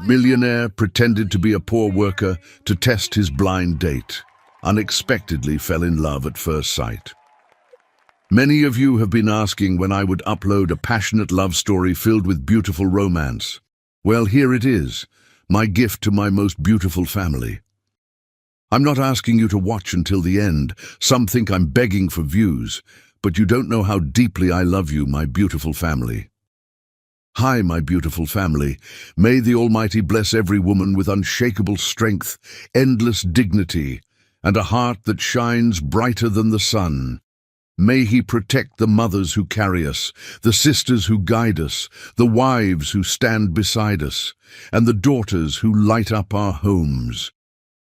Billionaire pretended to be a poor worker to test his blind date. Unexpectedly fell in love at first sight. Many of you have been asking when I would upload a passionate love story filled with beautiful romance. Well, here it is, my gift to my most beautiful family. I'm not asking you to watch until the end. Some think I'm begging for views, but you don't know how deeply I love you, my beautiful family. Hi, my beautiful family. May the Almighty bless every woman with unshakable strength, endless dignity, and a heart that shines brighter than the sun. May He protect the mothers who carry us, the sisters who guide us, the wives who stand beside us, and the daughters who light up our homes.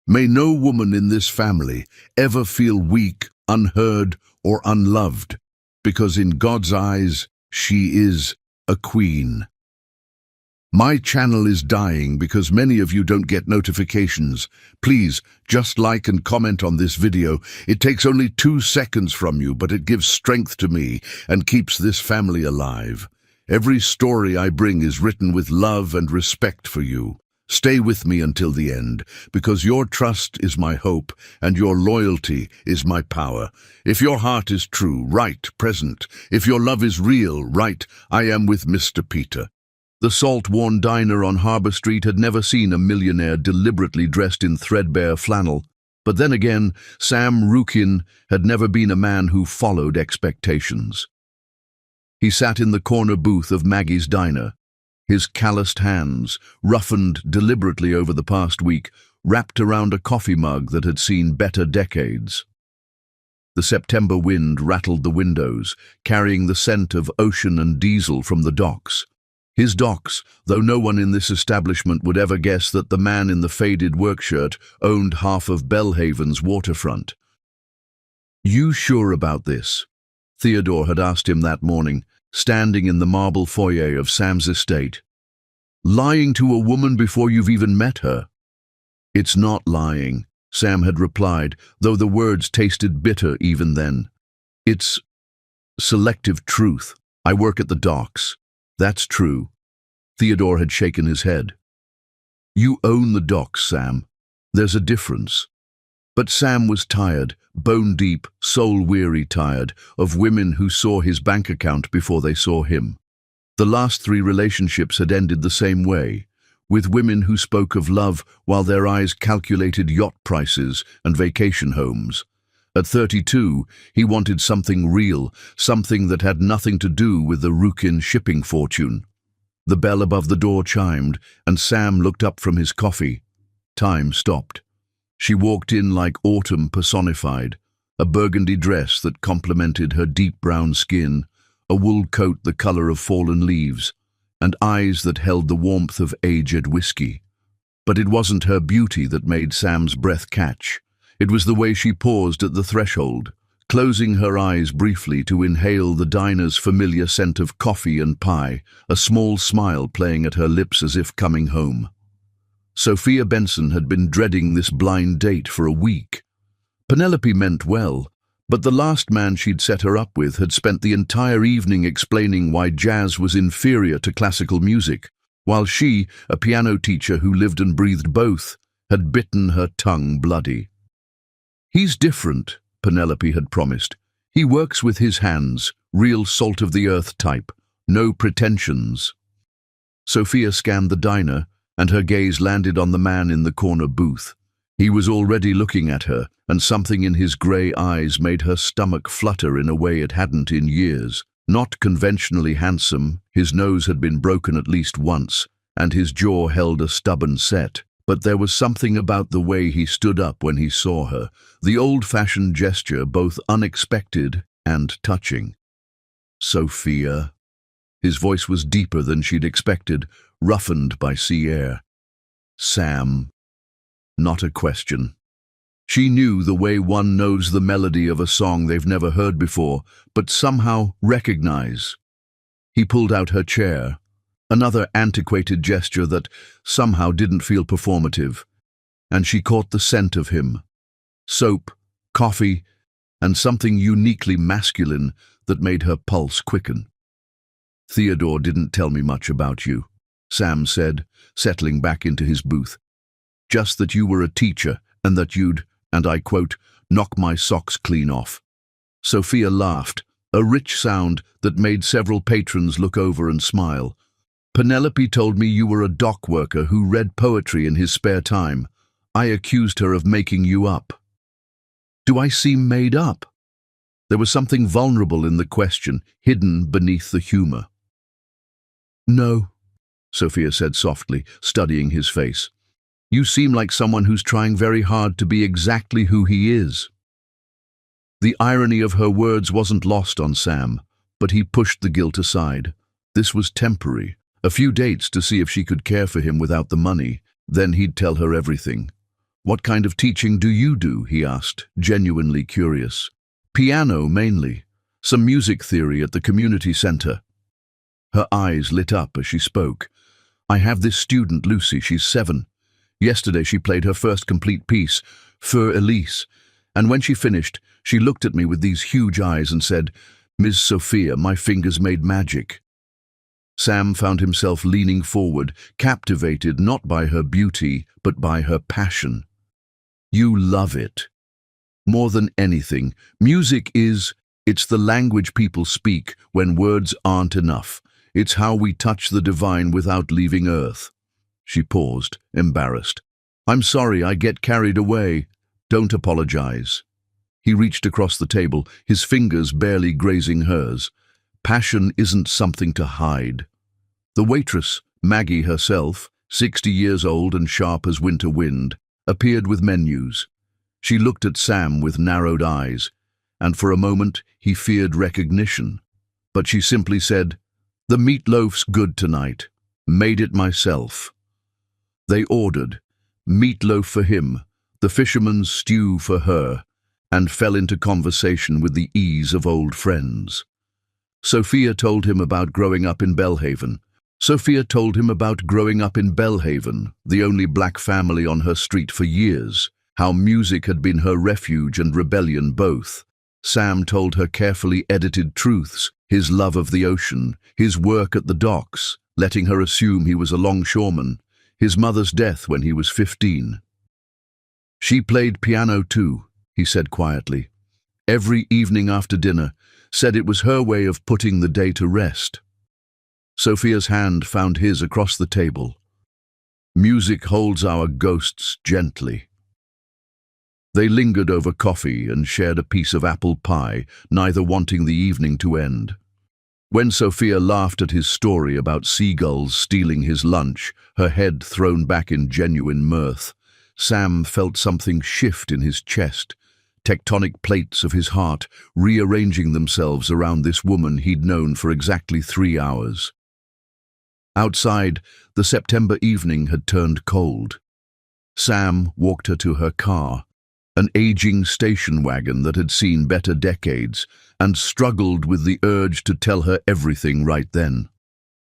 May no woman in this family ever feel weak, unheard, or unloved, because in God's eyes, she is a queen. My channel is dying because many of you don't get notifications. Please, just like and comment on this video. It takes only 2 seconds from you, but it gives strength to me and keeps this family alive. Every story I bring is written with love and respect for you. Stay with me until the end, because your trust is my hope and your loyalty is my power. If your heart is true, right, present. If your love is real, right, I am with Mr. Peter. The salt-worn diner on Harbour Street had never seen a millionaire deliberately dressed in threadbare flannel. But then again, Sam Rukin had never been a man who followed expectations. He sat in the corner booth of Maggie's diner, his calloused hands, roughened deliberately over the past week, wrapped around a coffee mug that had seen better decades. The September wind rattled the windows, carrying the scent of ocean and diesel from the docks. His docks, though no one in this establishment would ever guess that the man in the faded workshirt owned half of Belhaven's waterfront. "You sure about this?" Theodore had asked him that morning, standing in the marble foyer of Sam's estate. "Lying to a woman before you've even met her?" "It's not lying," Sam had replied, though the words tasted bitter even then. "It's selective truth. I work at the docks." "That's true." Theodore had shaken his head. "You own the docks, Sam. There's a difference." But Sam was tired, bone-deep, soul-weary tired, of women who saw his bank account before they saw him. The last 3 relationships had ended the same way, with women who spoke of love while their eyes calculated yacht prices and vacation homes. At 32, he wanted something real, something that had nothing to do with the Rukin shipping fortune. The bell above the door chimed, and Sam looked up from his coffee. Time stopped. She walked in like autumn personified, a burgundy dress that complemented her deep brown skin, a wool coat the color of fallen leaves, and eyes that held the warmth of aged whiskey. But it wasn't her beauty that made Sam's breath catch. It was the way she paused at the threshold, closing her eyes briefly to inhale the diner's familiar scent of coffee and pie, a small smile playing at her lips as if coming home. Sophia Benson had been dreading this blind date for a week. Penelope meant well, but the last man she'd set her up with had spent the entire evening explaining why jazz was inferior to classical music, while she, a piano teacher who lived and breathed both, had bitten her tongue bloody. "He's different," Penelope had promised. "He works with his hands, real salt-of-the-earth type, no pretensions." Sophia scanned the diner, and her gaze landed on the man in the corner booth. He was already looking at her, and something in his grey eyes made her stomach flutter in a way it hadn't in years. Not conventionally handsome, his nose had been broken at least once, and his jaw held a stubborn set. But there was something about the way he stood up when he saw her, the old-fashioned gesture both unexpected and touching. "Sophia." His voice was deeper than she'd expected, roughened by sea air. "Sam." Not a question. She knew the way one knows the melody of a song they've never heard before, but somehow recognize. He pulled out her chair. Another antiquated gesture that somehow didn't feel performative, and she caught the scent of him. Soap, coffee, and something uniquely masculine that made her pulse quicken. "Theodore didn't tell me much about you." Sam said, settling back into his booth. Just that you were a teacher and that you'd, and I quote, knock my socks clean off. Sophia laughed, a rich sound that made several patrons look over and smile. Penelope told me you were a dock worker who read poetry in his spare time. I accused her of making you up. Do I seem made up? There was something vulnerable in the question, hidden beneath the humor. No, Sophia said softly, studying his face. You seem like someone who's trying very hard to be exactly who he is. The irony of her words wasn't lost on Sam, but he pushed the guilt aside. This was temporary. A few dates to see if she could care for him without the money. Then he'd tell her everything. What kind of teaching do you do? He asked, genuinely curious. Piano, mainly. Some music theory at the community center. Her eyes lit up as she spoke. I have this student, Lucy. She's 7. Yesterday she played her first complete piece, Für Elise, and when she finished, she looked at me with these huge eyes and said, Ms. Sophia, my fingers made magic. Sam found himself leaning forward, captivated not by her beauty, but by her passion. You love it. More than anything, music it's the language people speak when words aren't enough. It's how we touch the divine without leaving Earth. She paused, embarrassed. I'm sorry, I get carried away. Don't apologize. He reached across the table, his fingers barely grazing hers. Passion isn't something to hide. The waitress, Maggie herself, 60 years old and sharp as winter wind, appeared with menus. She looked at Sam with narrowed eyes, and for a moment he feared recognition. But she simply said, The meatloaf's good tonight. Made it myself. They ordered, meatloaf for him, the fisherman's stew for her, and fell into conversation with the ease of old friends. Sophia told him about growing up in Belhaven. The only black family on her street for years, how music had been her refuge and rebellion both. Sam told her carefully edited truths, his love of the ocean, his work at the docks, letting her assume he was a longshoreman, his mother's death when he was 15. She played piano too, he said quietly. Every evening after dinner, said it was her way of putting the day to rest. Sophia's hand found his across the table. Music holds our ghosts gently. They lingered over coffee and shared a piece of apple pie, neither wanting the evening to end. When Sophia laughed at his story about seagulls stealing his lunch, her head thrown back in genuine mirth, Sam felt something shift in his chest, tectonic plates of his heart rearranging themselves around this woman he'd known for exactly 3 hours. Outside, the September evening had turned cold. Sam walked her to her car, an aging station wagon that had seen better decades, and struggled with the urge to tell her everything right then.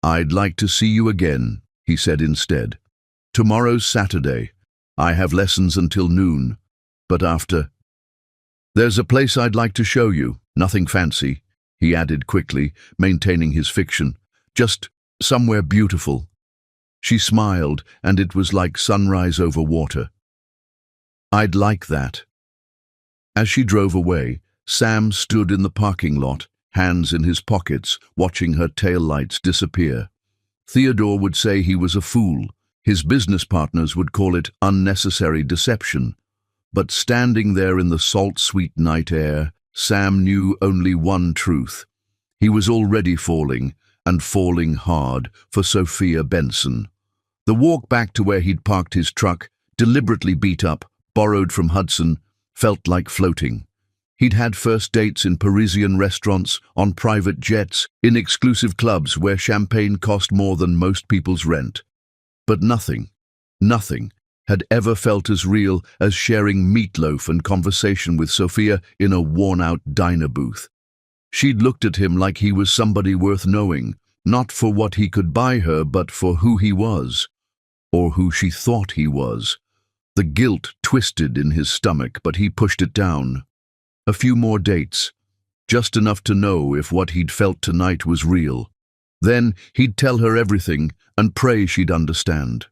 I'd like to see you again, he said instead. Tomorrow's Saturday. I have lessons until noon, but after. There's a place I'd like to show you, nothing fancy, he added quickly, maintaining his fiction. Just somewhere beautiful. She smiled, and it was like sunrise over water. I'd like that. As she drove away, Sam stood in the parking lot, hands in his pockets, watching her taillights disappear. Theodore would say he was a fool. His business partners would call it unnecessary deception. But standing there in the salt-sweet night air, Sam knew only one truth. He was already falling, and falling hard, for Sophia Benson. The walk back to where he'd parked his truck, deliberately beat up, borrowed from Hudson, felt like floating. He'd had first dates in Parisian restaurants, on private jets, in exclusive clubs where champagne cost more than most people's rent. But nothing had ever felt as real as sharing meatloaf and conversation with Sophia in a worn-out diner booth. She'd looked at him like he was somebody worth knowing, not for what he could buy her, but for who he was, or who she thought he was. The guilt twisted in his stomach, but he pushed it down. A few more dates, just enough to know if what he'd felt tonight was real. Then he'd tell her everything and pray she'd understand.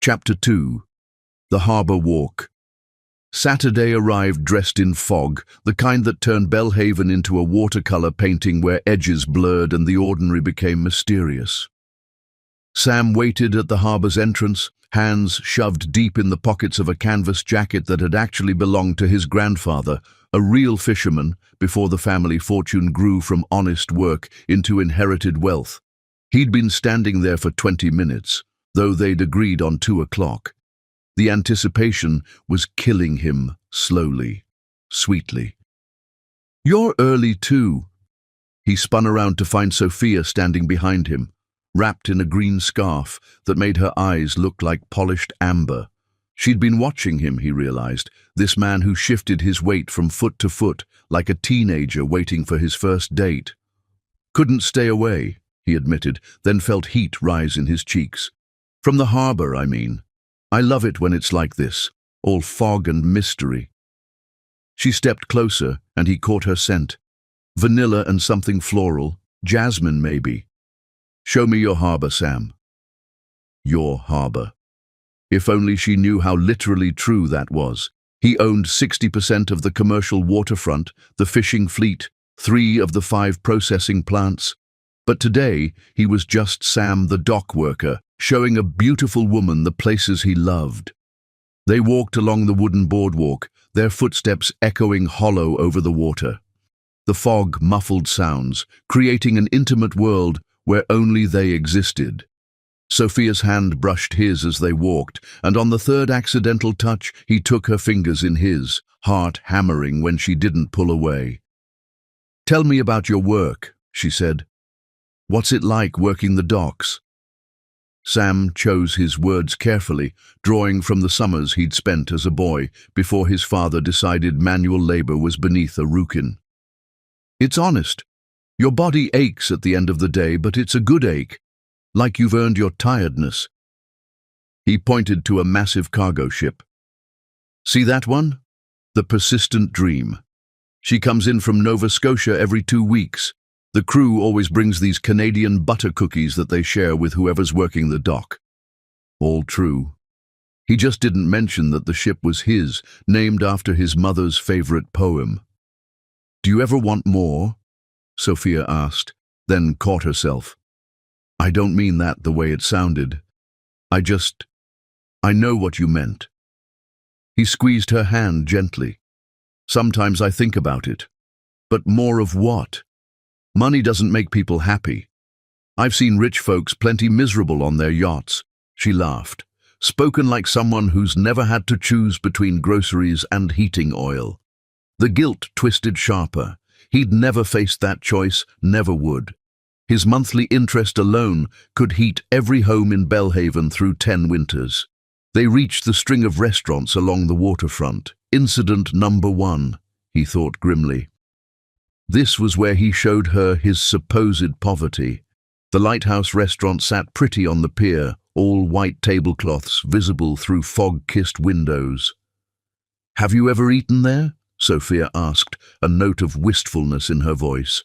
Chapter 2. The Harbour Walk. Saturday arrived dressed in fog, the kind that turned Belhaven into a watercolour painting where edges blurred and the ordinary became mysterious. Sam waited at the harbour's entrance, hands shoved deep in the pockets of a canvas jacket that had actually belonged to his grandfather, a real fisherman, before the family fortune grew from honest work into inherited wealth. He'd been standing there for 20 minutes, though they'd agreed on 2 o'clock. The anticipation was killing him slowly, sweetly. "You're early too." He spun around to find Sophia standing behind him, wrapped in a green scarf that made her eyes look like polished amber. She'd been watching him, he realized, this man who shifted his weight from foot to foot like a teenager waiting for his first date. "Couldn't stay away," he admitted, then felt heat rise in his cheeks. "From the harbour, I mean. I love it when it's like this, all fog and mystery." She stepped closer, and he caught her scent. Vanilla and something floral, jasmine maybe. "Show me your harbour, Sam." Your harbour. If only she knew how literally true that was. He owned 60% of the commercial waterfront, the fishing fleet, 3 of the 5 processing plants. But today, he was just Sam the dock worker, showing a beautiful woman the places he loved. They walked along the wooden boardwalk, their footsteps echoing hollow over the water. The fog muffled sounds, creating an intimate world where only they existed. Sophia's hand brushed his as they walked, and on the 3rd accidental touch, he took her fingers in his, heart hammering when she didn't pull away. "Tell me about your work," she said. "What's it like working the docks?" Sam chose his words carefully, drawing from the summers he'd spent as a boy before his father decided manual labor was beneath a rukin. "It's honest. Your body aches at the end of the day, but it's a good ache, like you've earned your tiredness." He pointed to a massive cargo ship. "See that one? The Persistent Dream. She comes in from Nova Scotia every 2 weeks. The crew always brings these Canadian butter cookies that they share with whoever's working the dock." All true. He just didn't mention that the ship was his, named after his mother's favorite poem. "Do you ever want more?" Sophia asked, then caught herself. "I don't mean that the way it sounded. I know what you meant." He squeezed her hand gently. "Sometimes I think about it. But more of what? Money doesn't make people happy. I've seen rich folks plenty miserable on their yachts." She laughed, spoken like someone who's never had to choose between groceries and heating oil. The guilt twisted sharper. He'd never faced that choice, never would. His monthly interest alone could heat every home in Belhaven through 10 winters. They reached the string of restaurants along the waterfront. Incident number 1, he thought grimly. This was where he showed her his supposed poverty. The lighthouse restaurant sat pretty on the pier, all white tablecloths visible through fog-kissed windows. "Have you ever eaten there?" Sophia asked, a note of wistfulness in her voice.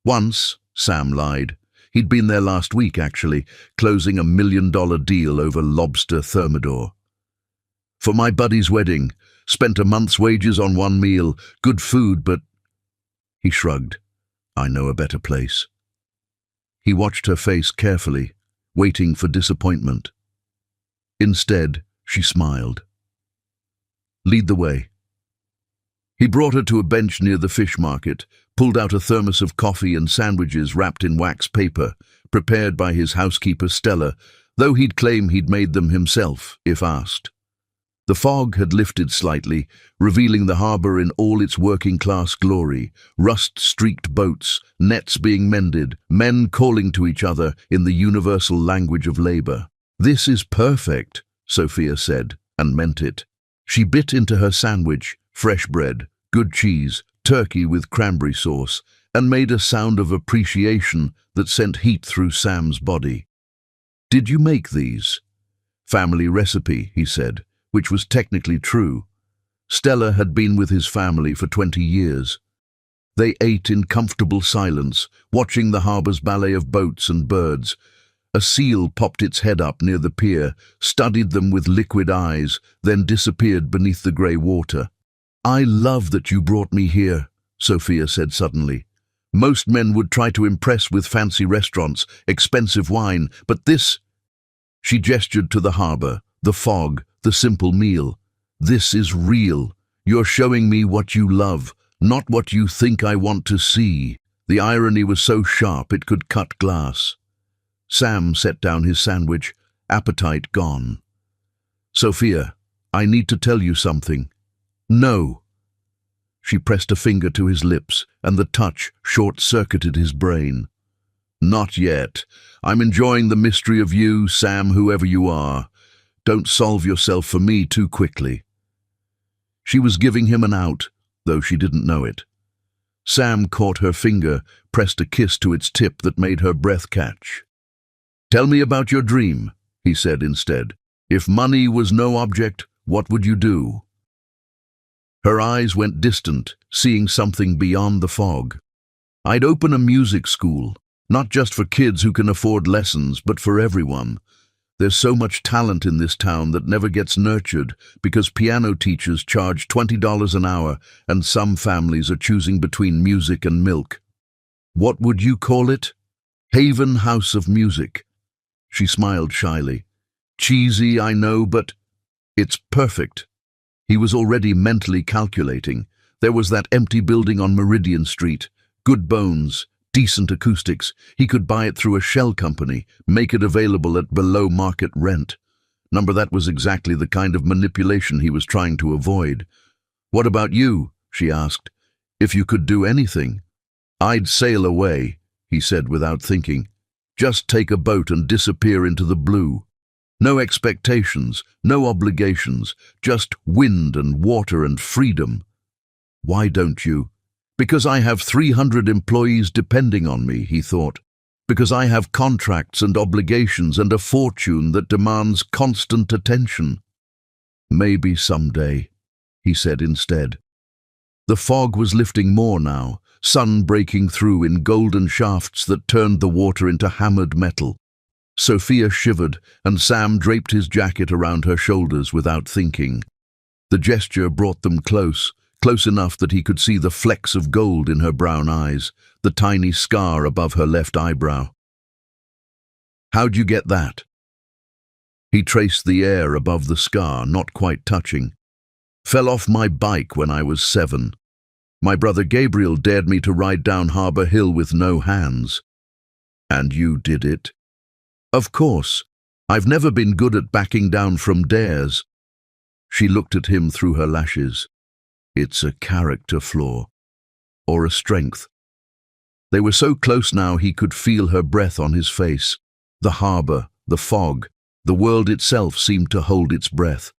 "Once," Sam lied. He'd been there last week, actually, closing $1 million deal over lobster thermidor. "For my buddy's wedding. Spent a month's wages on one meal. Good food, but..." He shrugged. "I know a better place." He watched her face carefully, waiting for disappointment. Instead, she smiled. "Lead the way." He brought her to a bench near the fish market, pulled out a thermos of coffee and sandwiches wrapped in wax paper, prepared by his housekeeper Stella, though he'd claim he'd made them himself, if asked. The fog had lifted slightly, revealing the harbour in all its working-class glory, rust-streaked boats, nets being mended, men calling to each other in the universal language of labour. "This is perfect," Sophia said, and meant it. She bit into her sandwich, fresh bread, good cheese, turkey with cranberry sauce, and made a sound of appreciation that sent heat through Sam's body. "Did you make these?" "Family recipe," he said, which was technically true. Stella had been with his family for 20 years. They ate in comfortable silence, watching the harbor's ballet of boats and birds. A seal popped its head up near the pier, studied them with liquid eyes, then disappeared beneath the grey water. "I love that you brought me here," Sophia said suddenly. "Most men would try to impress with fancy restaurants, expensive wine, but this—" She gestured to the harbour, the fog, the simple meal. "This is real. You're showing me what you love, not what you think I want to see." The irony was so sharp it could cut glass. Sam set down his sandwich, appetite gone. "Sophia, I need to tell you something." "No." She pressed a finger to his lips, and the touch short-circuited his brain. "Not yet. I'm enjoying the mystery of you, Sam, whoever you are. Don't solve yourself for me too quickly." She was giving him an out, though she didn't know it. Sam caught her finger, pressed a kiss to its tip that made her breath catch. "Tell me about your dream," he said instead. "If money was no object, what would you do?" Her eyes went distant, seeing something beyond the fog. "I'd open a music school, not just for kids who can afford lessons, but for everyone. There's so much talent in this town that never gets nurtured because piano teachers charge $20 an hour and some families are choosing between music and milk." "What would you call it?" "Haven House of Music." She smiled shyly. "Cheesy, I know, but it's perfect." He was already mentally calculating. There was that empty building on Meridian Street, good bones, decent acoustics. He could buy it through a shell company, make it available at below market rent. That was exactly the kind of manipulation he was trying to avoid. "What about you?" she asked. "If you could do anything." "I'd sail away," he said without thinking. "Just take a boat and disappear into the blue. No expectations, no obligations, just wind and water and freedom." "Why don't you?" "Because I have 300 employees depending on me," he thought. "Because I have contracts and obligations and a fortune that demands constant attention." "Maybe someday," he said instead. The fog was lifting more now, sun breaking through in golden shafts that turned the water into hammered metal. Sophia shivered, and Sam draped his jacket around her shoulders without thinking. The gesture brought them close enough that he could see the flecks of gold in her brown eyes, the tiny scar above her left eyebrow. "How'd you get that?" He traced the air above the scar, not quite touching. "Fell off my bike when I was 7. My brother Gabriel dared me to ride down Harbour Hill with no hands." "And you did it?" "Of course. I've never been good at backing down from dares." She looked at him through her lashes. "It's a character flaw. Or a strength." They were so close now he could feel her breath on his face. The harbour, the fog, the world itself seemed to hold its breath.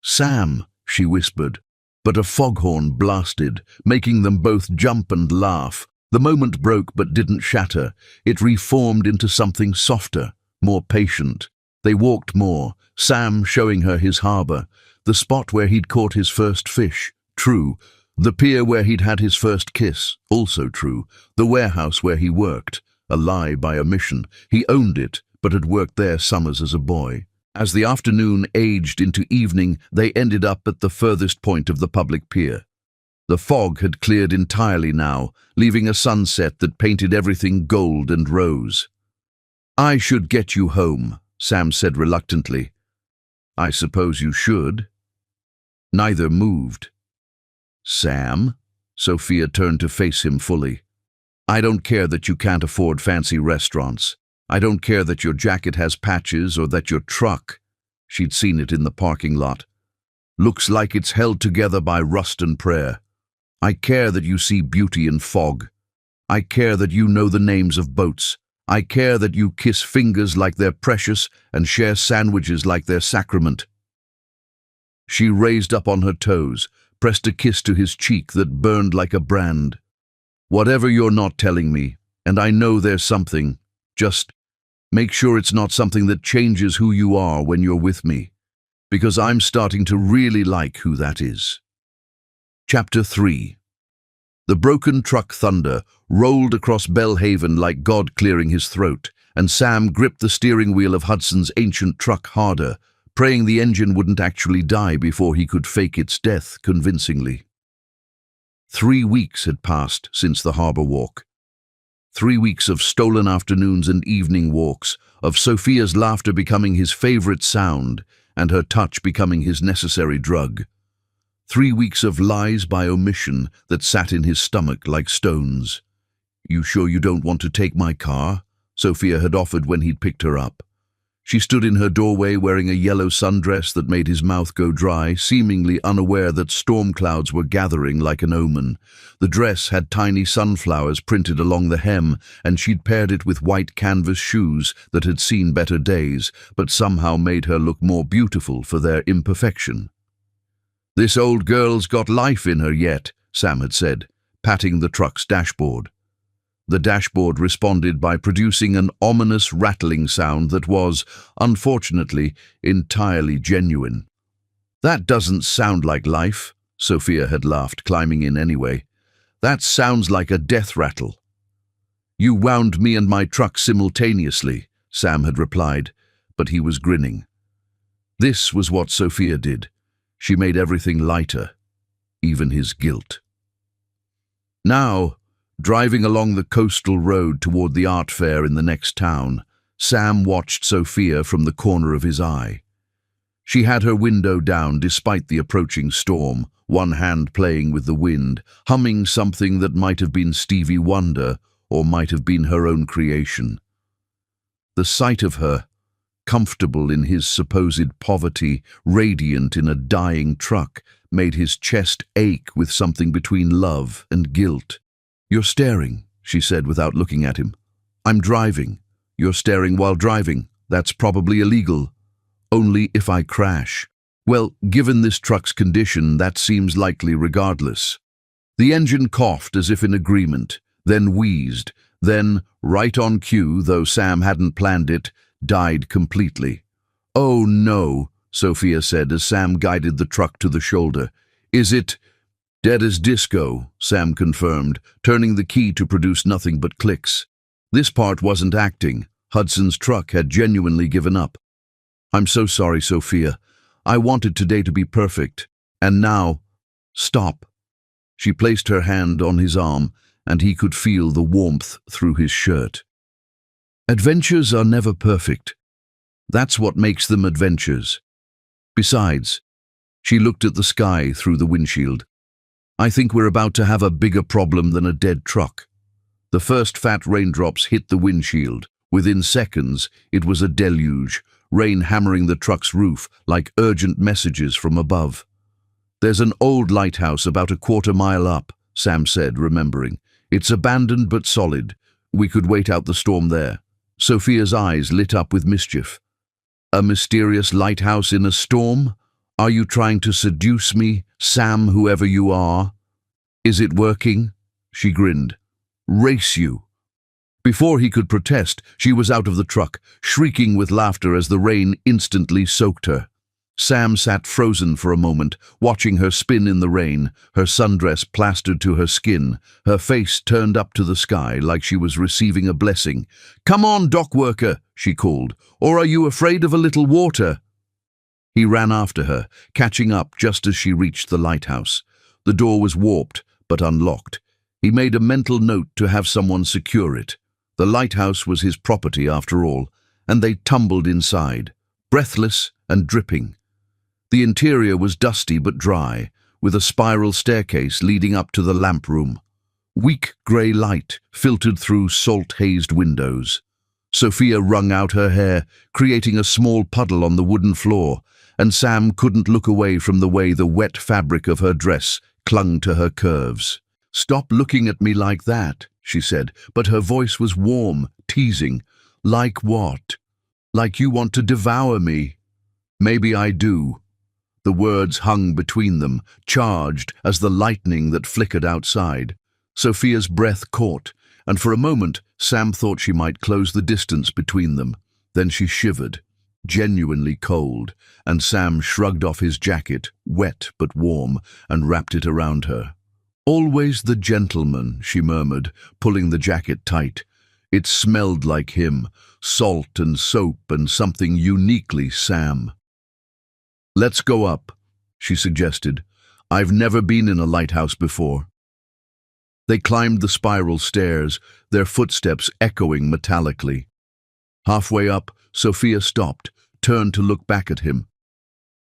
"Sam," she whispered, but a foghorn blasted, making them both jump and laugh. The moment broke but didn't shatter. It reformed into something softer, more patient. They walked more, Sam showing her his harbour, the spot where he'd caught his first fish, true. The pier where he'd had his first kiss, also true. The warehouse where he worked, a lie by omission. He owned it, but had worked there summers as a boy. As the afternoon aged into evening, they ended up at the furthest point of the public pier. The fog had cleared entirely now, leaving a sunset that painted everything gold and rose. "I should get you home," Sam said reluctantly. "I suppose you should." Neither moved. "Sam?" Sophia turned to face him fully. "I don't care that you can't afford fancy restaurants. I don't care that your jacket has patches or that your truck," she'd seen it in the parking lot, "looks like it's held together by rust and prayer. I care that you see beauty in fog. I care that you know the names of boats. I care that you kiss fingers like they're precious and share sandwiches like they're sacrament." She raised up on her toes, pressed a kiss to his cheek that burned like a brand. "Whatever you're not telling me, and I know there's something, just make sure it's not something that changes who you are when you're with me, because I'm starting to really like who that is." Chapter 3. The broken truck thunder rolled across Bellhaven like God clearing his throat, and Sam gripped the steering wheel of Hudson's ancient truck harder, praying the engine wouldn't actually die before he could fake its death convincingly. 3 weeks had passed since the harbor walk. 3 weeks of stolen afternoons and evening walks, of Sophia's laughter becoming his favorite sound and her touch becoming his necessary drug. 3 weeks of lies by omission that sat in his stomach like stones. "You sure you don't want to take my car?" Sophia had offered when he'd picked her up. She stood in her doorway wearing a yellow sundress that made his mouth go dry, seemingly unaware that storm clouds were gathering like an omen. The dress had tiny sunflowers printed along the hem, and she'd paired it with white canvas shoes that had seen better days, but somehow made her look more beautiful for their imperfection. "This old girl's got life in her yet," Sam had said, patting the truck's dashboard. The dashboard responded by producing an ominous rattling sound that was, unfortunately, entirely genuine. "That doesn't sound like life," Sophia had laughed, climbing in anyway. "That sounds like a death rattle." "You wound me and my truck simultaneously," Sam had replied, but he was grinning. This was what Sophia did. She made everything lighter, even his guilt. Now, driving along the coastal road toward the art fair in the next town, Sam watched Sophia from the corner of his eye. She had her window down despite the approaching storm, one hand playing with the wind, humming something that might have been Stevie Wonder or might have been her own creation. The sight of her, comfortable in his supposed poverty, radiant in a dying truck, made his chest ache with something between love and guilt. "You're staring," she said without looking at him. "I'm driving. You're staring while driving. That's probably illegal. Only if I crash. Well, given this truck's condition, that seems likely regardless." The engine coughed as if in agreement, then wheezed, then, right on cue, though Sam hadn't planned it, died completely. "Oh no," Sophia said as Sam guided the truck to the shoulder. "Is it—" "Dead as disco," Sam confirmed, turning the key to produce nothing but clicks. This part wasn't acting. Hudson's truck had genuinely given up. "I'm so sorry, Sophia. I wanted today to be perfect. And now—" "Stop." She placed her hand on his arm, and he could feel the warmth through his shirt. "Adventures are never perfect. That's what makes them adventures. Besides," she looked at the sky through the windshield, "I think we're about to have a bigger problem than a dead truck." The first fat raindrops hit the windshield. Within seconds, it was a deluge, rain hammering the truck's roof like urgent messages from above. "There's an old lighthouse about a quarter-mile up," Sam said, remembering. "It's abandoned but solid. We could wait out the storm there." Sophia's eyes lit up with mischief. "A mysterious lighthouse in a storm? Are you trying to seduce me, Sam, whoever you are? Is it working?" She grinned. "Race you." Before he could protest, she was out of the truck, shrieking with laughter as the rain instantly soaked her. Sam sat frozen for a moment, watching her spin in the rain, her sundress plastered to her skin, her face turned up to the sky like she was receiving a blessing. "Come on, dock worker," she called, "or are you afraid of a little water?" He ran after her, catching up just as she reached the lighthouse. The door was warped, but unlocked. He made a mental note to have someone secure it. The lighthouse was his property after all, and they tumbled inside, breathless and dripping. The interior was dusty but dry, with a spiral staircase leading up to the lamp room. Weak grey light filtered through salt-hazed windows. Sophia wrung out her hair, creating a small puddle on the wooden floor, and Sam couldn't look away from the way the wet fabric of her dress clung to her curves. "Stop looking at me like that," she said, but her voice was warm, teasing. "Like what? Like you want to devour me?" "Maybe I do." The words hung between them, charged as the lightning that flickered outside. Sophia's breath caught, and for a moment Sam thought she might close the distance between them. Then she shivered, genuinely cold, and Sam shrugged off his jacket, wet but warm, and wrapped it around her. Always the gentleman, she murmured, pulling the jacket tight. It smelled like him, salt and soap and something uniquely Sam. "Let's go up," she suggested. "I've never been in a lighthouse before." They climbed the spiral stairs, their footsteps echoing metallically. Halfway up, Sophia stopped, turned to look back at him.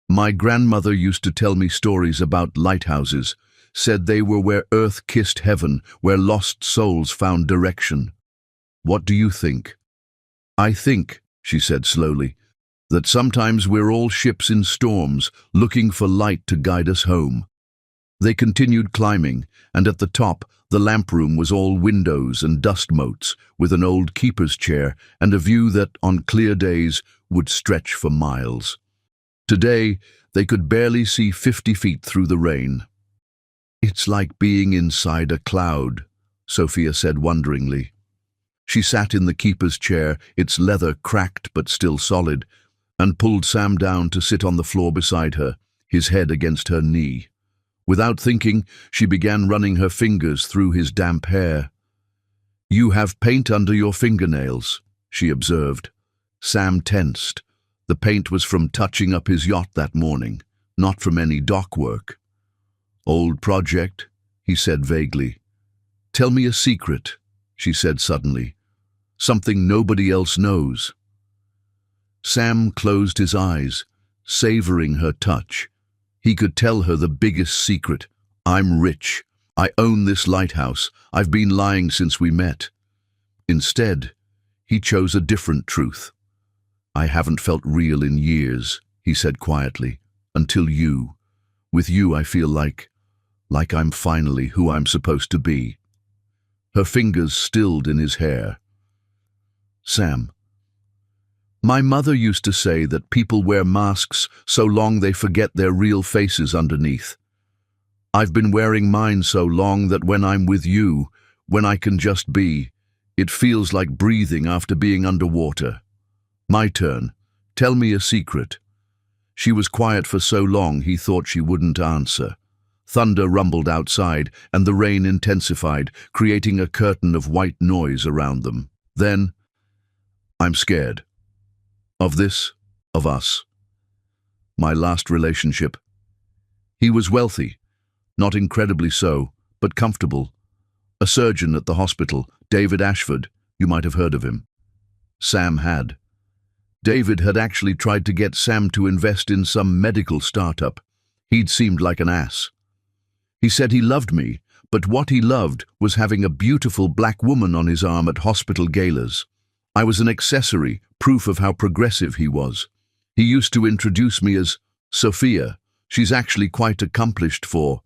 "My grandmother used to tell me stories about lighthouses, said they were where earth kissed heaven, where lost souls found direction. What do you think?" "I think," she said slowly, "that sometimes we're all ships in storms, looking for light to guide us home." They continued climbing, and at the top, the lamp room was all windows and dust motes, with an old keeper's chair and a view that, on clear days, would stretch for miles. Today, they could barely see 50 feet through the rain. "It's like being inside a cloud," Sophia said wonderingly. She sat in the keeper's chair, its leather cracked but still solid, and pulled Sam down to sit on the floor beside her, his head against her knee. Without thinking, she began running her fingers through his damp hair. "You have paint under your fingernails," she observed. Sam tensed. The paint was from touching up his yacht that morning, not from any dock work. "Old project," he said vaguely. "Tell me a secret," she said suddenly. "Something nobody else knows." Sam closed his eyes, savoring her touch. He could tell her the biggest secret. "I'm rich. I own this lighthouse. I've been lying since we met." Instead, he chose a different truth. "I haven't felt real in years," he said quietly, "until you. With you I feel like I'm finally who I'm supposed to be." Her fingers stilled in his hair. "Sam, my mother used to say that people wear masks so long they forget their real faces underneath. I've been wearing mine so long that when I'm with you, when I can just be, it feels like breathing after being underwater. My turn. Tell me a secret." She was quiet for so long he thought she wouldn't answer. Thunder rumbled outside, and the rain intensified, creating a curtain of white noise around them. Then, "I'm scared. Of this, of us. My last relationship. He was wealthy, not incredibly so, but comfortable. A surgeon at the hospital, David Ashford, you might have heard of him." Sam had. David had actually tried to get Sam to invest in some medical startup. He'd seemed like an ass. He said he loved me, but what he loved was having a beautiful black woman on his arm at hospital galas. I was an accessory, proof of how progressive he was. He used to introduce me as Sophia. She's actually quite accomplished for...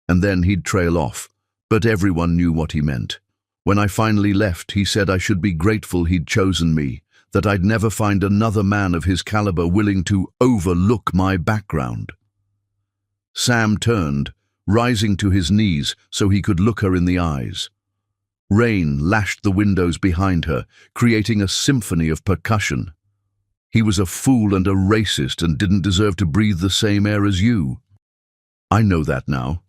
And then he'd trail off, but everyone knew what he meant. When I finally left, he said I should be grateful he'd chosen me, that I'd never find another man of his caliber willing to overlook my background. Sam turned, rising to his knees so he could look her in the eyes. Rain lashed the windows behind her, creating a symphony of percussion. "He was a fool and a racist and didn't deserve to breathe the same air as you. I know that now.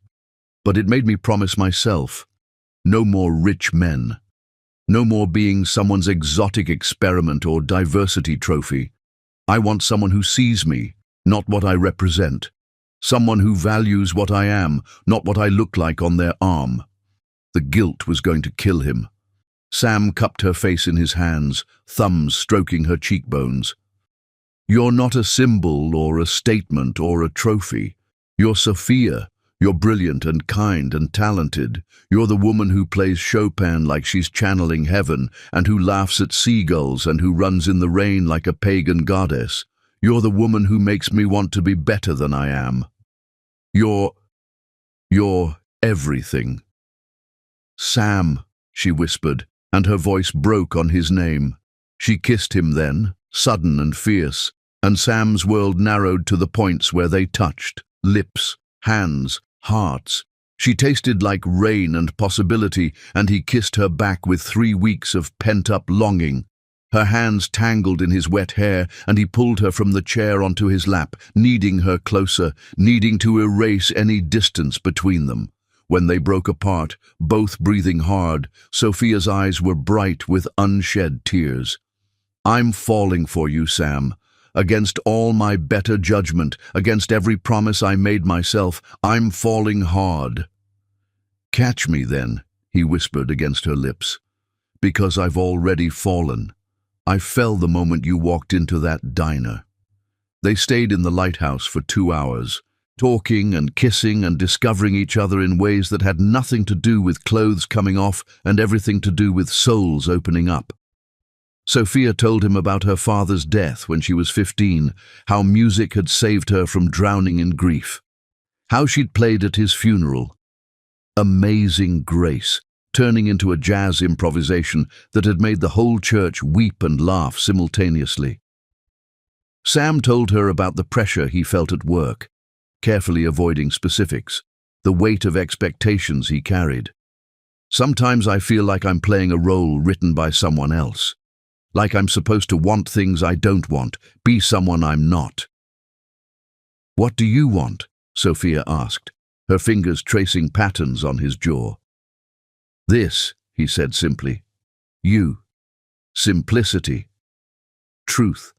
But it made me promise myself, no more rich men. No more being someone's exotic experiment or diversity trophy. I want someone who sees me, not what I represent. Someone who values what I am, not what I look like on their arm." The guilt was going to kill him. Sam cupped her face in his hands, thumbs stroking her cheekbones. "You're not a symbol or a statement or a trophy. You're Sophia. You're brilliant and kind and talented. You're the woman who plays Chopin like she's channeling heaven, and who laughs at seagulls and who runs in the rain like a pagan goddess. You're the woman who makes me want to be better than I am. You're everything." "Sam," she whispered, and her voice broke on his name. She kissed him then, sudden and fierce, and Sam's world narrowed to the points where they touched, lips, hands, hearts. She tasted like rain and possibility, and he kissed her back with 3 weeks of pent-up longing. Her hands tangled in his wet hair, and he pulled her from the chair onto his lap, needing her closer, needing to erase any distance between them. When they broke apart, both breathing hard, Sophia's eyes were bright with unshed tears. "I'm falling for you, Sam. Against all my better judgment, against every promise I made myself, I'm falling hard." "Catch me then," he whispered against her lips. "Because I've already fallen. I fell the moment you walked into that diner." They stayed in the lighthouse for 2 hours, talking and kissing and discovering each other in ways that had nothing to do with clothes coming off and everything to do with souls opening up. Sophia told him about her father's death when she was 15, how music had saved her from drowning in grief, how she'd played at his funeral. Amazing Grace, turning into a jazz improvisation that had made the whole church weep and laugh simultaneously. Sam told her about the pressure he felt at work, carefully avoiding specifics, the weight of expectations he carried. "Sometimes I feel like I'm playing a role written by someone else. Like I'm supposed to want things I don't want, be someone I'm not." "What do you want?" Sophia asked, her fingers tracing patterns on his jaw. "This," he said simply. "You. Simplicity. Truth."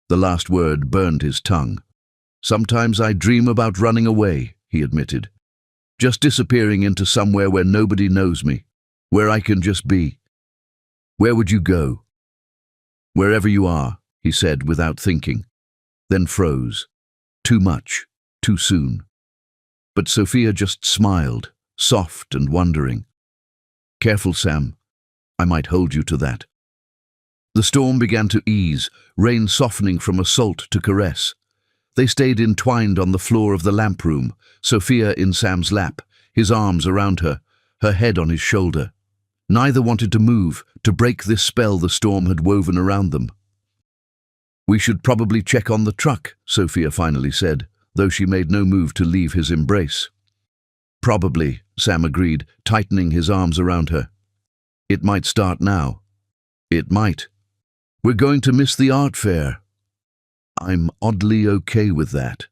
The last word burned his tongue. "Sometimes I dream about running away," he admitted. "Just disappearing into somewhere where nobody knows me, where I can just be." "Where would you go?" "Wherever you are," he said without thinking, then froze. Too much, too soon. But Sophia just smiled, soft and wondering. "Careful, Sam. I might hold you to that." The storm began to ease, rain softening from assault to caress. They stayed entwined on the floor of the lamp room, Sophia in Sam's lap, his arms around her, her head on his shoulder. Neither wanted to move, to break this spell the storm had woven around them. "We should probably check on the truck," Sophia finally said, though she made no move to leave his embrace. "Probably," Sam agreed, tightening his arms around her. "It might start now." "It might. We're going to miss the art fair." "I'm oddly okay with that."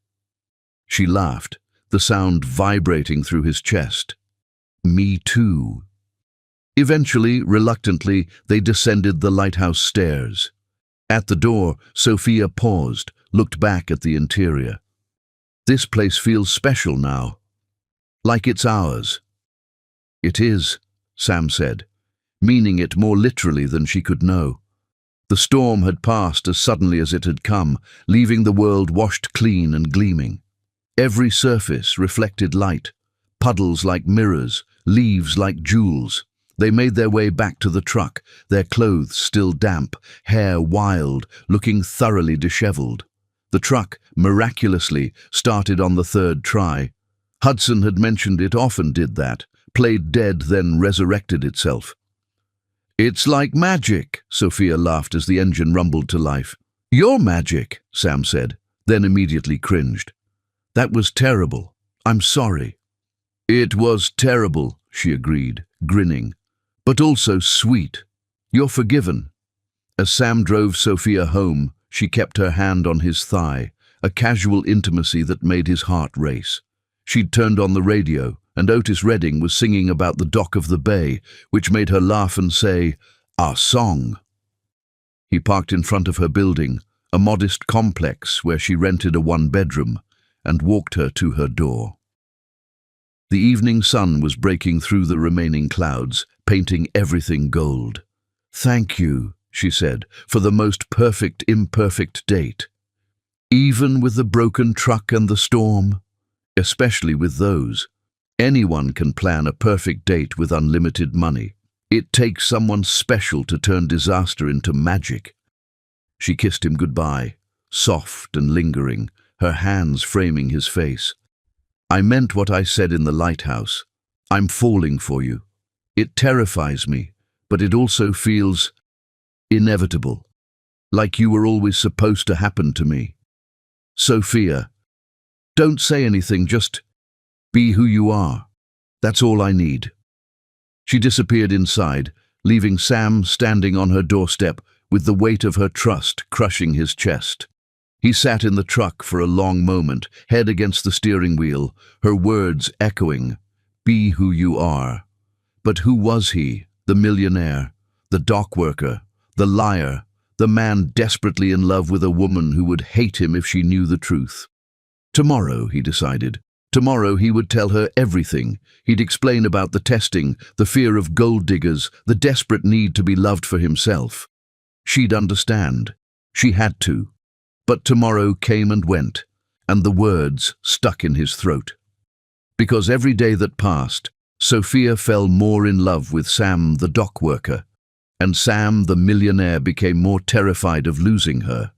She laughed, the sound vibrating through his chest. "Me too." Eventually, reluctantly, they descended the lighthouse stairs. At the door, Sophia paused, looked back at the interior. "This place feels special now. Like it's ours." "It is," Sam said, meaning it more literally than she could know. The storm had passed as suddenly as it had come, leaving the world washed clean and gleaming. Every surface reflected light, puddles like mirrors, leaves like jewels. They made their way back to the truck, their clothes still damp, hair wild, looking thoroughly disheveled. The truck, miraculously, started on the 3rd try. Hudson had mentioned it often did that, played dead then resurrected itself. "It's like magic," Sophia laughed as the engine rumbled to life. "Your magic," Sam said, then immediately cringed. "That was terrible. I'm sorry." "It was terrible," she agreed, grinning. "But also sweet. You're forgiven." As Sam drove Sophia home, she kept her hand on his thigh, a casual intimacy that made his heart race. She'd turned on the radio, and Otis Redding was singing about the dock of the bay, which made her laugh and say, "Our song." He parked in front of her building, a modest complex where she rented a 1-bedroom, and walked her to her door. The evening sun was breaking through the remaining clouds, painting everything gold. "Thank you," she said, "for the most perfect imperfect date. Even with the broken truck and the storm, especially with those. Anyone can plan a perfect date with unlimited money. It takes someone special to turn disaster into magic." She kissed him goodbye, soft and lingering, her hands framing his face. "I meant what I said in the lighthouse. I'm falling for you. It terrifies me, but it also feels inevitable, like you were always supposed to happen to me. Sophia, don't say anything, just be who you are. That's all I need." She disappeared inside, leaving Sam standing on her doorstep with the weight of her trust crushing his chest. He sat in the truck for a long moment, head against the steering wheel, her words echoing. Be who you are. But who was he? The millionaire, the dock worker, the liar, the man desperately in love with a woman who would hate him if she knew the truth. Tomorrow, he decided. Tomorrow he would tell her everything. He'd explain about the testing, the fear of gold diggers, the desperate need to be loved for himself. She'd understand. She had to. But tomorrow came and went, and the words stuck in his throat. Because every day that passed, Sophia fell more in love with Sam the dock worker, and Sam the millionaire became more terrified of losing her.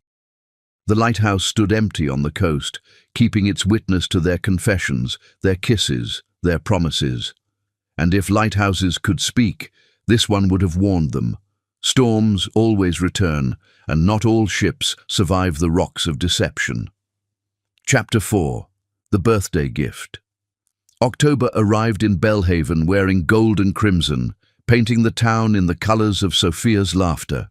The lighthouse stood empty on the coast, keeping its witness to their confessions, their kisses, their promises. And if lighthouses could speak, this one would have warned them. Storms always return, and not all ships survive the rocks of deception. Chapter 4. The Birthday Gift. October arrived in Belhaven wearing gold and crimson, painting the town in the colors of Sophia's laughter.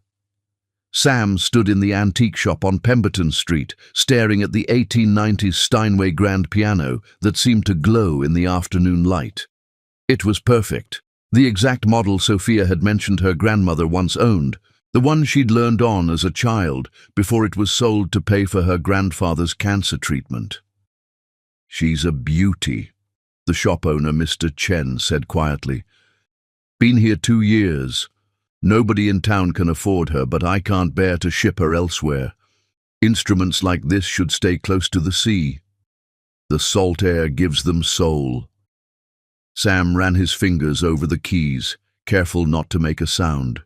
Sam stood in the antique shop on Pemberton Street, staring at the 1890s Steinway grand piano that seemed to glow in the afternoon light. It was perfect, the exact model Sophia had mentioned her grandmother once owned, the one she'd learned on as a child before it was sold to pay for her grandfather's cancer treatment. "She's a beauty," the shop owner, Mr. Chen, said quietly. "Been here 2 years. Nobody in town can afford her, but I can't bear to ship her elsewhere. Instruments like this should stay close to the sea. The salt air gives them soul." Sam ran his fingers over the keys, careful not to make a sound.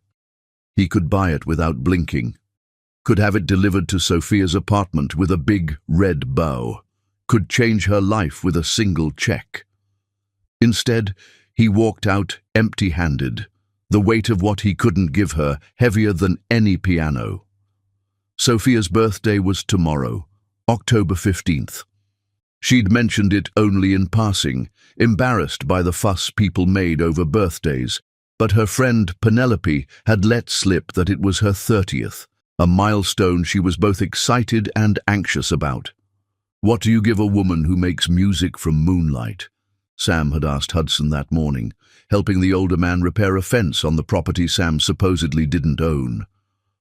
He could buy it without blinking. Could have it delivered to Sophia's apartment with a big red bow. Could change her life with a single check. Instead, he walked out empty-handed, the weight of what he couldn't give her heavier than any piano. Sophia's birthday was tomorrow, October 15th. She'd mentioned it only in passing, embarrassed by the fuss people made over birthdays, but her friend Penelope had let slip that it was her 30th, a milestone she was both excited and anxious about. "What do you give a woman who makes music from moonlight?" Sam had asked Hudson that morning, helping the older man repair a fence on the property Sam supposedly didn't own.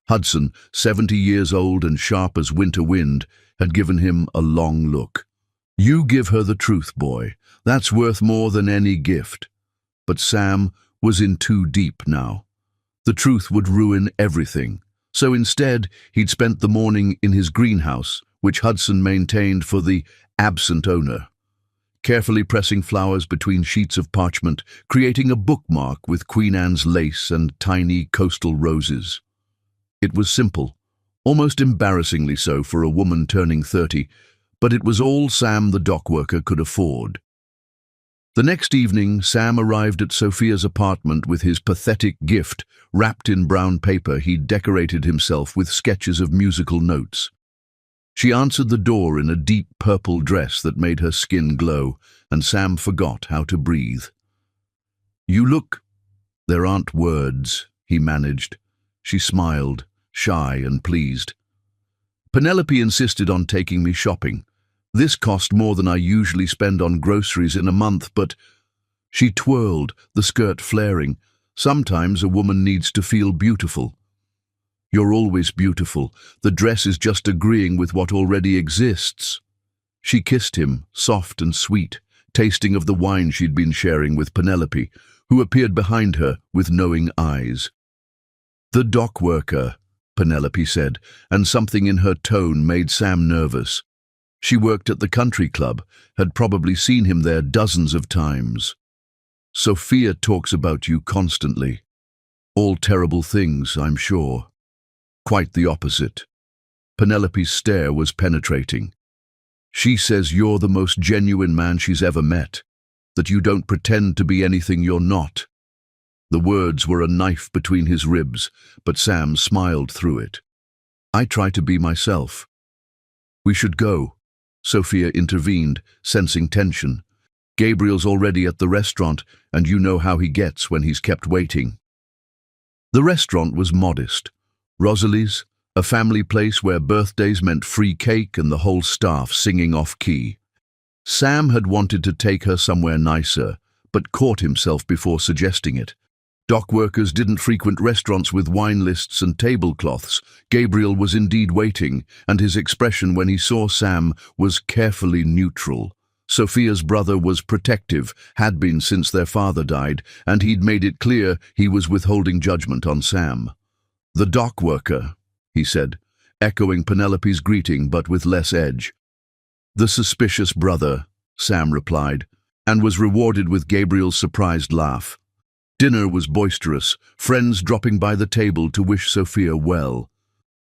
Hudson, 70 years old and sharp as winter wind, had given him a long look. "You give her the truth, boy. That's worth more than any gift." But Sam was in too deep now. The truth would ruin everything. So instead, he'd spent the morning in his greenhouse, which Hudson maintained for the absent owner, carefully pressing flowers between sheets of parchment, creating a bookmark with Queen Anne's lace and tiny coastal roses. It was simple, almost embarrassingly so for a woman turning 30, but it was all Sam the dock worker could afford. The next evening, Sam arrived at Sophia's apartment with his pathetic gift wrapped in brown paper. He'd decorated himself with sketches of musical notes. She answered the door in a deep purple dress that made her skin glow, and Sam forgot how to breathe. "You look—" "There aren't words," he managed. She smiled, shy and pleased. "Penelope insisted on taking me shopping. This cost more than I usually spend on groceries in a month, but—" She twirled, the skirt flaring. "Sometimes a woman needs to feel beautiful." "You're always beautiful. The dress is just agreeing with what already exists." She kissed him, soft and sweet, tasting of the wine she'd been sharing with Penelope, who appeared behind her with knowing eyes. "The dock worker," Penelope said, and something in her tone made Sam nervous. She worked at the country club, had probably seen him there dozens of times. "Sophia talks about you constantly. All terrible things, I'm sure." "Quite the opposite." Penelope's stare was penetrating. "She says you're the most genuine man she's ever met, that you don't pretend to be anything you're not." The words were a knife between his ribs, but Sam smiled through it. "I try to be myself." "We should go," Sophia intervened, sensing tension. "Gabriel's already at the restaurant, and you know how he gets when he's kept waiting." The restaurant was modest. Rosalie's, a family place where birthdays meant free cake and the whole staff singing off-key. Sam had wanted to take her somewhere nicer, but caught himself before suggesting it. Dock workers didn't frequent restaurants with wine lists and tablecloths. Gabriel was indeed waiting, and his expression when he saw Sam was carefully neutral. Sophia's brother was protective, had been since their father died, and he'd made it clear he was withholding judgment on Sam. "The dock worker," he said, echoing Penelope's greeting but with less edge. "The suspicious brother," Sam replied, and was rewarded with Gabriel's surprised laugh. Dinner was boisterous, friends dropping by the table to wish Sophia well.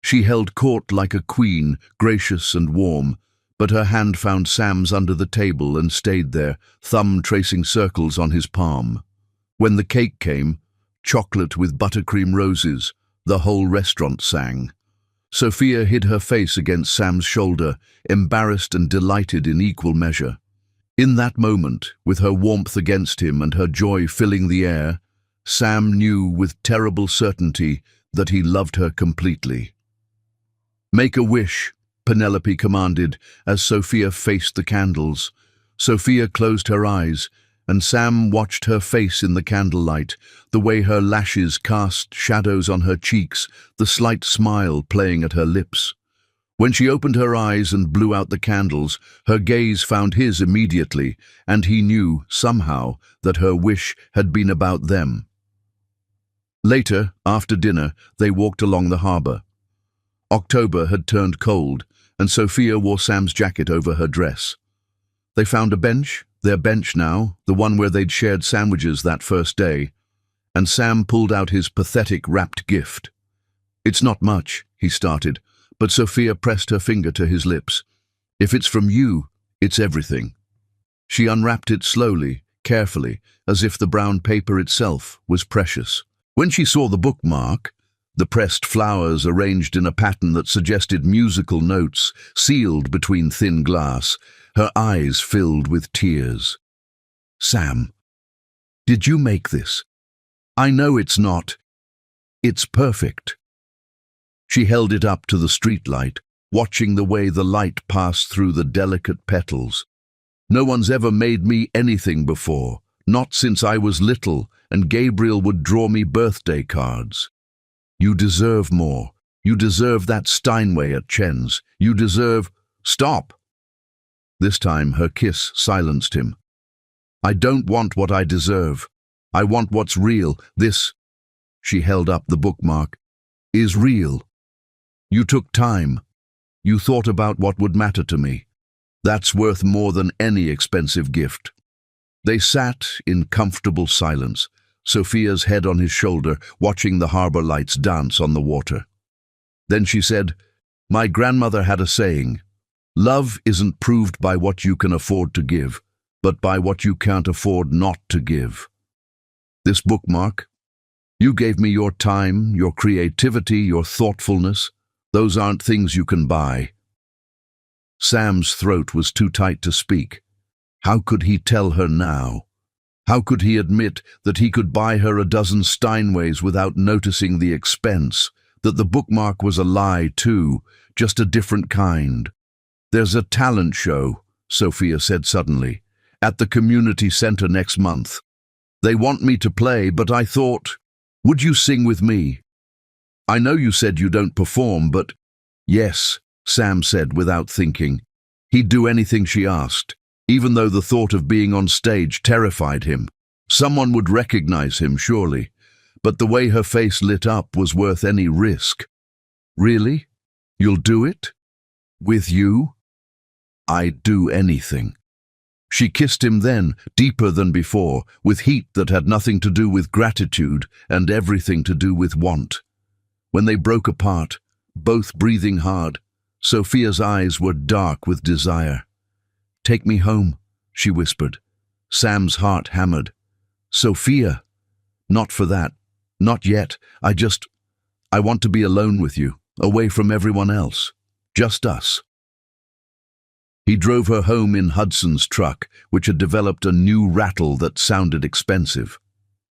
She held court like a queen, gracious and warm, but her hand found Sam's under the table and stayed there, thumb tracing circles on his palm. When the cake came, chocolate with buttercream roses, the whole restaurant sang. Sophia hid her face against Sam's shoulder, embarrassed and delighted in equal measure. In that moment, with her warmth against him and her joy filling the air, Sam knew with terrible certainty that he loved her completely. "Make a wish," Penelope commanded as Sophia faced the candles. Sophia closed her eyes, and Sam watched her face in the candlelight, the way her lashes cast shadows on her cheeks, the slight smile playing at her lips. When she opened her eyes and blew out the candles, her gaze found his immediately, and he knew, somehow, that her wish had been about them. Later, after dinner, they walked along the harbour. October had turned cold, and Sophia wore Sam's jacket over her dress. They found a bench, their bench now, the one where they'd shared sandwiches that first day, and Sam pulled out his pathetic wrapped gift. "It's not much," he started, but Sophia pressed her finger to his lips. "If it's from you, it's everything." She unwrapped it slowly, carefully, as if the brown paper itself was precious. When she saw the bookmark, the pressed flowers arranged in a pattern that suggested musical notes, sealed between thin glass, her eyes filled with tears. "Sam, did you make this? I know it's not. It's perfect." She held it up to the streetlight, watching the way the light passed through the delicate petals. "No one's ever made me anything before, not since I was little, and Gabriel would draw me birthday cards. You deserve more. You deserve that Steinway at Chen's. You deserve—" "Stop!" This time her kiss silenced him. "I don't want what I deserve. I want what's real. This," she held up the bookmark, "is real. You took time. You thought about what would matter to me. That's worth more than any expensive gift." They sat in comfortable silence, Sophia's head on his shoulder, watching the harbour lights dance on the water. Then she said, "My grandmother had a saying, 'Love isn't proved by what you can afford to give, but by what you can't afford not to give.' This bookmark, you gave me your time, your creativity, your thoughtfulness. Those aren't things you can buy." Sam's throat was too tight to speak. How could he tell her now? How could he admit that he could buy her a dozen Steinways without noticing the expense, that the bookmark was a lie too, just a different kind? "There's a talent show," Sophia said suddenly, "at the community centre next month. They want me to play, but I thought, would you sing with me? I know you said you don't perform, but—" "Yes," Sam said without thinking. He'd do anything she asked, even though the thought of being on stage terrified him. Someone would recognize him, surely, but the way her face lit up was worth any risk. "Really? You'll do it? With you?" "I'd do anything." She kissed him then, deeper than before, with heat that had nothing to do with gratitude and everything to do with want. When they broke apart, both breathing hard, Sophia's eyes were dark with desire. "Take me home," she whispered. Sam's heart hammered. "Sophia, not for that. Not yet. I want to be alone with you, away from everyone else. Just us." He drove her home in Hudson's truck, which had developed a new rattle that sounded expensive.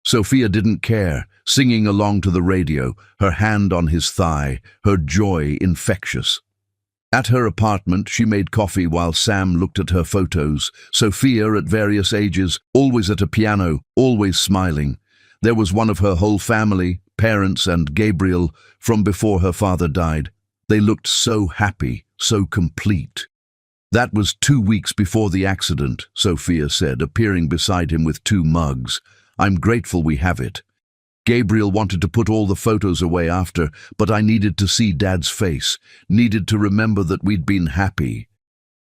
Sophia didn't care, singing along to the radio, her hand on his thigh, her joy infectious. At her apartment, she made coffee while Sam looked at her photos. Sophia, at various ages, always at a piano, always smiling. There was one of her whole family, parents and Gabriel, from before her father died. They looked so happy, so complete. That was 2 weeks before the accident, Sophia said, appearing beside him with 2 mugs. I'm grateful we have it. Gabriel wanted to put all the photos away after, but I needed to see Dad's face, needed to remember that we'd been happy.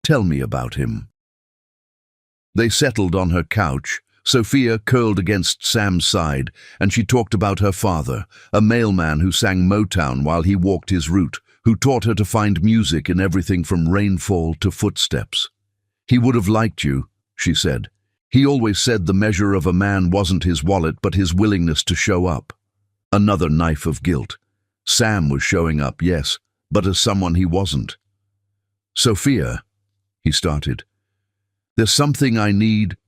Tell me about him. They settled on her couch. Sophia curled against Sam's side, and she talked about her father, a mailman who sang Motown while he walked his route, who taught her to find music in everything from rainfall to footsteps. He would have liked you, she said. He always said the measure of a man wasn't his wallet but his willingness to show up. Another knife of guilt. Sam was showing up, yes, but as someone he wasn't. Sophia, he started. There's something I need.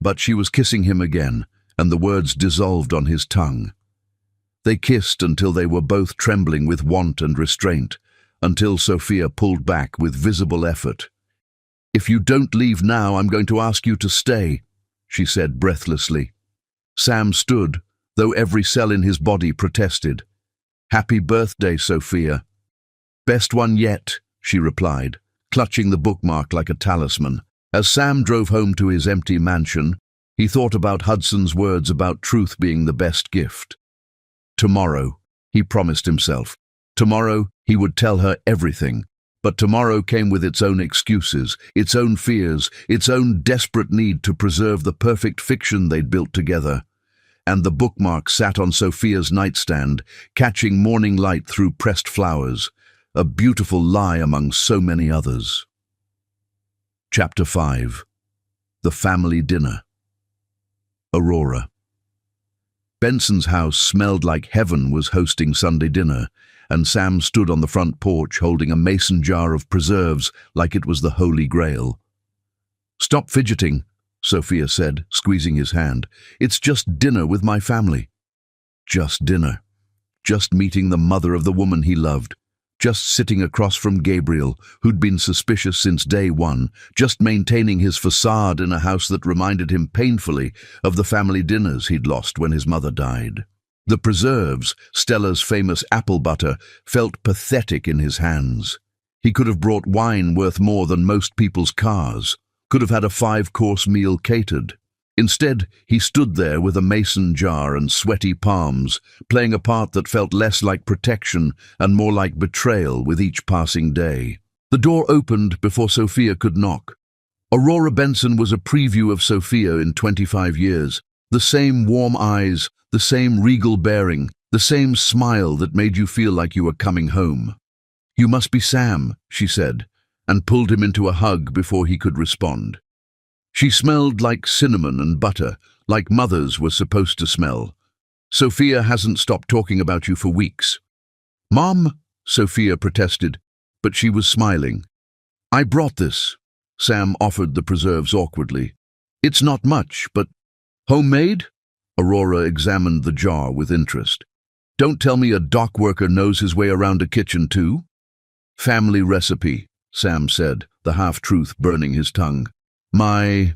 But she was kissing him again, and the words dissolved on his tongue. They kissed until they were both trembling with want and restraint, until Sophia pulled back with visible effort. If you don't leave now, I'm going to ask you to stay, she said breathlessly. Sam stood, though every cell in his body protested. Happy birthday, Sophia. Best one yet, she replied, clutching the bookmark like a talisman. As Sam drove home to his empty mansion, he thought about Hudson's words about truth being the best gift. Tomorrow, he promised himself. Tomorrow, he would tell her everything. But tomorrow came with its own excuses, its own fears, its own desperate need to preserve the perfect fiction they'd built together. And the bookmark sat on Sophia's nightstand, catching morning light through pressed flowers, a beautiful lie among so many others. Chapter 5. The Family Dinner. Aurora. Benson's house smelled like heaven was hosting Sunday dinner, and Sam stood on the front porch holding a mason jar of preserves like it was the Holy Grail. Stop fidgeting, Sophia said, squeezing his hand. It's just dinner with my family. Just dinner. Just meeting the mother of the woman he loved. Just sitting across from Gabriel, who'd been suspicious since day one, just maintaining his facade in a house that reminded him painfully of the family dinners he'd lost when his mother died. The preserves, Stella's famous apple butter, felt pathetic in his hands. He could have brought wine worth more than most people's cars, could have had a 5-course meal catered. Instead, he stood there with a mason jar and sweaty palms, playing a part that felt less like protection and more like betrayal with each passing day. The door opened before Sophia could knock. Aurora Benson was a preview of Sophia in 25 years. The same warm eyes, the same regal bearing, the same smile that made you feel like you were coming home. You must be Sam, she said, and pulled him into a hug before he could respond. She smelled like cinnamon and butter, like mothers were supposed to smell. Sophia hasn't stopped talking about you for weeks. Mom, Sophia protested, but she was smiling. I brought this. Sam offered the preserves awkwardly. It's not much, but homemade? Aurora examined the jar with interest. Don't tell me a dock worker knows his way around a kitchen too? Family recipe, Sam said, the half-truth burning his tongue. My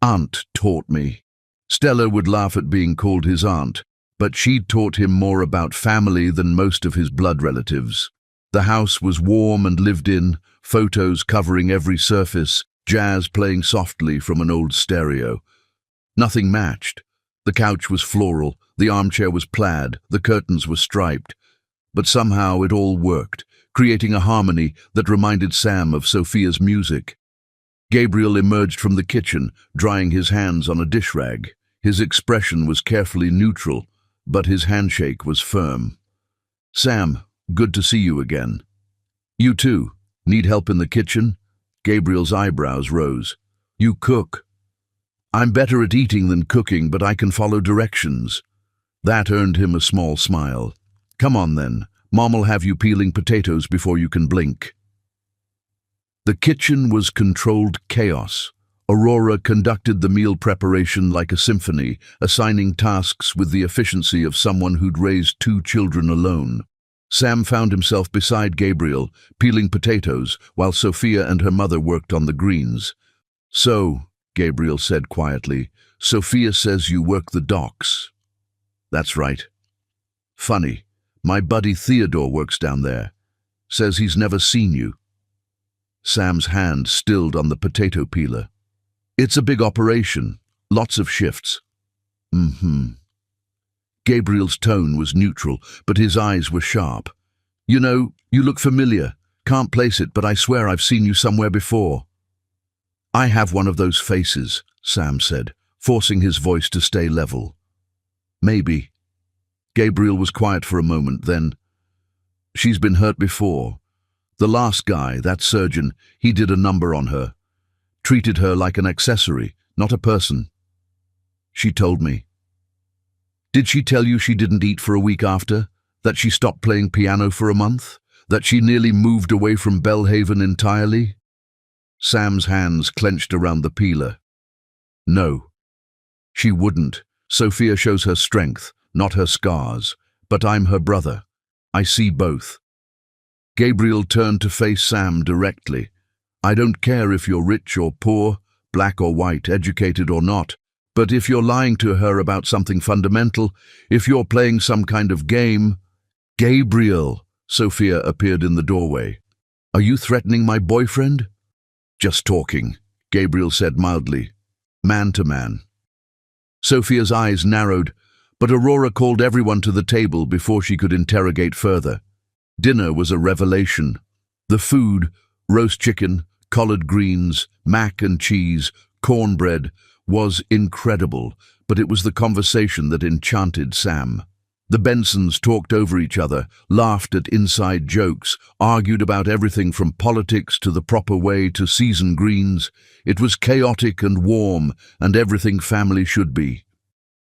aunt taught me. Stella would laugh at being called his aunt, but she'd taught him more about family than most of his blood relatives. The house was warm and lived in, photos covering every surface, jazz playing softly from an old stereo. Nothing matched. The couch was floral, the armchair was plaid, the curtains were striped. But somehow it all worked, creating a harmony that reminded Sam of Sophia's music. Gabriel emerged from the kitchen, drying his hands on a dish rag. His expression was carefully neutral, but his handshake was firm. Sam, good to see you again. You too. Need help in the kitchen? Gabriel's eyebrows rose. You cook. I'm better at eating than cooking, but I can follow directions. That earned him a small smile. Come on then. Mom'll have you peeling potatoes before you can blink. The kitchen was controlled chaos. Aurora conducted the meal preparation like a symphony, assigning tasks with the efficiency of someone who'd raised 2 children alone. Sam found himself beside Gabriel, peeling potatoes, while Sophia and her mother worked on the greens. "So," Gabriel said quietly, "Sophia says you work the docks." "That's right." "Funny, my buddy Theodore works down there. Says he's never seen you." Sam's hand stilled on the potato peeler. "It's a big operation, lots of shifts." "Mm-hmm." Gabriel's tone was neutral, but his eyes were sharp. "You know, you look familiar. Can't place it, but I swear I've seen you somewhere before." "I have one of those faces," Sam said, forcing his voice to stay level. "Maybe." Gabriel was quiet for a moment, then, "She's been hurt before. The last guy, that surgeon, he did a number on her. Treated her like an accessory, not a person." "She told me." "Did she tell you she didn't eat for a week after? That she stopped playing piano for a month? That she nearly moved away from Belhaven entirely?" Sam's hands clenched around the peeler. "No. She wouldn't. Sophia shows her strength, not her scars. But I'm her brother. I see both." Gabriel turned to face Sam directly. "I don't care if you're rich or poor, black or white, educated or not. But if you're lying to her about something fundamental, if you're playing some kind of game—" "Gabriel!" Sophia appeared in the doorway. "Are you threatening my boyfriend?" "Just talking," Gabriel said mildly. "Man to man." Sophia's eyes narrowed, but Aurora called everyone to the table before she could interrogate further. Dinner was a revelation. The food, roast chicken, collard greens, mac and cheese, cornbread, was incredible, but it was the conversation that enchanted Sam. The Bensons talked over each other, laughed at inside jokes, argued about everything from politics to the proper way to season greens. It was chaotic and warm, and everything family should be.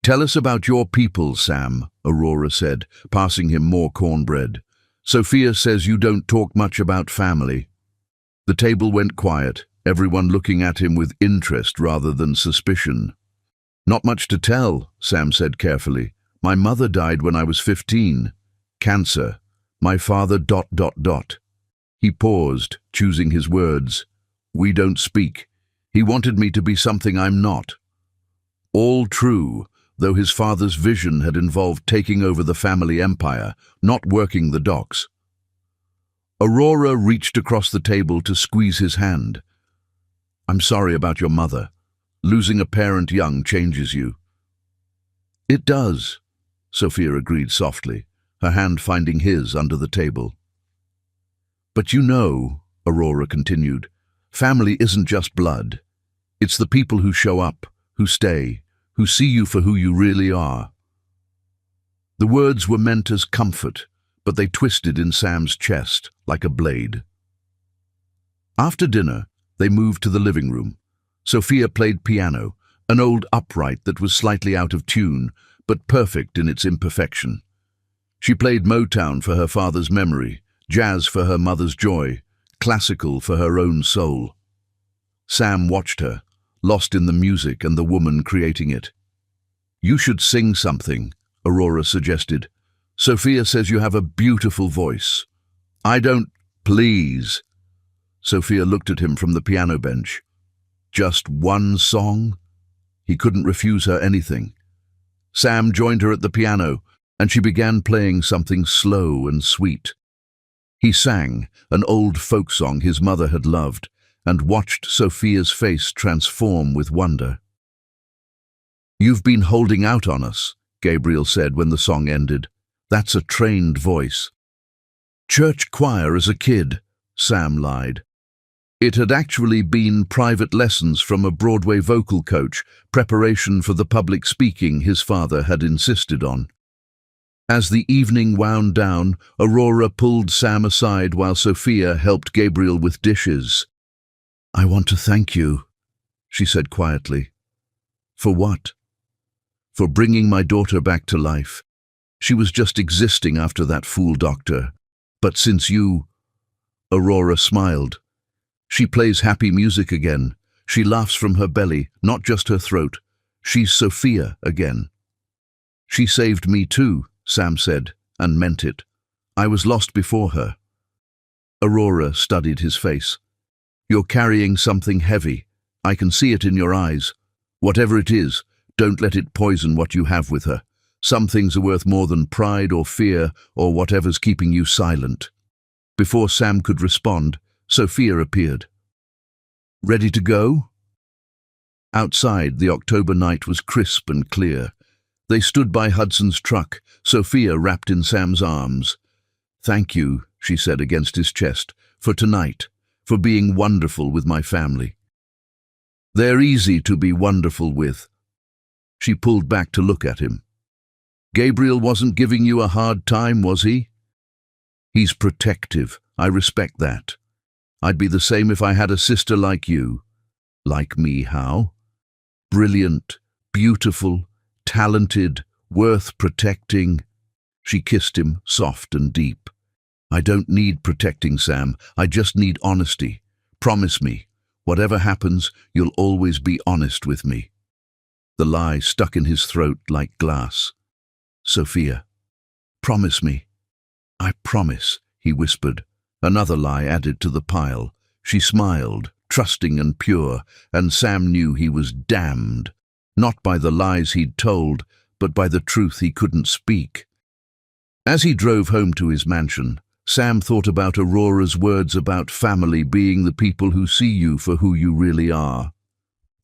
"Tell us about your people, Sam," Aurora said, passing him more cornbread. "Sophia says you don't talk much about family." The table went quiet, everyone looking at him with interest rather than suspicion. "Not much to tell," Sam said carefully. "My mother died when I was 15. Cancer. My father ... He paused, choosing his words. "We don't speak. He wanted me to be something I'm not." All true, though his father's vision had involved taking over the family empire, not working the docks. Aurora reached across the table to squeeze his hand. "I'm sorry about your mother. Losing a parent young changes you." "It does," Sophia agreed softly, her hand finding his under the table. "But you know," Aurora continued, "family isn't just blood. It's the people who show up, who stay, who see you for who you really are." The words were meant as comfort, but they twisted in Sam's chest like a blade. After dinner, they moved to the living room. Sophia played piano, an old upright that was slightly out of tune, but perfect in its imperfection. She played Motown for her father's memory, jazz for her mother's joy, classical for her own soul. Sam watched her, lost in the music and the woman creating it. "You should sing something," Aurora suggested. "Sophia says you have a beautiful voice." "I don't—" "Please." Sophia looked at him from the piano bench. "Just one song?" He couldn't refuse her anything. Sam joined her at the piano, and she began playing something slow and sweet. He sang, an old folk song his mother had loved, and watched Sophia's face transform with wonder. "You've been holding out on us," Gabriel said when the song ended. "That's a trained voice." "Church choir as a kid," Sam lied. It had actually been private lessons from a Broadway vocal coach, preparation for the public speaking his father had insisted on. As the evening wound down, Aurora pulled Sam aside while Sophia helped Gabriel with dishes. "I want to thank you," she said quietly. "For what?" "For bringing my daughter back to life. She was just existing after that fool doctor. But since you—" Aurora smiled. "She plays happy music again. She laughs from her belly, not just her throat. She's Sophia again." "She saved me too," Sam said, and meant it. I was lost before her. Aurora studied his face. You're carrying something heavy. I can see it in your eyes. Whatever it is, don't let it poison what you have with her. Some things are worth more than pride or fear or whatever's keeping you silent. Before Sam could respond, Sophia appeared. Ready to go? Outside, the October night was crisp and clear. They stood by Hudson's truck, Sophia wrapped in Sam's arms. Thank you, she said against his chest, for tonight, for being wonderful with my family. They're easy to be wonderful with. She pulled back to look at him. Gabriel wasn't giving you a hard time, was he? He's protective. I respect that. I'd be the same if I had a sister like you. Like me, how? Brilliant, beautiful, talented, worth protecting. She kissed him, soft and deep. I don't need protecting, Sam. I just need honesty. Promise me, whatever happens, you'll always be honest with me. The lie stuck in his throat like glass. Sophia, promise me. I promise, he whispered. Another lie added to the pile. She smiled, trusting and pure, and Sam knew he was damned, not by the lies he'd told, but by the truth he couldn't speak. As he drove home to his mansion, Sam thought about Aurora's words about family being the people who see you for who you really are.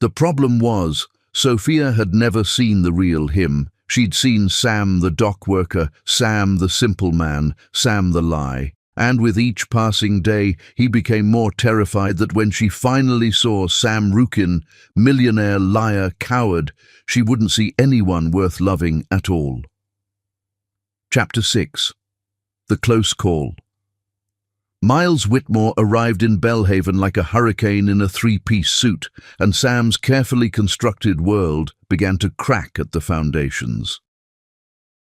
The problem was, Sophia had never seen the real him. She'd seen Sam the dock worker, Sam the simple man, Sam the lie. And with each passing day, he became more terrified that when she finally saw Sam Rukin, millionaire, liar, coward, she wouldn't see anyone worth loving at all. Chapter 6. The Close Call. Miles Whitmore arrived in Belhaven like a hurricane in a three-piece suit, and Sam's carefully constructed world began to crack at the foundations.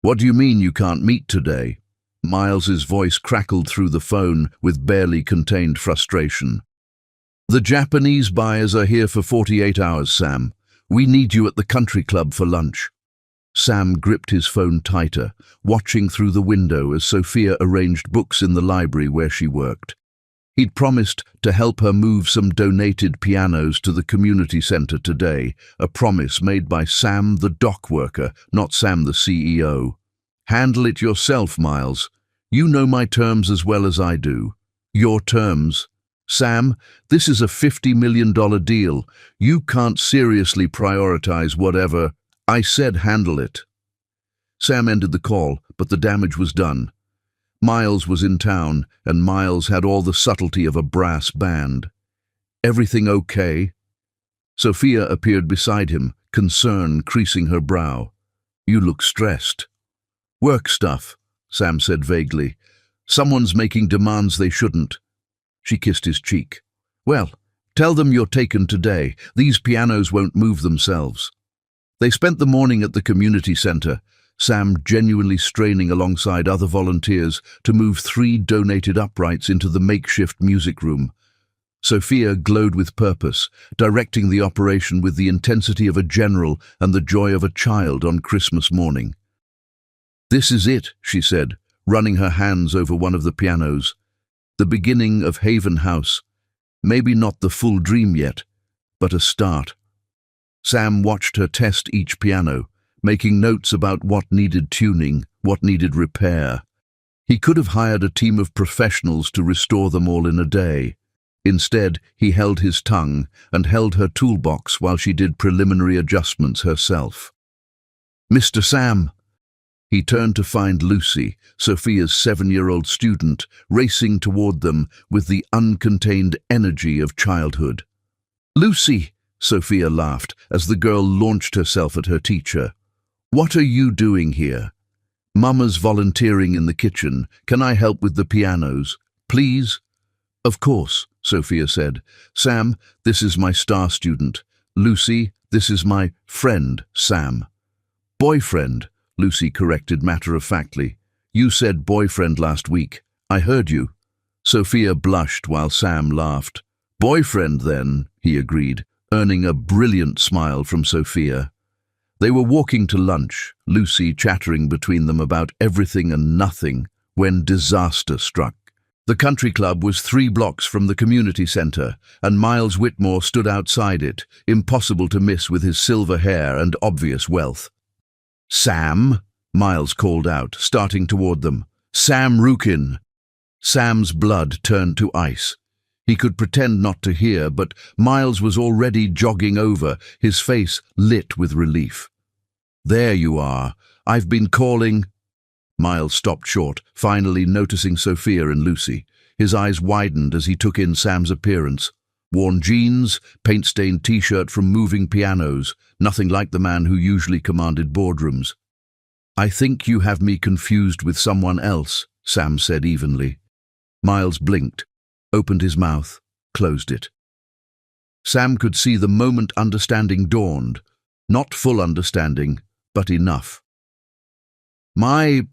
What do you mean you can't meet today? Miles's voice crackled through the phone with barely contained frustration. The Japanese buyers are here for 48 hours, Sam. We need you at the country club for lunch. Sam gripped his phone tighter, watching through the window as Sophia arranged books in the library where she worked. He'd promised to help her move some donated pianos to the community center today, a promise made by Sam the dock worker, not Sam the CEO. Handle it yourself, Miles. You know my terms as well as I do. Your terms. Sam, this is a $50 million deal. You can't seriously prioritize whatever. I said handle it. Sam ended the call, but the damage was done. Miles was in town, and Miles had all the subtlety of a brass band. Everything okay? Sophia appeared beside him, concern creasing her brow. You look stressed. Work stuff, Sam said vaguely. Someone's making demands they shouldn't. She kissed his cheek. Well, tell them you're taken today. These pianos won't move themselves. They spent the morning at the community center, Sam genuinely straining alongside other volunteers to move 3 donated uprights into the makeshift music room. Sophia glowed with purpose, directing the operation with the intensity of a general and the joy of a child on Christmas morning. This is it, she said, running her hands over one of the pianos. The beginning of Haven House. Maybe not the full dream yet, but a start. Sam watched her test each piano, making notes about what needed tuning, what needed repair. He could have hired a team of professionals to restore them all in a day. Instead, he held his tongue and held her toolbox while she did preliminary adjustments herself. Mr. Sam! He turned to find Lucy, Sophia's 7-year-old student, racing toward them with the uncontained energy of childhood. Lucy! Sophia laughed as the girl launched herself at her teacher. What are you doing here? Mama's volunteering in the kitchen. Can I help with the pianos? Please? Of course, Sophia said. Sam, this is my star student. Lucy, this is my friend, Sam. Boyfriend, Lucy corrected matter-of-factly. You said boyfriend last week. I heard you. Sophia blushed while Sam laughed. Boyfriend, then, he agreed, earning a brilliant smile from Sophia. They were walking to lunch, Lucy chattering between them about everything and nothing, when disaster struck. The country club was 3 blocks from the community centre, and Miles Whitmore stood outside it, impossible to miss with his silver hair and obvious wealth. "Sam," Miles called out, starting toward them. "Sam Rukin." Sam's blood turned to ice. He could pretend not to hear, but Miles was already jogging over, his face lit with relief. "There you are. I've been calling—" Miles stopped short, finally noticing Sophia and Lucy. His eyes widened as he took in Sam's appearance. Worn jeans, paint-stained t-shirt from moving pianos, nothing like the man who usually commanded boardrooms. "I think you have me confused with someone else," Sam said evenly. Miles blinked, opened his mouth, closed it. Sam could see the moment understanding dawned. Not full understanding, but enough. "My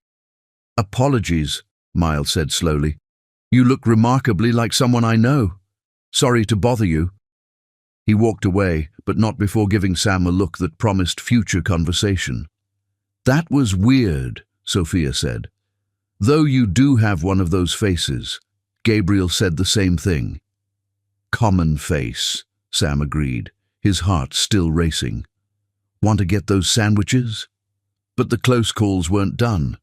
apologies," Miles said slowly. "You look remarkably like someone I know. Sorry to bother you." He walked away, but not before giving Sam a look that promised future conversation. "That was weird," Sophia said. "Though you do have one of those faces." Gabriel said the same thing. "Common face," Sam agreed, his heart still racing. "Want to get those sandwiches?" But the close calls weren't done.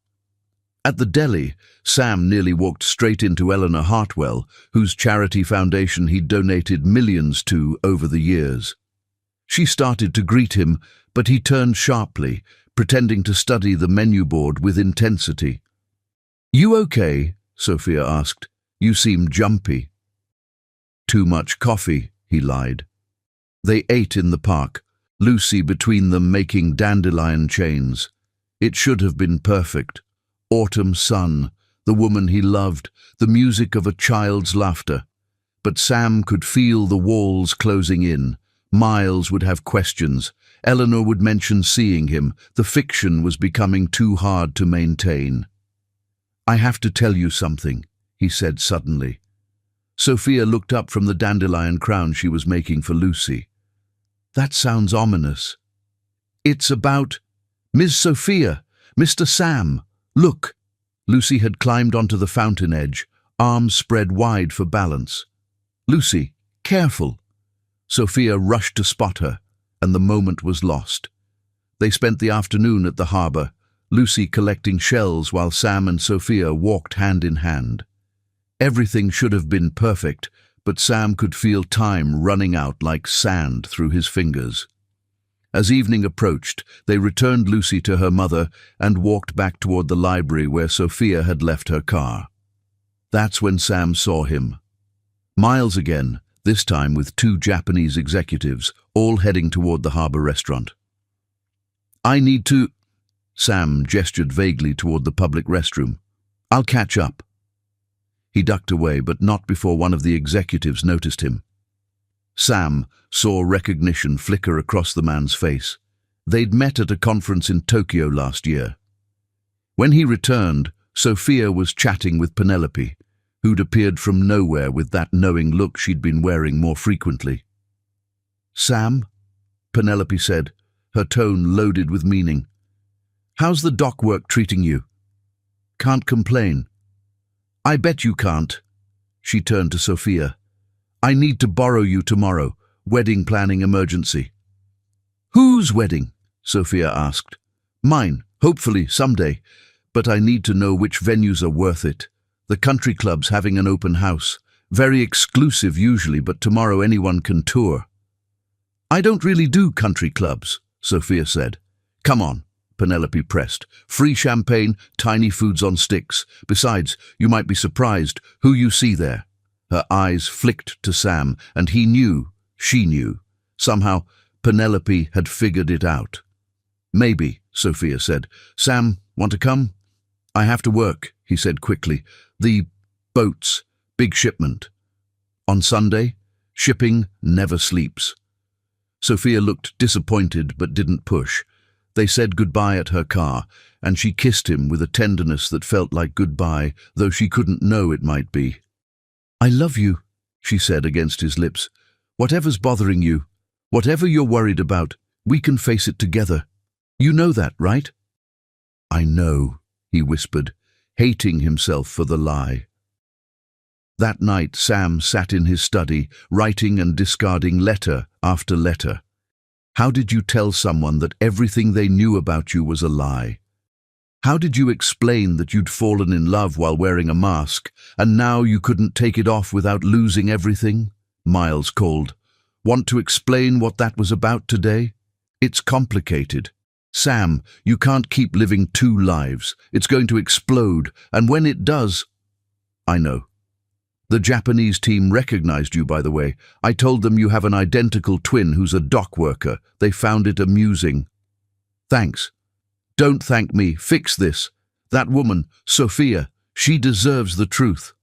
At the deli, Sam nearly walked straight into Eleanor Hartwell, whose charity foundation he'd donated millions to over the years. She started to greet him, but he turned sharply, pretending to study the menu board with intensity. "You okay?" Sophia asked. "You seem jumpy." "Too much coffee," he lied. They ate in the park, Lucy between them making dandelion chains. It should have been perfect. Autumn sun, the woman he loved, the music of a child's laughter. But Sam could feel the walls closing in. Miles would have questions. Eleanor would mention seeing him. The fiction was becoming too hard to maintain. "I have to tell you something," he said suddenly. Sophia looked up from the dandelion crown she was making for Lucy. "That sounds ominous." "It's about Miss Sophia, Mr. Sam. Look." Lucy had climbed onto the fountain edge, arms spread wide for balance. "Lucy, careful." Sophia rushed to spot her, and the moment was lost. They spent the afternoon at the harbour, Lucy collecting shells while Sam and Sophia walked hand in hand. Everything should have been perfect, but Sam could feel time running out like sand through his fingers. As evening approached, they returned Lucy to her mother and walked back toward the library where Sophia had left her car. That's when Sam saw him. Miles again, this time with 2 Japanese executives, all heading toward the harbour restaurant. "I need to—" Sam gestured vaguely toward the public restroom. "I'll catch up." He ducked away, but not before one of the executives noticed him. Sam saw recognition flicker across the man's face. They'd met at a conference in Tokyo last year. When he returned, Sophia was chatting with Penelope, who'd appeared from nowhere with that knowing look she'd been wearing more frequently. "Sam," Penelope said, her tone loaded with meaning. "How's the dock work treating you?" "Can't complain." "I bet you can't." She turned to Sophia. "I need to borrow you tomorrow. Wedding planning emergency." "Whose wedding?" Sophia asked. "Mine, hopefully, someday. But I need to know which venues are worth it. The country club's having an open house. Very exclusive usually, but tomorrow anyone can tour." "I don't really do country clubs," Sophia said. "Come on," Penelope pressed. "Free champagne, tiny foods on sticks. Besides, you might be surprised who you see there." Her eyes flicked to Sam, and he knew, she knew. Somehow, Penelope had figured it out. "Maybe," Sophia said. "Sam, want to come?" "I have to work," he said quickly. "The boats, big shipment." "On Sunday? Shipping never sleeps." Sophia looked disappointed but didn't push. They said goodbye at her car, and she kissed him with a tenderness that felt like goodbye, though she couldn't know it might be. "I love you," she said against his lips. "Whatever's bothering you, whatever you're worried about, we can face it together. You know that, right?" "I know," he whispered, hating himself for the lie. That night, Sam sat in his study, writing and discarding letter after letter. How did you tell someone that everything they knew about you was a lie? How did you explain that you'd fallen in love while wearing a mask, and now you couldn't take it off without losing everything? Miles called. Want to explain what that was about today? It's complicated. Sam, you can't keep living two lives. It's going to explode, and when it does... I know. The Japanese team recognized you, by the way. I told them you have an identical twin who's a dock worker. They found it amusing. Thanks. Don't thank me. Fix this. That woman, Sophia, she deserves the truth.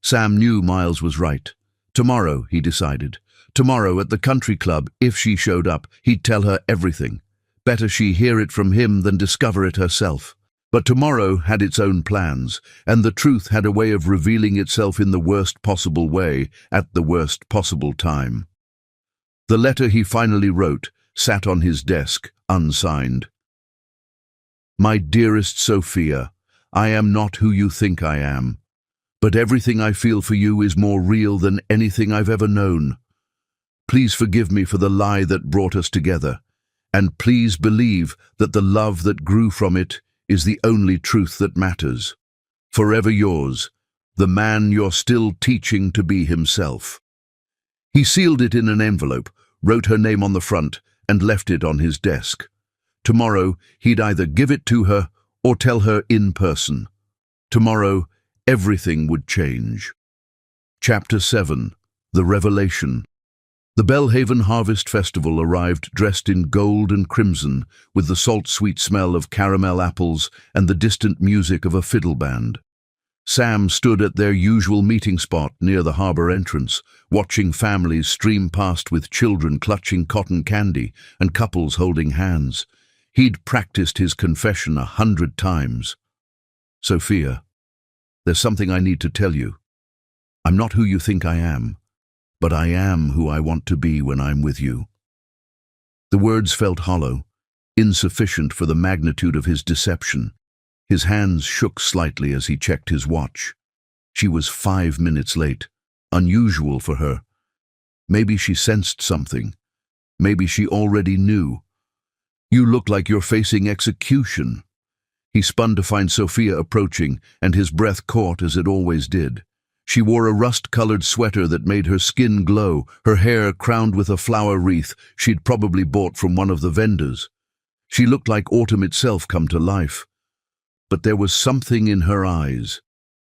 Sam knew Miles was right. Tomorrow, he decided. Tomorrow at the country club, if she showed up, he'd tell her everything. Better she hear it from him than discover it herself. But tomorrow had its own plans, and the truth had a way of revealing itself in the worst possible way, at the worst possible time. The letter he finally wrote sat on his desk, unsigned. My dearest Sophia, I am not who you think I am, but everything I feel for you is more real than anything I've ever known. Please forgive me for the lie that brought us together, and please believe that the love that grew from it is the only truth that matters. Forever yours, the man you're still teaching to be himself. He sealed it in an envelope, wrote her name on the front, and left it on his desk. Tomorrow, he'd either give it to her or tell her in person. Tomorrow, everything would change. Chapter 7. The Revelation. The Belhaven Harvest Festival arrived dressed in gold and crimson, with the salt-sweet smell of caramel apples and the distant music of a fiddle band. Sam stood at their usual meeting spot near the harbor entrance, watching families stream past with children clutching cotton candy and couples holding hands. He'd practiced his confession 100 times. Sophia, there's something I need to tell you. I'm not who you think I am, but I am who I want to be when I'm with you. The words felt hollow, insufficient for the magnitude of his deception. His hands shook slightly as he checked his watch. She was 5 minutes late, unusual for her. Maybe she sensed something. Maybe she already knew. You look like you're facing execution. He spun to find Sophia approaching, and his breath caught as it always did. She wore a rust-colored sweater that made her skin glow, her hair crowned with a flower wreath she'd probably bought from one of the vendors. She looked like autumn itself come to life. But there was something in her eyes,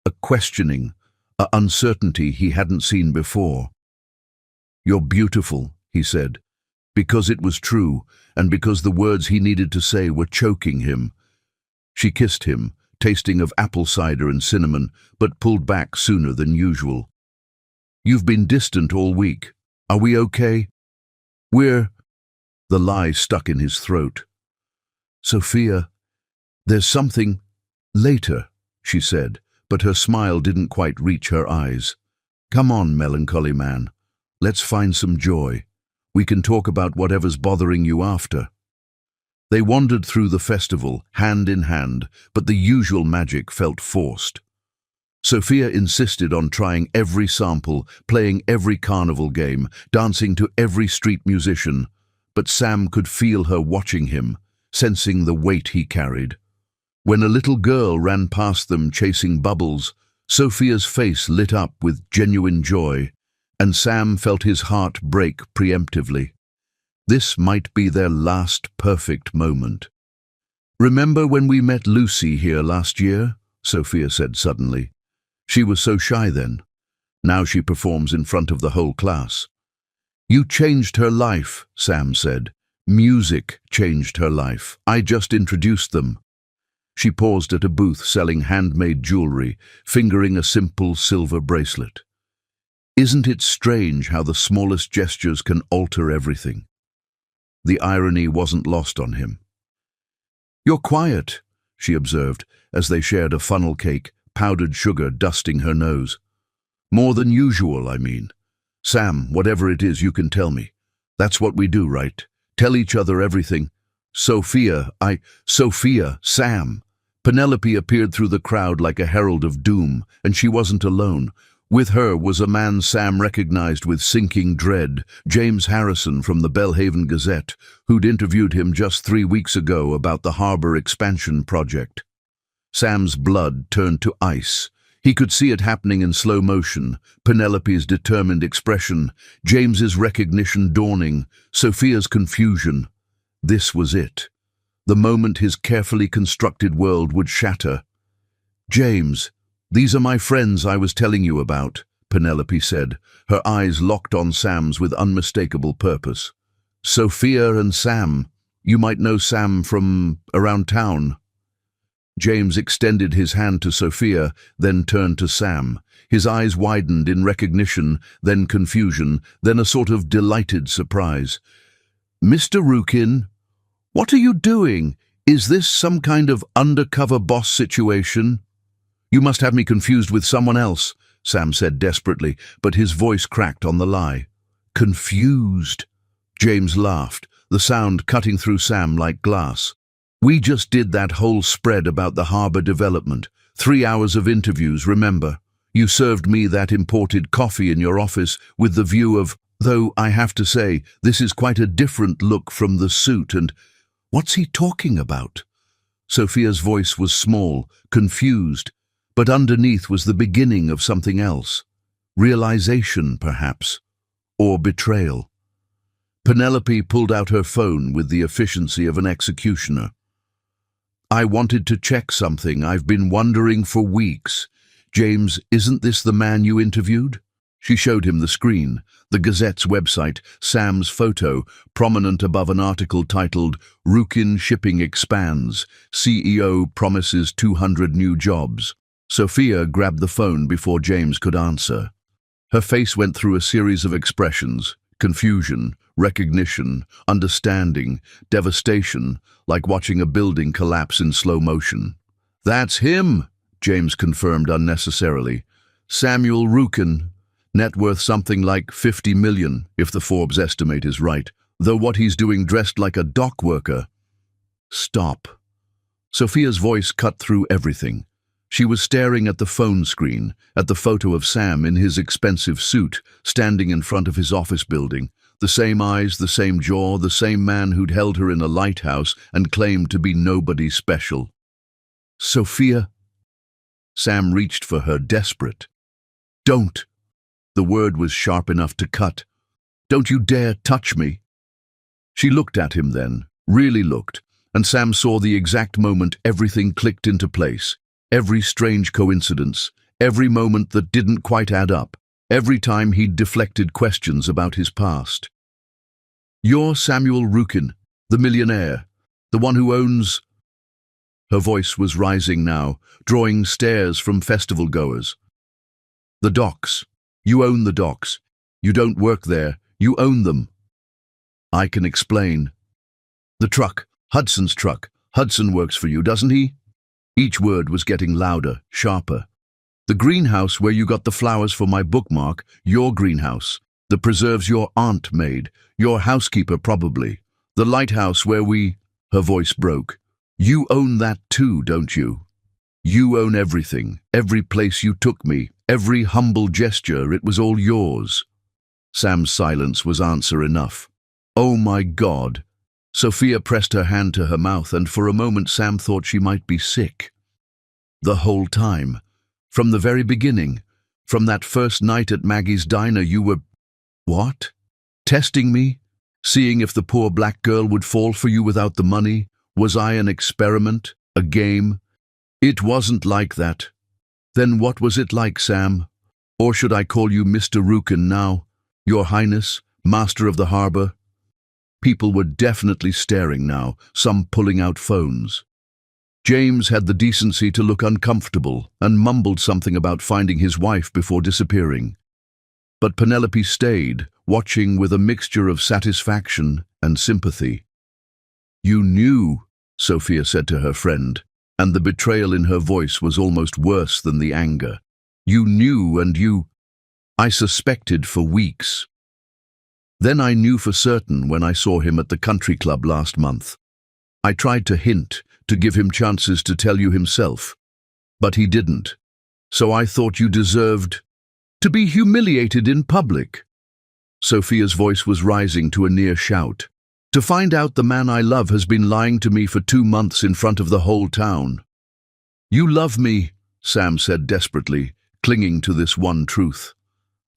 a questioning, an uncertainty he hadn't seen before. You're beautiful, he said, because it was true, and because the words he needed to say were choking him. She kissed him, tasting of apple cider and cinnamon, but pulled back sooner than usual. You've been distant all week. Are we okay? We're... The lie stuck in his throat. Sophia, there's something... Later, she said, but her smile didn't quite reach her eyes. Come on, melancholy man. Let's find some joy. We can talk about whatever's bothering you after. They wandered through the festival, hand in hand, but the usual magic felt forced. Sophia insisted on trying every sample, playing every carnival game, dancing to every street musician, but Sam could feel her watching him, sensing the weight he carried. When a little girl ran past them chasing bubbles, Sophia's face lit up with genuine joy, and Sam felt his heart break preemptively. This might be their last perfect moment. Remember when we met Lucy here last year? Sophia said suddenly. She was so shy then. Now she performs in front of the whole class. You changed her life, Sam said. Music changed her life. I just introduced them. She paused at a booth selling handmade jewelry, fingering a simple silver bracelet. Isn't it strange how the smallest gestures can alter everything? The irony wasn't lost on him. You're quiet, she observed, as they shared a funnel cake, powdered sugar dusting her nose. More than usual, I mean. Sam, whatever it is, you can tell me. That's what we do, right? Tell each other everything. Sophia, Sam. Penelope appeared through the crowd like a herald of doom, and she wasn't alone. With her was a man Sam recognized with sinking dread, James Harrison from the Belhaven Gazette, who'd interviewed him just 3 weeks ago about the harbor expansion project. Sam's blood turned to ice. He could see it happening in slow motion, Penelope's determined expression, James's recognition dawning, Sophia's confusion. This was it. The moment his carefully constructed world would shatter. "James, these are my friends I was telling you about," Penelope said, her eyes locked on Sam's with unmistakable purpose. "Sophia and Sam. You might know Sam from around town." James extended his hand to Sophia, then turned to Sam. His eyes widened in recognition, then confusion, then a sort of delighted surprise. "Mr. Rukin, what are you doing? Is this some kind of undercover boss situation?" "You must have me confused with someone else," Sam said desperately, but his voice cracked on the lie. "Confused?" James laughed, the sound cutting through Sam like glass. "We just did that whole spread about the harbor development. 3 hours of interviews, remember? You served me that imported coffee in your office with the view of, though I have to say, this is quite a different look from the suit and... What's he talking about?" Sophia's voice was small, confused, but underneath was the beginning of something else. Realization, perhaps, or betrayal. Penelope pulled out her phone with the efficiency of an executioner. "I wanted to check something I've been wondering for weeks. James, isn't this the man you interviewed?" She showed him the screen, the Gazette's website, Sam's photo, prominent above an article titled, "Rukin Shipping Expands, CEO Promises 200 New Jobs." Sophia grabbed the phone before James could answer. Her face went through a series of expressions: confusion, recognition, understanding, devastation, like watching a building collapse in slow motion. "That's him," James confirmed unnecessarily. "Samuel Rukin. Net worth something like 50 million, if the Forbes estimate is right, though what he's doing dressed like a dock worker." "Stop." Sophia's voice cut through everything. She was staring at the phone screen, at the photo of Sam in his expensive suit, standing in front of his office building. The same eyes, the same jaw, the same man who'd held her in a lighthouse and claimed to be nobody special. "Sophia?" Sam reached for her, desperate. "Don't." The word was sharp enough to cut. "Don't you dare touch me." She looked at him then, really looked, and Sam saw the exact moment everything clicked into place. Every strange coincidence, every moment that didn't quite add up, every time he'd deflected questions about his past. "You're Samuel Rukin, the millionaire, the one who owns..." Her voice was rising now, drawing stares from festival-goers. "The docks. You own the docks. You don't work there, you own them." "I can explain." "The truck, Hudson's truck. Hudson works for you, doesn't he?" Each word was getting louder, sharper. "The greenhouse where you got the flowers for my bookmark, your greenhouse. The preserves your aunt made, your housekeeper probably. The lighthouse where we..." Her voice broke. "You own that too, don't you? You own everything, every place you took me, every humble gesture, it was all yours." Sam's silence was answer enough. "Oh my God." Sophia pressed her hand to her mouth, and for a moment Sam thought she might be sick. "The whole time, from the very beginning, from that first night at Maggie's diner, you were..." "What? Testing me? Seeing if the poor black girl would fall for you without the money? Was I an experiment? A game?" "It wasn't like that." "Then what was it like, Sam? Or should I call you Mr. Rukin now? Your Highness, Master of the Harbor?" People were definitely staring now, some pulling out phones. James had the decency to look uncomfortable and mumbled something about finding his wife before disappearing. But Penelope stayed, watching with a mixture of satisfaction and sympathy. "You knew," Sophia said to her friend, and the betrayal in her voice was almost worse than the anger. "You knew, and you..." "I suspected for weeks. Then I knew for certain when I saw him at the country club last month. I tried to hint, to give him chances to tell you himself. But he didn't. So I thought you deserved to be humiliated in public. Sophia's voice was rising to a near shout. To find out the man I love has been lying to me for 2 months in front of the whole town. You love me, Sam said desperately, clinging to this one truth.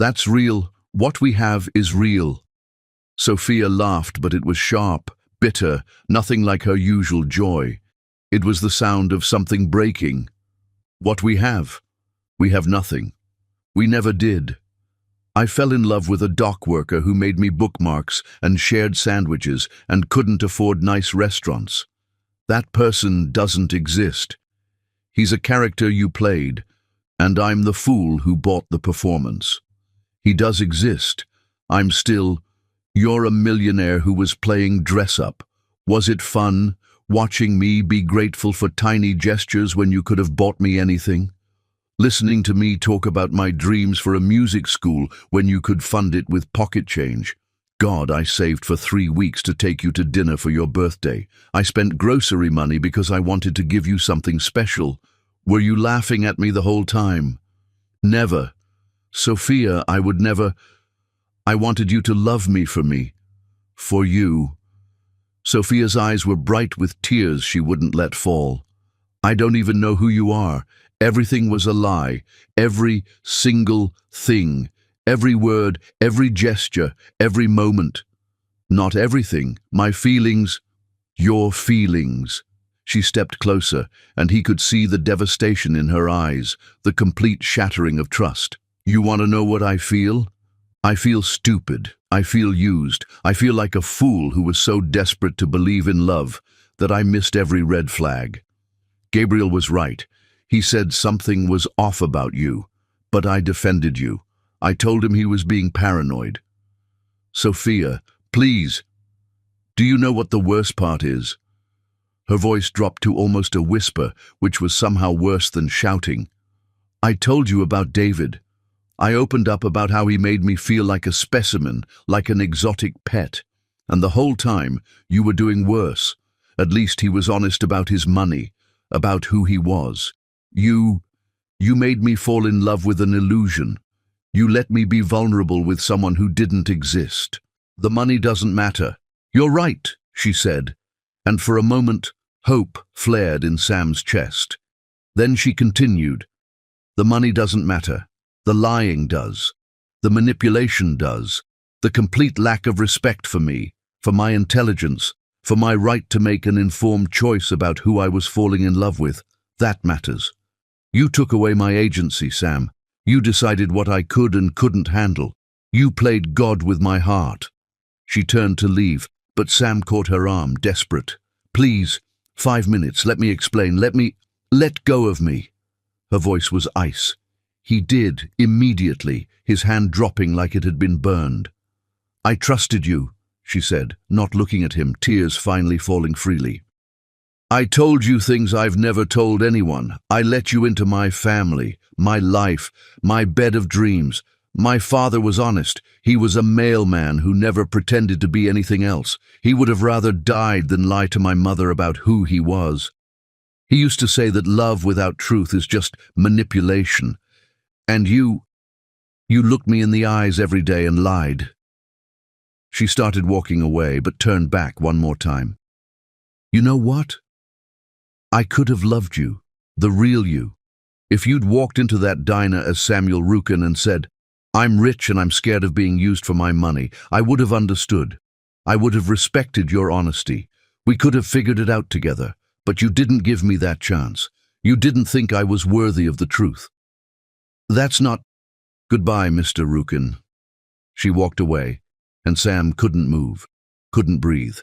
That's real. What we have is real. Sophia laughed, but it was sharp, bitter, nothing like her usual joy. It was the sound of something breaking. What we have nothing. We never did. I fell in love with a dock worker who made me bookmarks and shared sandwiches and couldn't afford nice restaurants. That person doesn't exist. He's a character you played, and I'm the fool who bought the performance. He does exist. You're a millionaire who was playing dress-up. Was it fun, watching me be grateful for tiny gestures when you could have bought me anything? Listening to me talk about my dreams for a music school when you could fund it with pocket change? God, I saved for 3 weeks to take you to dinner for your birthday. I spent grocery money because I wanted to give you something special. Were you laughing at me the whole time? Never. Sophia, I would never. I wanted you to love me for me. For you. Sophia's eyes were bright with tears she wouldn't let fall. I don't even know who you are. Everything was a lie. Every single thing. Every word, every gesture, every moment. Not everything. My feelings. Your feelings. She stepped closer, and he could see the devastation in her eyes, the complete shattering of trust. You want to know what I feel? I feel stupid. I feel used. I feel like a fool who was so desperate to believe in love that I missed every red flag. Gabriel was right. He said something was off about you, but I defended you. I told him he was being paranoid. Sophia, please. Do you know what the worst part is? Her voice dropped to almost a whisper, which was somehow worse than shouting. I told you about David. I opened up about how he made me feel like a specimen, like an exotic pet. And the whole time, you were doing worse. At least he was honest about his money, about who he was. You made me fall in love with an illusion. You let me be vulnerable with someone who didn't exist. The money doesn't matter. You're right, she said. And for a moment, hope flared in Sam's chest. Then she continued. The money doesn't matter. The lying does. The manipulation does. The complete lack of respect for me, for my intelligence, for my right to make an informed choice about who I was falling in love with, that matters. You took away my agency, Sam. You decided what I could and couldn't handle. You played God with my heart. She turned to leave, but Sam caught her arm, desperate. Please, 5 minutes, let me explain, let go of me. Her voice was ice. He did, immediately, his hand dropping like it had been burned. I trusted you, she said, not looking at him, tears finally falling freely. I told you things I've never told anyone. I let you into my family, my life, my bed of dreams. My father was honest. He was a mailman who never pretended to be anything else. He would have rather died than lie to my mother about who he was. He used to say that love without truth is just manipulation. And you looked me in the eyes every day and lied. She started walking away, but turned back one more time. You know what? I could have loved you, the real you. If you'd walked into that diner as Samuel Rukin and said, I'm rich and I'm scared of being used for my money, I would have understood. I would have respected your honesty. We could have figured it out together, but you didn't give me that chance. You didn't think I was worthy of the truth. That's not... Goodbye, Mr. Rukin. She walked away, and Sam couldn't move, couldn't breathe.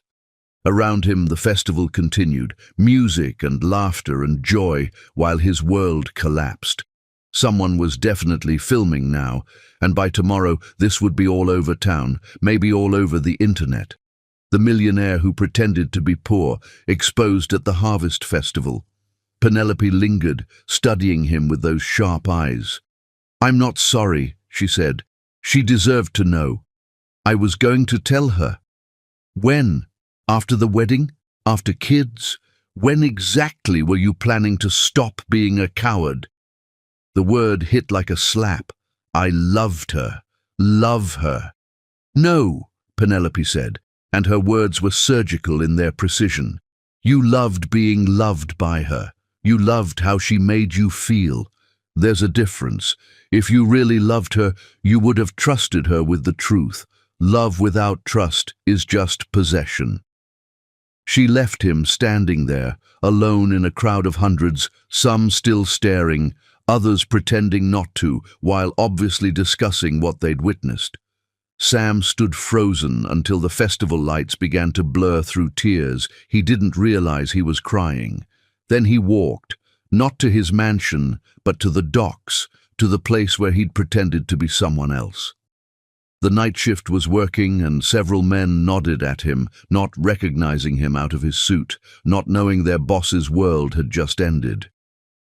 Around him the festival continued, music and laughter and joy, while his world collapsed. Someone was definitely filming now, and by tomorrow this would be all over town, maybe all over the internet. The millionaire who pretended to be poor, exposed at the Harvest Festival. Penelope lingered, studying him with those sharp eyes. I'm not sorry, she said. She deserved to know. I was going to tell her. When? After the wedding? After kids? When exactly were you planning to stop being a coward? The word hit like a slap. I loved her. Love her. No, Penelope said, and her words were surgical in their precision. You loved being loved by her. You loved how she made you feel. There's a difference. If you really loved her, you would have trusted her with the truth. Love without trust is just possession. She left him standing there, alone in a crowd of hundreds, some still staring, others pretending not to, while obviously discussing what they'd witnessed. Sam stood frozen until the festival lights began to blur through tears. He didn't realize he was crying. Then he walked, not to his mansion, but to the docks, to the place where he'd pretended to be someone else. The night shift was working, and several men nodded at him, not recognizing him out of his suit, not knowing their boss's world had just ended.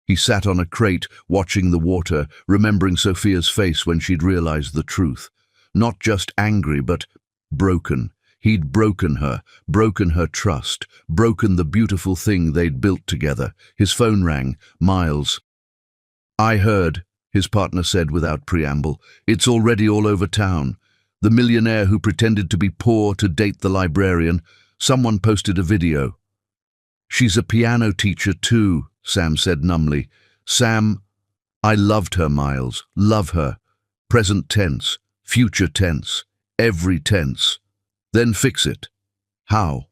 He sat on a crate, watching the water, remembering Sophia's face when she'd realized the truth. Not just angry, but broken. He'd broken her trust, broken the beautiful thing they'd built together. His phone rang. Miles. I heard, his partner said without preamble. It's already all over town. The millionaire who pretended to be poor to date the librarian. Someone posted a video. She's a piano teacher too, Sam said numbly. Sam, I loved her, Miles. Love her. Present tense, future tense, every tense. Then fix it. How?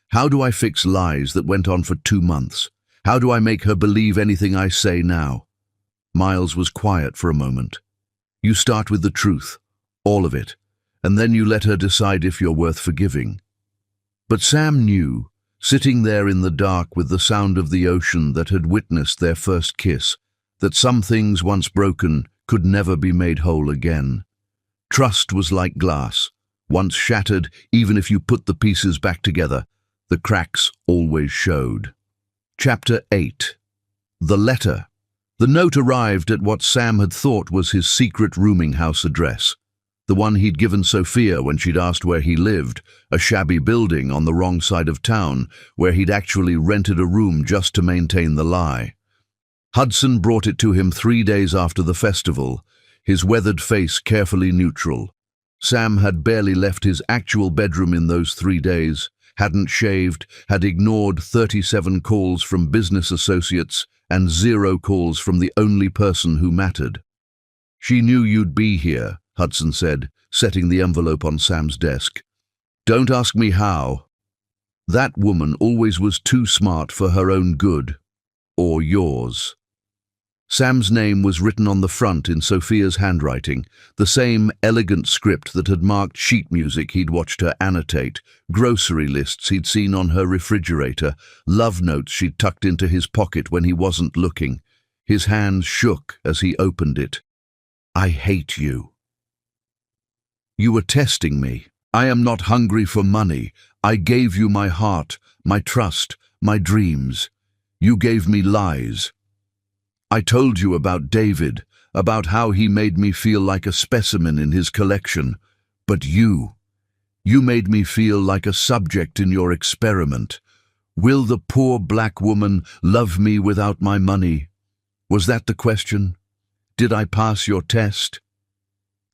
How do I fix lies that went on for 2 months? How do I make her believe anything I say now? Miles was quiet for a moment. You start with the truth, all of it, and then you let her decide if you're worth forgiving. But Sam knew, sitting there in the dark with the sound of the ocean that had witnessed their first kiss, that some things once broken could never be made whole again. Trust was like glass. Once shattered, even if you put the pieces back together, the cracks always showed. Chapter 8. The letter. The note arrived at what Sam had thought was his secret rooming house address, the one he'd given Sophia when she'd asked where he lived, a shabby building on the wrong side of town where he'd actually rented a room just to maintain the lie. Hudson brought it to him 3 days after the festival, his weathered face carefully neutral. Sam had barely left his actual bedroom in those 3 days, hadn't shaved, had ignored 37 calls from business associates and 0 calls from the only person who mattered. She knew you'd be here, Hudson said, setting the envelope on Sam's desk. Don't ask me how. That woman always was too smart for her own good. Or yours. Sam's name was written on the front in Sophia's handwriting, the same elegant script that had marked sheet music he'd watched her annotate, grocery lists he'd seen on her refrigerator, love notes she'd tucked into his pocket when he wasn't looking. His hands shook as he opened it. I hate you. You were testing me. I am not hungry for money. I gave you my heart, my trust, my dreams. You gave me lies. I told you about David, about how he made me feel like a specimen in his collection. But you made me feel like a subject in your experiment. Will the poor black woman love me without my money? Was that the question? Did I pass your test?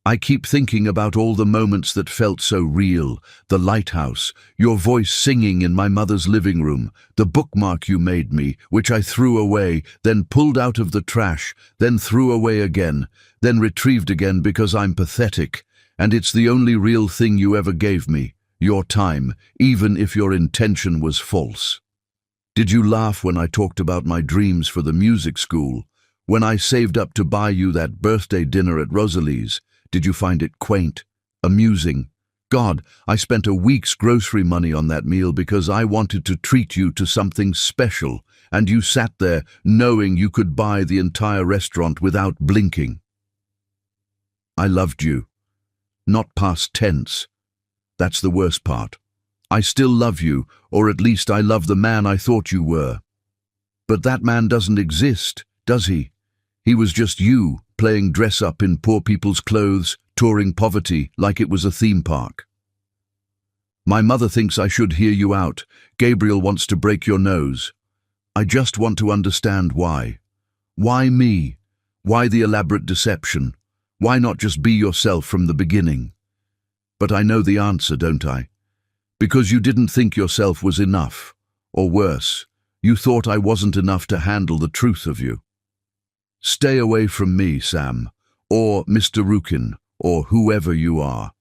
I keep thinking about all the moments that felt so real, the lighthouse, your voice singing in my mother's living room, the bookmark you made me, which I threw away, then pulled out of the trash, then threw away again, then retrieved again because I'm pathetic, and it's the only real thing you ever gave me, your time, even if your intention was false. Did you laugh when I talked about my dreams for the music school, when I saved up to buy you that birthday dinner at Rosalie's? Did you find it quaint, amusing? God, I spent a week's grocery money on that meal because I wanted to treat you to something special, and you sat there knowing you could buy the entire restaurant without blinking. I loved you. Not past tense. That's the worst part. I still love you, or at least I love the man I thought you were. But that man doesn't exist, does he? He was just you, playing dress-up in poor people's clothes, touring poverty like it was a theme park. My mother thinks I should hear you out. Gabriel wants to break your nose. I just want to understand why. Why me? Why the elaborate deception? Why not just be yourself from the beginning? But I know the answer, don't I? Because you didn't think yourself was enough. Or worse, you thought I wasn't enough to handle the truth of you. Stay away from me, Sam, or Mr. Rukin, or whoever you are.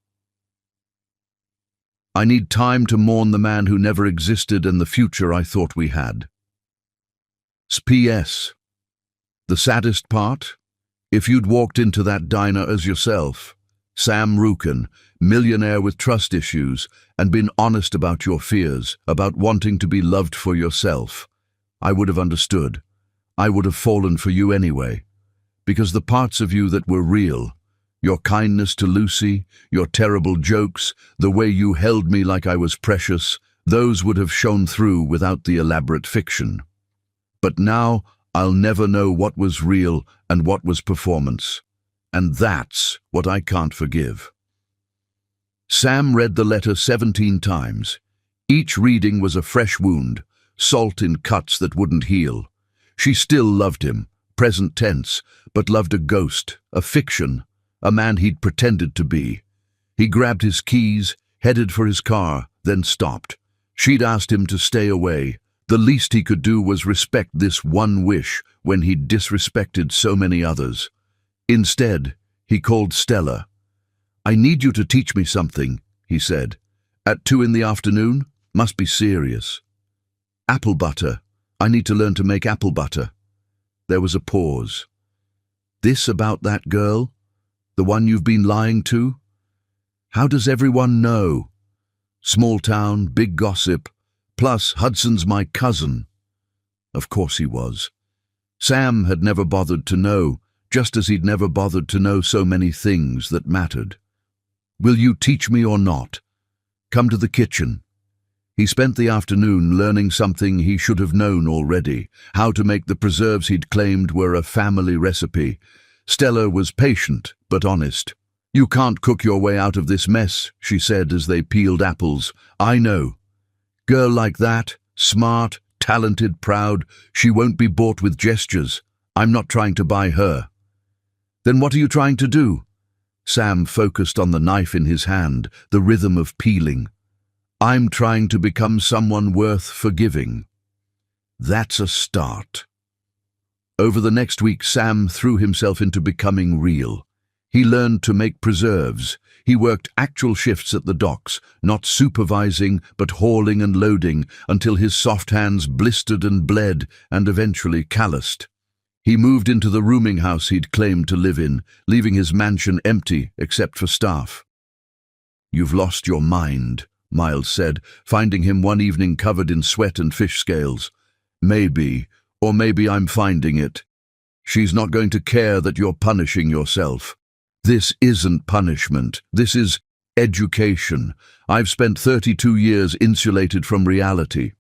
I need time to mourn the man who never existed and the future I thought we had. P.S. The saddest part? If you'd walked into that diner as yourself, Sam Rukin, millionaire with trust issues, and been honest about your fears, about wanting to be loved for yourself, I would have understood. I would have fallen for you anyway. Because the parts of you that were real, your kindness to Lucy, your terrible jokes, the way you held me like I was precious, those would have shone through without the elaborate fiction. But now I'll never know what was real and what was performance. And that's what I can't forgive. Sam read the letter 17 times. Each reading was a fresh wound, salt in cuts that wouldn't heal. She still loved him, present tense, but loved a ghost, a fiction, a man he'd pretended to be. He grabbed his keys, headed for his car, then stopped. She'd asked him to stay away. The least he could do was respect this one wish when he'd disrespected so many others. Instead, he called Stella. "I need you to teach me something," he said. "At 2 in the afternoon? Must be serious." "Apple butter. I need to learn to make apple butter." There was a pause. "This about that girl? The one you've been lying to? How does everyone know? Small town, big gossip. Plus, Hudson's my cousin." Of course he was. Sam had never bothered to know, just as he'd never bothered to know so many things that mattered. "Will you teach me or not? Come to the kitchen." He spent the afternoon learning something he should have known already, how to make the preserves he'd claimed were a family recipe. Stella was patient, but honest. "You can't cook your way out of this mess," she said as they peeled apples. "I know. Girl like that, smart, talented, proud, she won't be bought with gestures. I'm not trying to buy her." "Then what are you trying to do?" Sam focused on the knife in his hand, the rhythm of peeling. "I'm trying to become someone worth forgiving." That's a start. Over the next week, Sam threw himself into becoming real. He learned to make preserves. He worked actual shifts at the docks, not supervising, but hauling and loading, until his soft hands blistered and bled and eventually calloused. He moved into the rooming house he'd claimed to live in, leaving his mansion empty except for staff. "You've lost your mind," Miles said, finding him one evening covered in sweat and fish scales. "Maybe, or maybe I'm finding it. She's not going to care that you're punishing yourself. This isn't punishment. This is education. I've spent 32 years insulated from reality."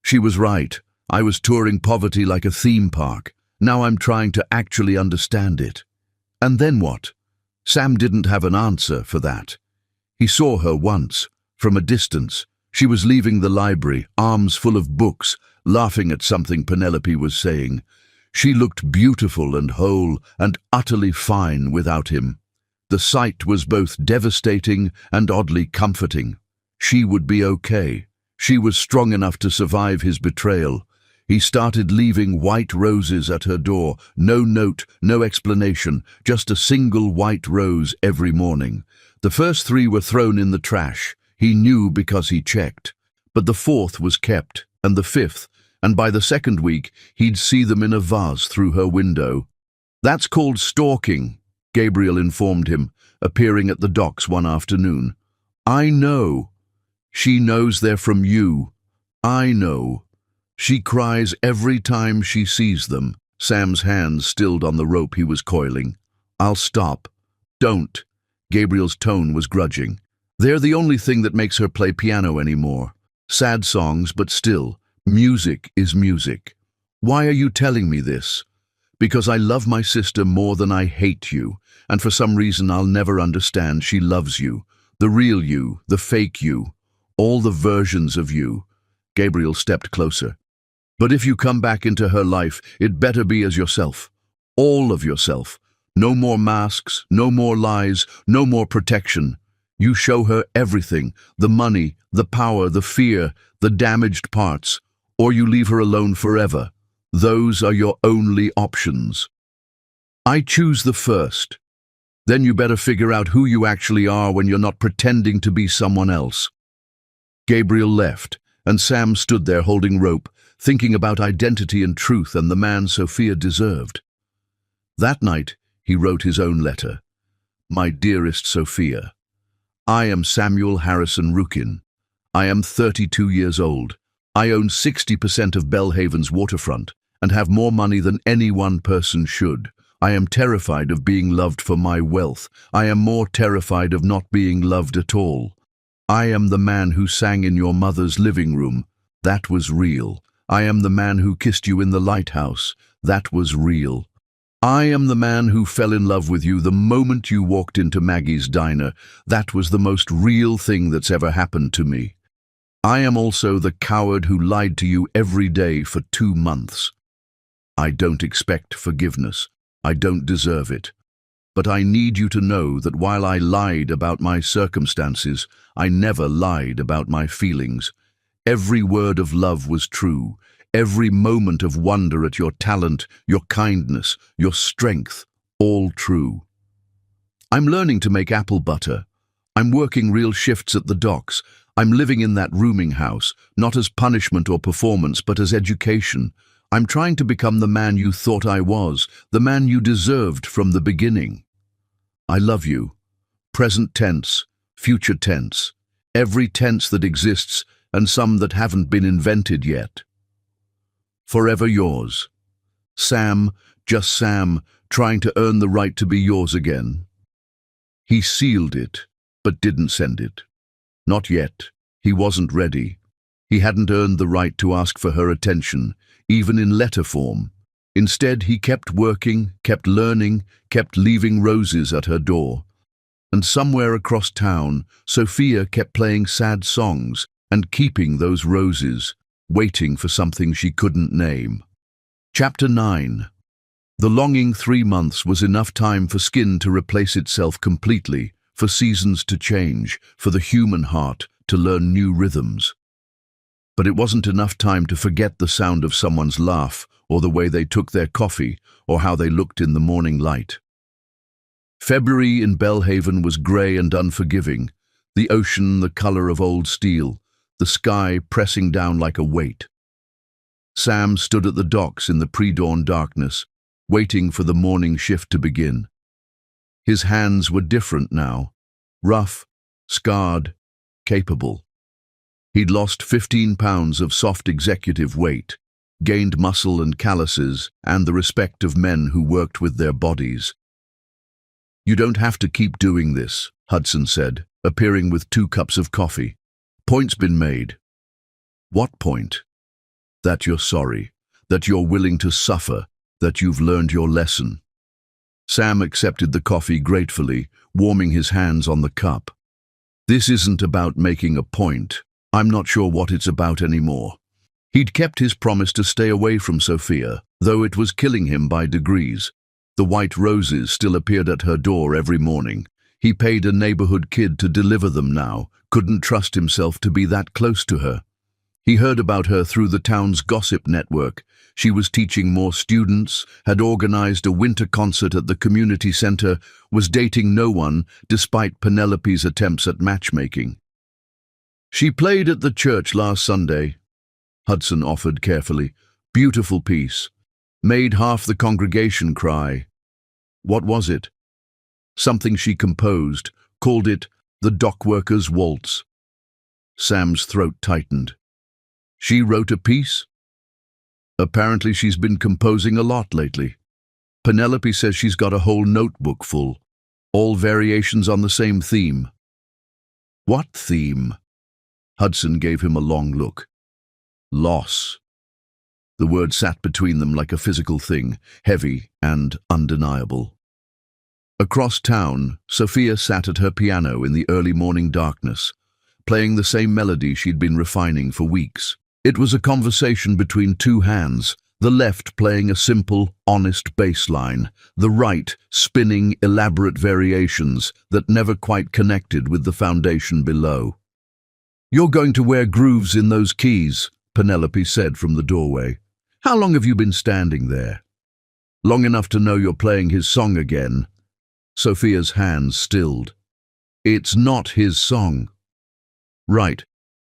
She was right. I was touring poverty like a theme park. Now I'm trying to actually understand it. And then what? Sam didn't have an answer for that. He saw her once, from a distance. She was leaving the library, arms full of books, laughing at something Penelope was saying. She looked beautiful and whole and utterly fine without him. The sight was both devastating and oddly comforting. She would be okay. She was strong enough to survive his betrayal. He started leaving white roses at her door, no note, no explanation, just a single white rose every morning. The first 3 were thrown in the trash. He knew because he checked. But the 4th was kept, and the 5th, and by the 2nd week, he'd see them in a vase through her window. "That's called stalking," Gabriel informed him, appearing at the docks one afternoon. "I know. She knows they're from you. I know. She cries every time she sees them." Sam's hands stilled on the rope he was coiling. "I'll stop." "Don't." Gabriel's tone was grudging. "They're the only thing that makes her play piano anymore. Sad songs, but still, music is music. Why are you telling me this? Because I love my sister more than I hate you, and for some reason I'll never understand she loves you. The real you, the fake you. All the versions of you. Gabriel stepped closer. But if you come back into her life, it better be as yourself. All of yourself. No more masks, no more lies, no more protection. You show her everything, the money, the power, the fear, the damaged parts, or you leave her alone forever. Those are your only options. I choose the first. Then you better figure out who you actually are when you're not pretending to be someone else. Gabriel left, and Sam stood there holding rope, thinking about identity and truth and the man Sophia deserved. That night, he wrote his own letter. My dearest Sophia, I am Samuel Harrison Rukin. I am 32 years old. I own 60% of Belhaven's waterfront and have more money than any one person should. I am terrified of being loved for my wealth. I am more terrified of not being loved at all. I am the man who sang in your mother's living room. That was real. I am the man who kissed you in the lighthouse. That was real. I am the man who fell in love with you the moment you walked into Maggie's diner. That was the most real thing that's ever happened to me. I am also the coward who lied to you every day for 2 months. I don't expect forgiveness. I don't deserve it. But I need you to know that while I lied about my circumstances, I never lied about my feelings. Every word of love was true. Every moment of wonder at your talent, your kindness, your strength, all true. I'm learning to make apple butter. I'm working real shifts at the docks. I'm living in that rooming house, not as punishment or performance, but as education. I'm trying to become the man you thought I was, the man you deserved from the beginning. I love you. Present tense, future tense, every tense that exists and some that haven't been invented yet. Forever yours. Sam, just Sam, trying to earn the right to be yours again. He sealed it, but didn't send it. Not yet. He wasn't ready. He hadn't earned the right to ask for her attention, even in letter form. Instead, he kept working, kept learning, kept leaving roses at her door. And somewhere across town, Sophia kept playing sad songs and keeping those roses, waiting for something she couldn't name. Chapter 9. The longing 3 months was enough time for skin to replace itself completely, for seasons to change, for the human heart to learn new rhythms. But it wasn't enough time to forget the sound of someone's laugh, or the way they took their coffee, or how they looked in the morning light. February in Belhaven was grey and unforgiving, the ocean the colour of old steel, the sky pressing down like a weight. Sam stood at the docks in the pre-dawn darkness, waiting for the morning shift to begin. His hands were different now, rough, scarred, capable. He'd lost 15 pounds of soft executive weight, gained muscle and calluses, and the respect of men who worked with their bodies. You don't have to keep doing this, Hudson said, appearing with 2 cups of coffee. Point's been made. What point? That you're sorry, that you're willing to suffer, that you've learned your lesson. Sam accepted the coffee gratefully, warming his hands on the cup. This isn't about making a point. I'm not sure what it's about anymore. He'd kept his promise to stay away from Sophia, though it was killing him by degrees. The white roses still appeared at her door every morning. He paid a neighborhood kid to deliver them now, couldn't trust himself to be that close to her. He heard about her through the town's gossip network. She was teaching more students, had organized a winter concert at the community center, was dating no one despite Penelope's attempts at matchmaking. She played at the church last Sunday, Hudson offered carefully. Beautiful piece. Made half the congregation cry. What was it? Something she composed, called it the Dockworkers' Waltz. Sam's throat tightened. She wrote a piece? Apparently she's been composing a lot lately. Penelope says she's got a whole notebook full, all variations on the same theme. What theme? Hudson gave him a long look. Loss. The word sat between them like a physical thing, heavy and undeniable. Across town, Sophia sat at her piano in the early morning darkness, playing the same melody she'd been refining for weeks. It was a conversation between two hands, the left playing a simple, honest bass line, the right spinning elaborate variations that never quite connected with the foundation below. "You're going to wear grooves in those keys," Penelope said from the doorway. "How long have you been standing there?" "Long enough to know you're playing his song again." Sophia's hands stilled. "It's not his song." "Right.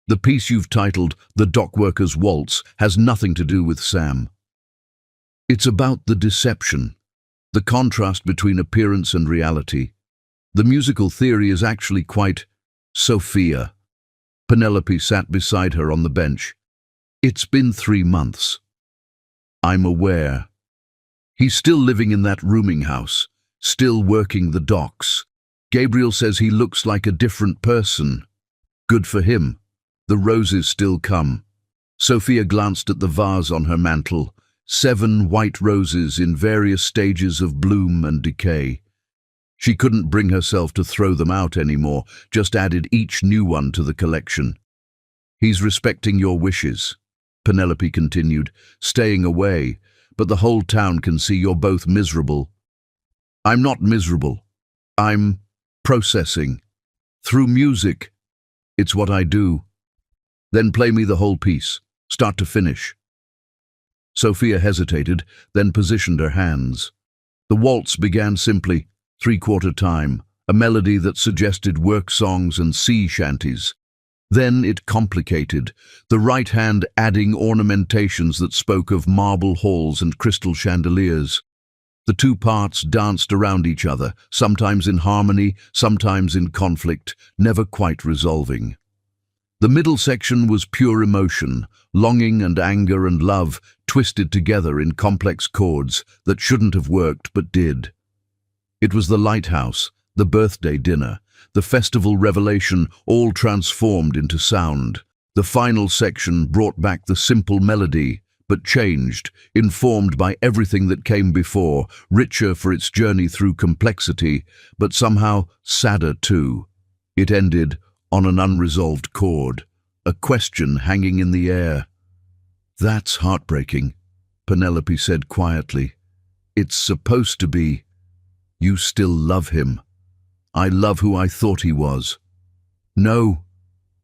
The piece you've titled The Dockworker's Waltz has nothing to do with Sam. It's about the deception, the contrast between appearance and reality. The musical theory is actually quite Sophia." Penelope sat beside her on the bench. "It's been 3 months. I'm aware. He's still living in that rooming house, still working the docks. Gabriel says he looks like a different person. Good for him. The roses still come." Sophia glanced at the vase on her mantel, 7 white roses in various stages of bloom and decay. She couldn't bring herself to throw them out anymore, just added each new one to the collection. "He's respecting your wishes," Penelope continued, "staying away, but the whole town can see you're both miserable." "I'm not miserable. I'm processing. Through music. It's what I do." "Then play me the whole piece, start to finish." Sophia hesitated, then positioned her hands. The waltz began simply, 3/4 time, a melody that suggested work songs and sea shanties. Then it complicated, the right hand adding ornamentations that spoke of marble halls and crystal chandeliers. The two parts danced around each other, sometimes in harmony, sometimes in conflict, never quite resolving. The middle section was pure emotion, longing and anger and love twisted together in complex chords that shouldn't have worked but did. It was the lighthouse, the birthday dinner, the festival revelation, all transformed into sound. The final section brought back the simple melody, but changed, informed by everything that came before, richer for its journey through complexity, but somehow sadder too. It ended on an unresolved chord, a question hanging in the air. "That's heartbreaking," Penelope said quietly. "It's supposed to be. You still love him. I love who I thought he was." "No,"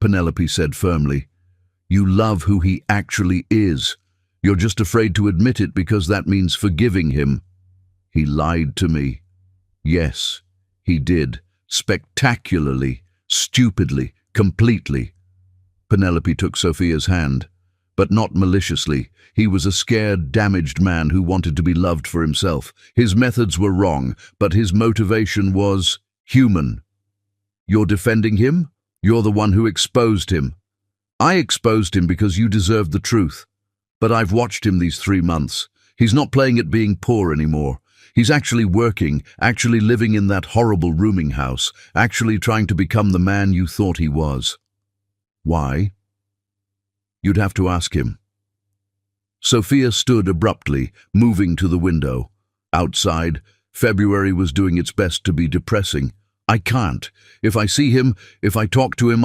Penelope said firmly. "You love who he actually is. You're just afraid to admit it because that means forgiving him. He lied to me." "Yes, he did. Spectacularly. Stupidly, completely." Penelope took Sophia's hand, but not maliciously. He was a scared, damaged man who wanted to be loved for himself. His methods were wrong, but his motivation was human. "You're defending him? You're the one who exposed him." "I exposed him because you deserved the truth. But I've watched him these 3 months. He's not playing at being poor anymore. He's actually working, actually living in that horrible rooming house, actually trying to become the man you thought he was." "Why?" "You'd have to ask him." Sophia stood abruptly, moving to the window. Outside, February was doing its best to be depressing. "I can't. If I see him, if I talk to him,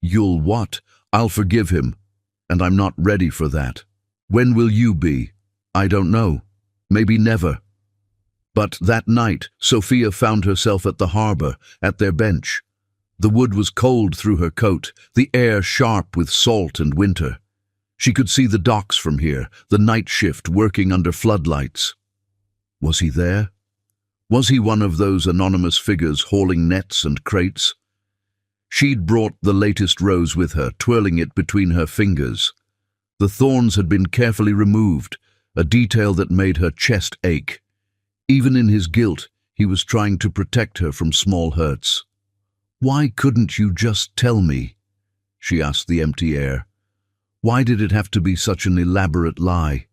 You'll what?" "I'll forgive him. And I'm not ready for that." "When will you be?" "I don't know. Maybe never." But that night, Sophia found herself at the harbour, at their bench. The wood was cold through her coat, the air sharp with salt and winter. She could see the docks from here, the night shift working under floodlights. Was he there? Was he one of those anonymous figures hauling nets and crates? She'd brought the latest rose with her, twirling it between her fingers. The thorns had been carefully removed, a detail that made her chest ache. Even in his guilt, he was trying to protect her from small hurts. "Why couldn't you just tell me?" she asked the empty air. Why did it have to be such an elaborate lie?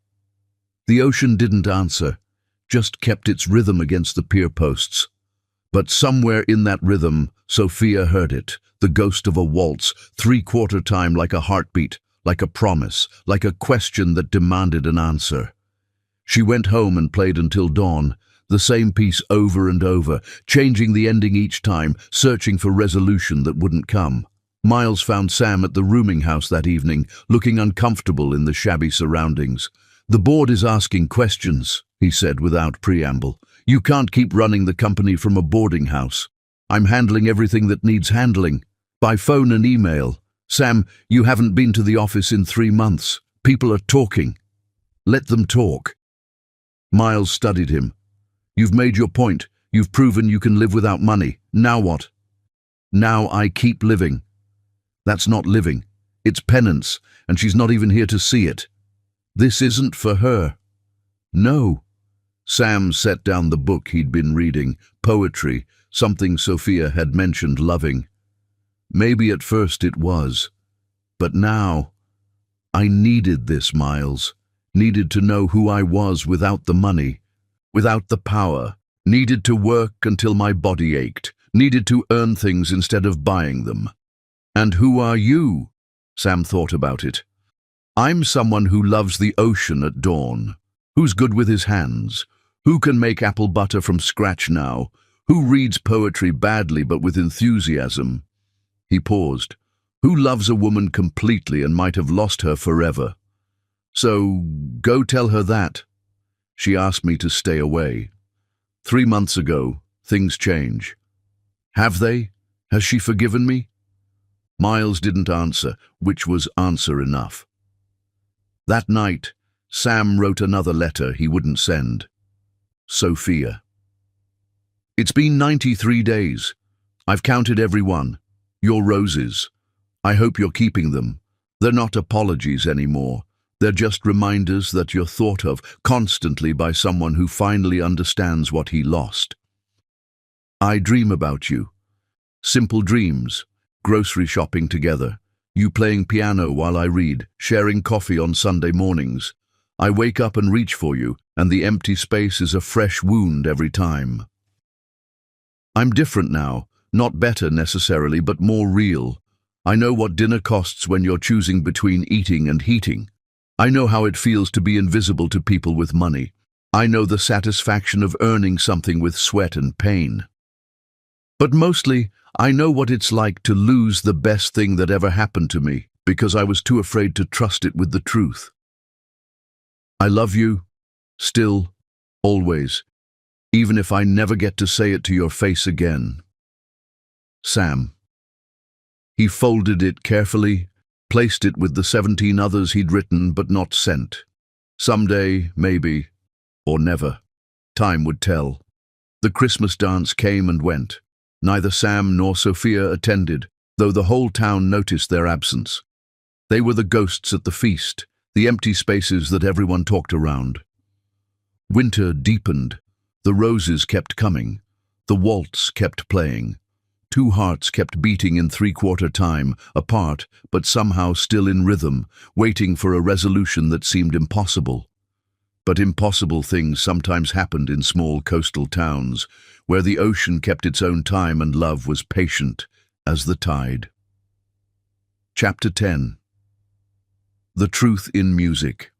The ocean didn't answer, just kept its rhythm against the pier posts. But somewhere in that rhythm, Sophia heard it, the ghost of a waltz, 3/4 time like a heartbeat, like a promise, like a question that demanded an answer. She went home and played until dawn, the same piece over and over, changing the ending each time, searching for resolution that wouldn't come. Miles found Sam at the rooming house that evening, looking uncomfortable in the shabby surroundings. "The board is asking questions," he said without preamble. "You can't keep running the company from a boarding house. I'm handling everything that needs handling, by phone and email. Sam, you haven't been to the office in 3 months. People are talking. Let them talk." Miles studied him. "You've made your point. You've proven you can live without money. Now what?" "Now I keep living." "That's not living. It's penance, and she's not even here to see it. This isn't for her." "No." Sam set down the book he'd been reading, poetry, something Sophia had mentioned loving. "Maybe at first it was. But now, I needed this, Miles. Needed to know who I was without the money, without the power. Needed to work until my body ached. Needed to earn things instead of buying them." "And who are you?" Sam thought about it. "I'm someone who loves the ocean at dawn. Who's good with his hands? Who can make apple butter from scratch now? Who reads poetry badly but with enthusiasm?" He paused. "Who loves a woman completely and might have lost her forever? So, go tell her that. She asked me to stay away. 3 months ago, things change." "Have they? Has she forgiven me?" Miles didn't answer, which was answer enough. That night, Sam wrote another letter he wouldn't send. Sophia. "It's been 93 days. I've counted every one. Your roses. I hope you're keeping them. They're not apologies anymore. They're just reminders that you're thought of constantly by someone who finally understands what he lost. I dream about you. Simple dreams, grocery shopping together, you playing piano while I read, sharing coffee on Sunday mornings. I wake up and reach for you, and the empty space is a fresh wound every time. I'm different now, not better necessarily, but more real. I know what dinner costs when you're choosing between eating and heating. I know how it feels to be invisible to people with money. I know the satisfaction of earning something with sweat and pain. But mostly, I know what it's like to lose the best thing that ever happened to me because I was too afraid to trust it with the truth. I love you, still, always, even if I never get to say it to your face again. Sam. He folded it carefully, placed it with the 17 others he'd written but not sent. Someday, maybe, or never. Time would tell. The Christmas dance came and went. Neither Sam nor Sophia attended, though the whole town noticed their absence. They were the ghosts at the feast, the empty spaces that everyone talked around. Winter deepened. The roses kept coming. The waltz kept playing. 2 hearts kept beating in 3/4 time, apart, but somehow still in rhythm, waiting for a resolution that seemed impossible. But impossible things sometimes happened in small coastal towns, where the ocean kept its own time and love was patient as the tide. Chapter 10. The Truth in Music.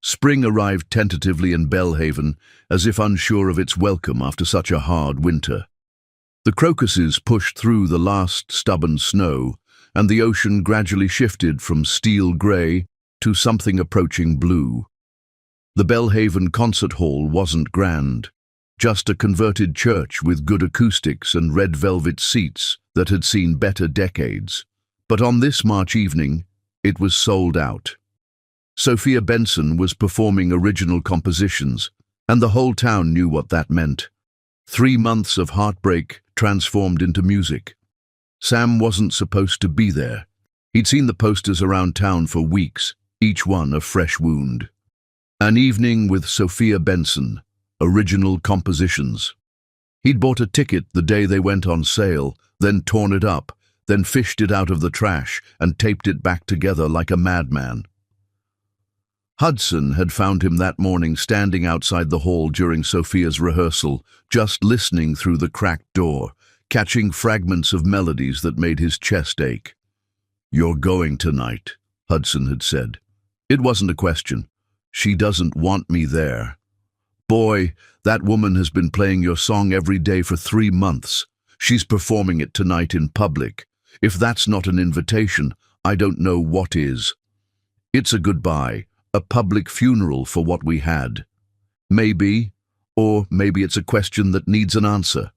Spring arrived tentatively in Belhaven, as if unsure of its welcome after such a hard winter. The crocuses pushed through the last stubborn snow, and the ocean gradually shifted from steel grey to something approaching blue. The Belhaven concert hall wasn't grand, just a converted church with good acoustics and red velvet seats that had seen better decades. But on this March evening, it was sold out. Sophia Benson was performing original compositions, and the whole town knew what that meant. 3 months of heartbreak transformed into music. Sam wasn't supposed to be there. He'd seen the posters around town for weeks, each one a fresh wound. An evening with Sophia Benson, original compositions. He'd bought a ticket the day they went on sale, then torn it up, then fished it out of the trash and taped it back together like a madman. Hudson had found him that morning standing outside the hall during Sophia's rehearsal, just listening through the cracked door, catching fragments of melodies that made his chest ache. "You're going tonight," Hudson had said. It wasn't a question. "She doesn't want me there." "Boy, that woman has been playing your song every day for 3 months. She's performing it tonight in public. If that's not an invitation, I don't know what is. It's a goodbye, a public funeral for what we had. Maybe, or maybe it's a question that needs an answer.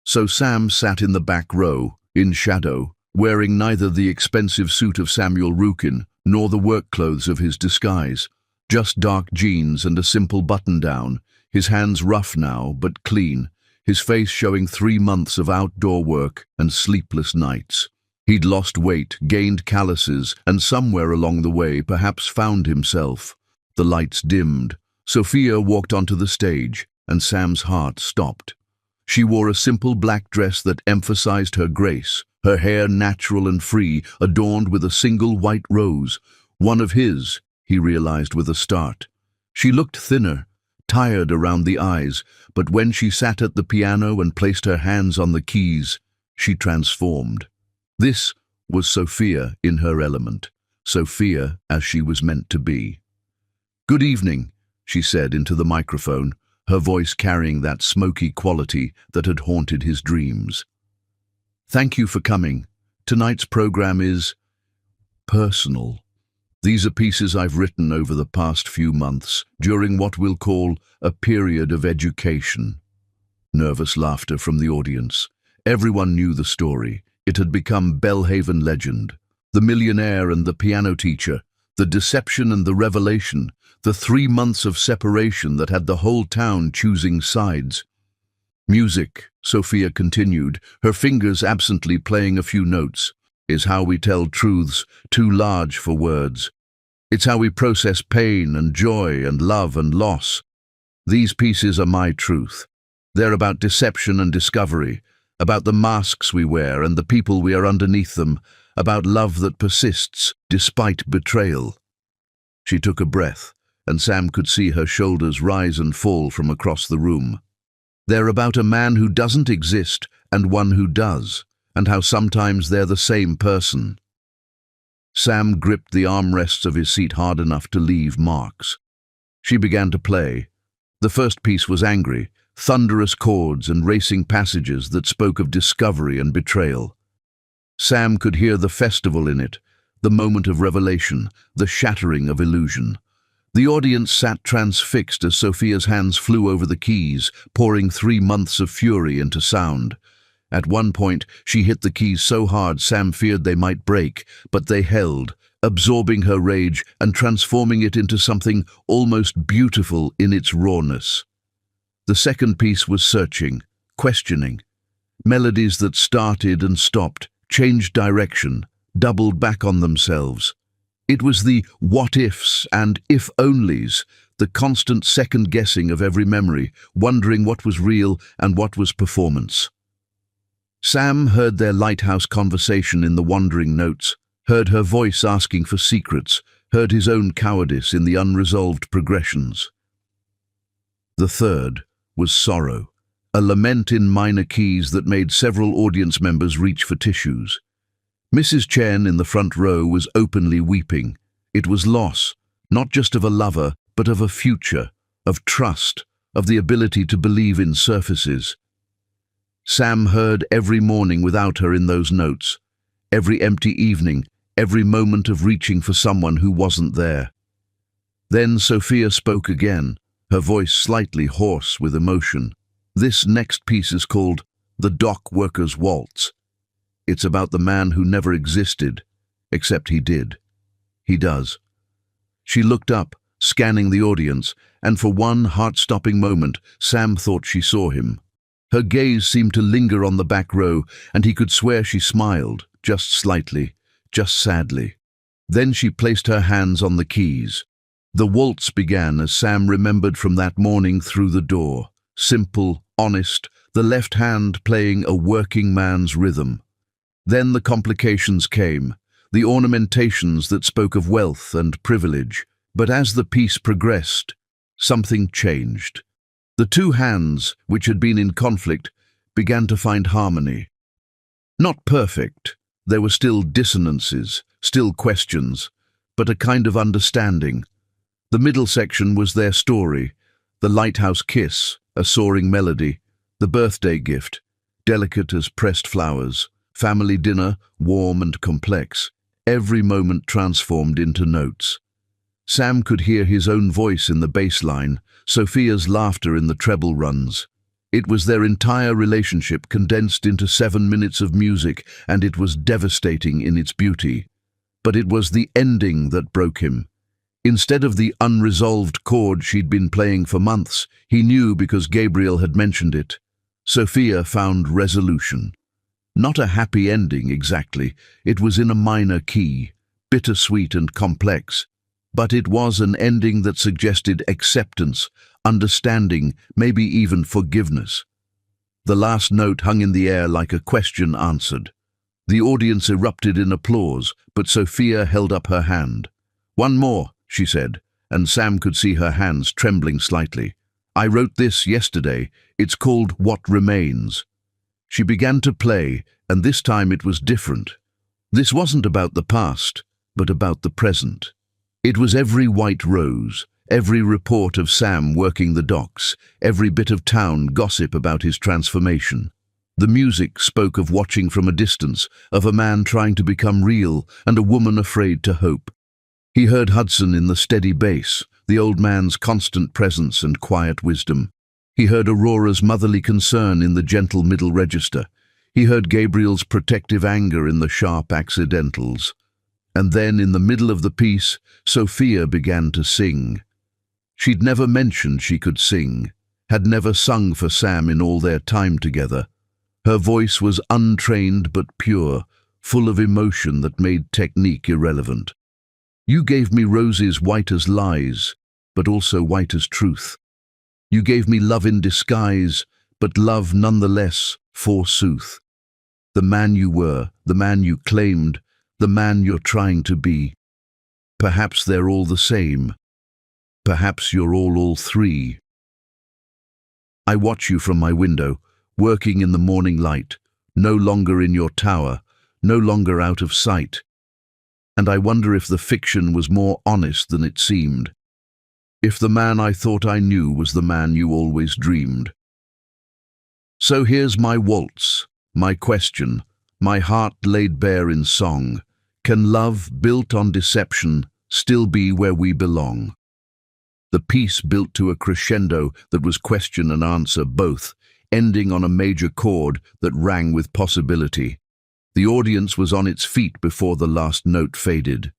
So Sam sat in the back row, in shadow, wearing neither the expensive suit of Samuel Rukin nor the work clothes of his disguise, just dark jeans and a simple button-down, his hands rough now but clean, his face showing 3 months of outdoor work and sleepless nights. He'd lost weight, gained calluses, and somewhere along the way perhaps found himself. The lights dimmed. Sophia walked onto the stage, and Sam's heart stopped. She wore a simple black dress that emphasized her grace, her hair natural and free, adorned with a single white rose, one of his, he realized with a start. She looked thinner, tired around the eyes, but when she sat at the piano and placed her hands on the keys, she transformed. This was Sophia in her element, Sophia as she was meant to be. "Good evening," she said into the microphone, her voice carrying that smoky quality that had haunted his dreams. "Thank you for coming. Tonight's program is personal. These are pieces I've written over the past few months, during what we'll call a period of education." Nervous laughter from the audience. Everyone knew the story. It had become Bellhaven legend. The millionaire and the piano teacher, the deception and the revelation, the 3 months of separation that had the whole town choosing sides. "Music," Sophia continued, her fingers absently playing a few notes, "is how we tell truths too large for words. It's how we process pain and joy and love and loss. These pieces are my truth. They're about deception and discovery, about the masks we wear and the people we are underneath them, about love that persists despite betrayal." She took a breath, and Sam could see her shoulders rise and fall from across the room. "They're about a man who doesn't exist and one who does, and how sometimes they're the same person." Sam gripped the armrests of his seat hard enough to leave marks. She began to play. The first piece was angry, thunderous chords and racing passages that spoke of discovery and betrayal. Sam could hear the festival in it, the moment of revelation, the shattering of illusion. The audience sat transfixed as Sophia's hands flew over the keys, pouring 3 months of fury into sound. At one point, she hit the keys so hard Sam feared they might break, but they held, absorbing her rage and transforming it into something almost beautiful in its rawness. The second piece was searching, questioning. Melodies that started and stopped, changed direction, doubled back on themselves. It was the what-ifs and if-onlys, the constant second-guessing of every memory, wondering what was real and what was performance. Sam heard their lighthouse conversation in the wandering notes, heard her voice asking for secrets, heard his own cowardice in the unresolved progressions. The third was sorrow, a lament in minor keys that made several audience members reach for tissues. Mrs. Chen in the front row was openly weeping. It was loss, not just of a lover, but of a future, of trust, of the ability to believe in surfaces. Sam heard every morning without her in those notes, every empty evening, every moment of reaching for someone who wasn't there. Then Sophia spoke again, her voice slightly hoarse with emotion. "This next piece is called The Dock Worker's Waltz. It's about the man who never existed, except he did. He does." She looked up, scanning the audience, and for one heart-stopping moment, Sam thought she saw him. Her gaze seemed to linger on the back row, and he could swear she smiled, just slightly, just sadly. Then she placed her hands on the keys. The waltz began as Sam remembered from that morning through the door. Simple, honest, the left hand playing a working man's rhythm. Then the complications came, the ornamentations that spoke of wealth and privilege. But as the piece progressed, something changed. The two hands, which had been in conflict, began to find harmony. Not perfect, there were still dissonances, still questions, but a kind of understanding. The middle section was their story, the lighthouse kiss, a soaring melody, the birthday gift, delicate as pressed flowers, Family dinner, warm and complex. Every moment transformed into notes. Sam could hear his own voice in the bass line, Sophia's laughter in the treble runs. It was their entire relationship condensed into 7 minutes of music, and it was devastating in its beauty. But it was the ending that broke him. Instead of the unresolved chord she'd been playing for months, he knew because Gabriel had mentioned it. Sophia found resolution. Not a happy ending exactly, it was in a minor key, bittersweet and complex. But it was an ending that suggested acceptance, understanding, maybe even forgiveness. The last note hung in the air like a question answered. The audience erupted in applause, but Sophia held up her hand. "One more," she said, and Sam could see her hands trembling slightly. "I wrote this yesterday. It's called What Remains." She began to play, and this time it was different. This wasn't about the past, but about the present. It was every white rose, every report of Sam working the docks, every bit of town gossip about his transformation. The music spoke of watching from a distance, of a man trying to become real and a woman afraid to hope. He heard Hudson in the steady bass, the old man's constant presence and quiet wisdom. He heard Aurora's motherly concern in the gentle middle register. He heard Gabriel's protective anger in the sharp accidentals. And then, in the middle of the piece, Sophia began to sing. She'd never mentioned she could sing, had never sung for Sam in all their time together. Her voice was untrained but pure, full of emotion that made technique irrelevant. "You gave me roses white as lies, but also white as truth. You gave me love in disguise, but love nonetheless, forsooth. The man you were, the man you claimed, the man you're trying to be. Perhaps they're all the same. Perhaps you're all three. I watch you from my window, working in the morning light, no longer in your tower, no longer out of sight. And I wonder if the fiction was more honest than it seemed. If the man I thought I knew was the man you always dreamed. So here's my waltz, my question, my heart laid bare in song. Can love, built on deception, still be where we belong? The piece built to a crescendo that was question and answer both, ending on a major chord that rang with possibility. The audience was on its feet before the last note faded.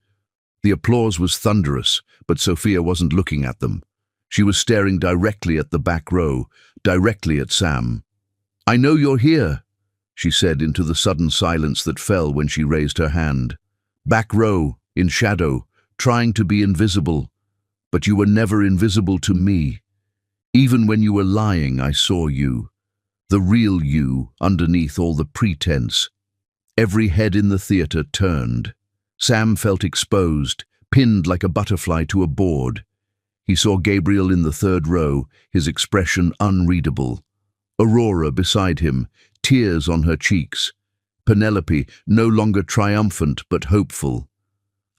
The applause was thunderous, but Sophia wasn't looking at them. She was staring directly at the back row, directly at Sam. "I know you're here," she said into the sudden silence that fell when she raised her hand. "Back row, in shadow, trying to be invisible. But you were never invisible to me. Even when you were lying, I saw you. The real you, underneath all the pretense." Every head in the theater turned. Sam felt exposed, pinned like a butterfly to a board. He saw Gabriel in the third row, his expression unreadable. Aurora beside him, tears on her cheeks. Penelope, no longer triumphant but hopeful.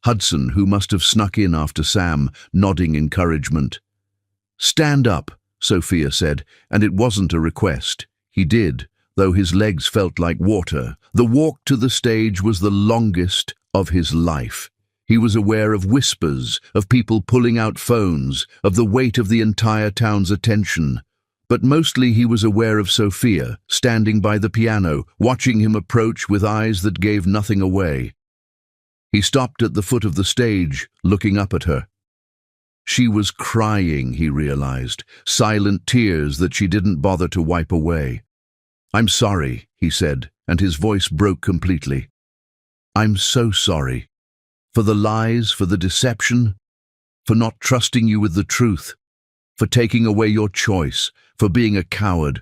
Hudson, who must have snuck in after Sam, nodding encouragement. "Stand up," Sophia said, and it wasn't a request. He did, though his legs felt like water. The walk to the stage was the longest of his life. He was aware of whispers, of people pulling out phones, of the weight of the entire town's attention. But mostly he was aware of Sophia, standing by the piano, watching him approach with eyes that gave nothing away. He stopped at the foot of the stage, looking up at her. She was crying, he realized, silent tears that she didn't bother to wipe away. "I'm sorry," he said, and his voice broke completely. "I'm so sorry. For the lies, for the deception, for not trusting you with the truth, for taking away your choice, for being a coward,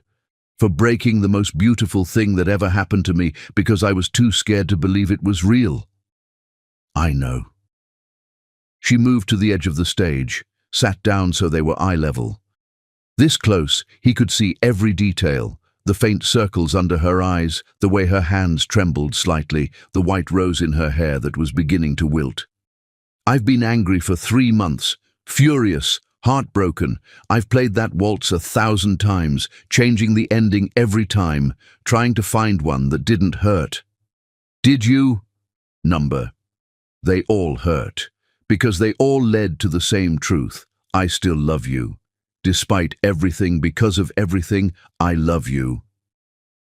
for breaking the most beautiful thing that ever happened to me because I was too scared to believe it was real." "I know." She moved to the edge of the stage, sat down so they were eye level. This close, he could see every detail, the faint circles under her eyes, the way her hands trembled slightly, the white rose in her hair that was beginning to wilt. "I've been angry for 3 months, furious, heartbroken. I've played that waltz 1,000 times, changing the ending every time, trying to find one that didn't hurt. Did you? Number. They all hurt, because they all led to the same truth. I still love you. Despite everything, because of everything, I love you.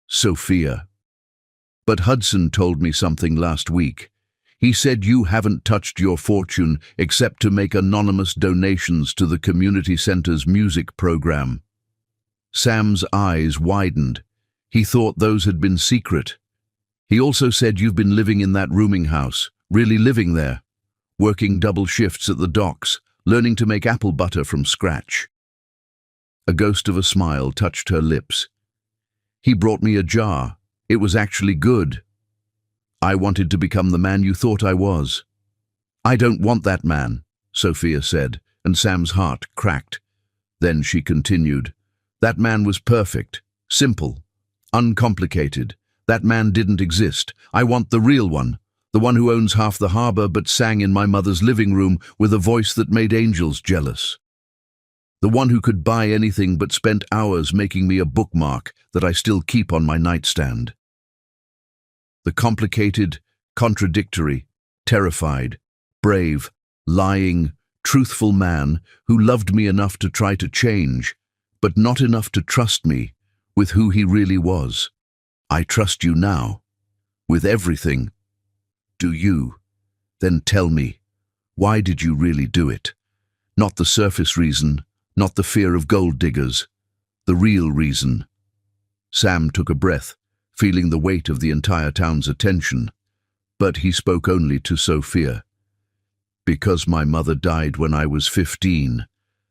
Sophia. But Hudson told me something last week. He said you haven't touched your fortune except to make anonymous donations to the community center's music program. Sam's eyes widened. He thought those had been secret. He also said you've been living in that rooming house, really living there, working double shifts at the docks, learning to make apple butter from scratch. A ghost of a smile touched her lips. He brought me a jar. It was actually good. I wanted to become the man you thought I was. I don't want that man, Sophia said, and Sam's heart cracked. Then she continued. That man was perfect, simple, uncomplicated. That man didn't exist. I want the real one, the one who owns half the harbor but sang in my mother's living room with a voice that made angels jealous. The one who could buy anything but spent hours making me a bookmark that I still keep on my nightstand. The complicated, contradictory, terrified, brave, lying, truthful man who loved me enough to try to change, but not enough to trust me with who he really was. I trust you now, with everything. Do you? Then tell me, why did you really do it? Not the surface reason, not the fear of gold diggers, the real reason. Sam took a breath, feeling the weight of the entire town's attention, but he spoke only to Sophia. Because my mother died when I was 15,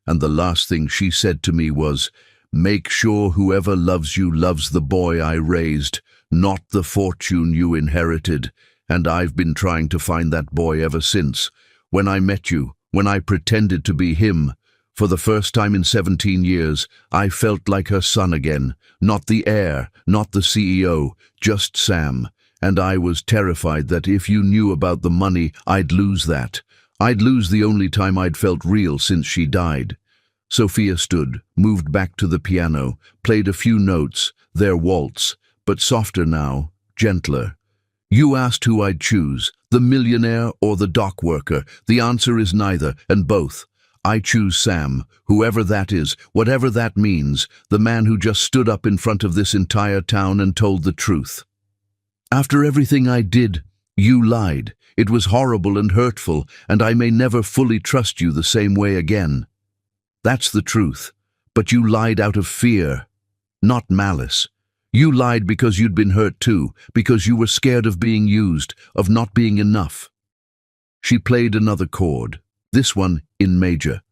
and the last thing she said to me was, "Make sure whoever loves you loves the boy I raised, not the fortune you inherited," and I've been trying to find that boy ever since. When I met you, when I pretended to be him, for the first time in 17 years, I felt like her son again, not the heir, not the CEO, just Sam, and I was terrified that if you knew about the money, I'd lose that. I'd lose the only time I'd felt real since she died. Sophia stood, moved back to the piano, played a few notes, their waltz, but softer now, gentler. You asked who I'd choose, the millionaire or the dock worker. The answer is neither, and both. I choose Sam, whoever that is, whatever that means, the man who just stood up in front of this entire town and told the truth. After everything I did, you lied. It was horrible and hurtful, and I may never fully trust you the same way again. That's the truth, but you lied out of fear, not malice. You lied because you'd been hurt too, because you were scared of being used, of not being enough. She played another chord, this one in major.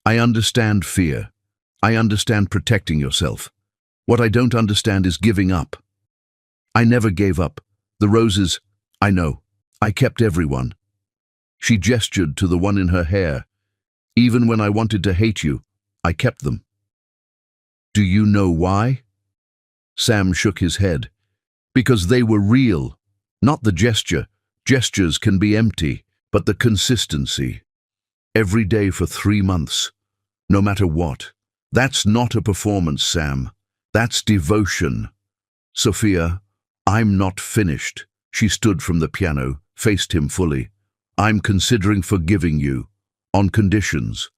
I understand fear. I understand protecting yourself. What I don't understand is giving up. I never gave up. The roses, I know. I kept everyone. She gestured to the one in her hair. Even when I wanted to hate you, I kept them. Do you know why? Sam shook his head. Because they were real, not the gesture. Gestures can be empty, but the consistency. Every day for 3 months, no matter what. That's not a performance, Sam. That's devotion. Sophia, I'm not finished. She stood from the piano, faced him fully. I'm considering forgiving you. On conditions.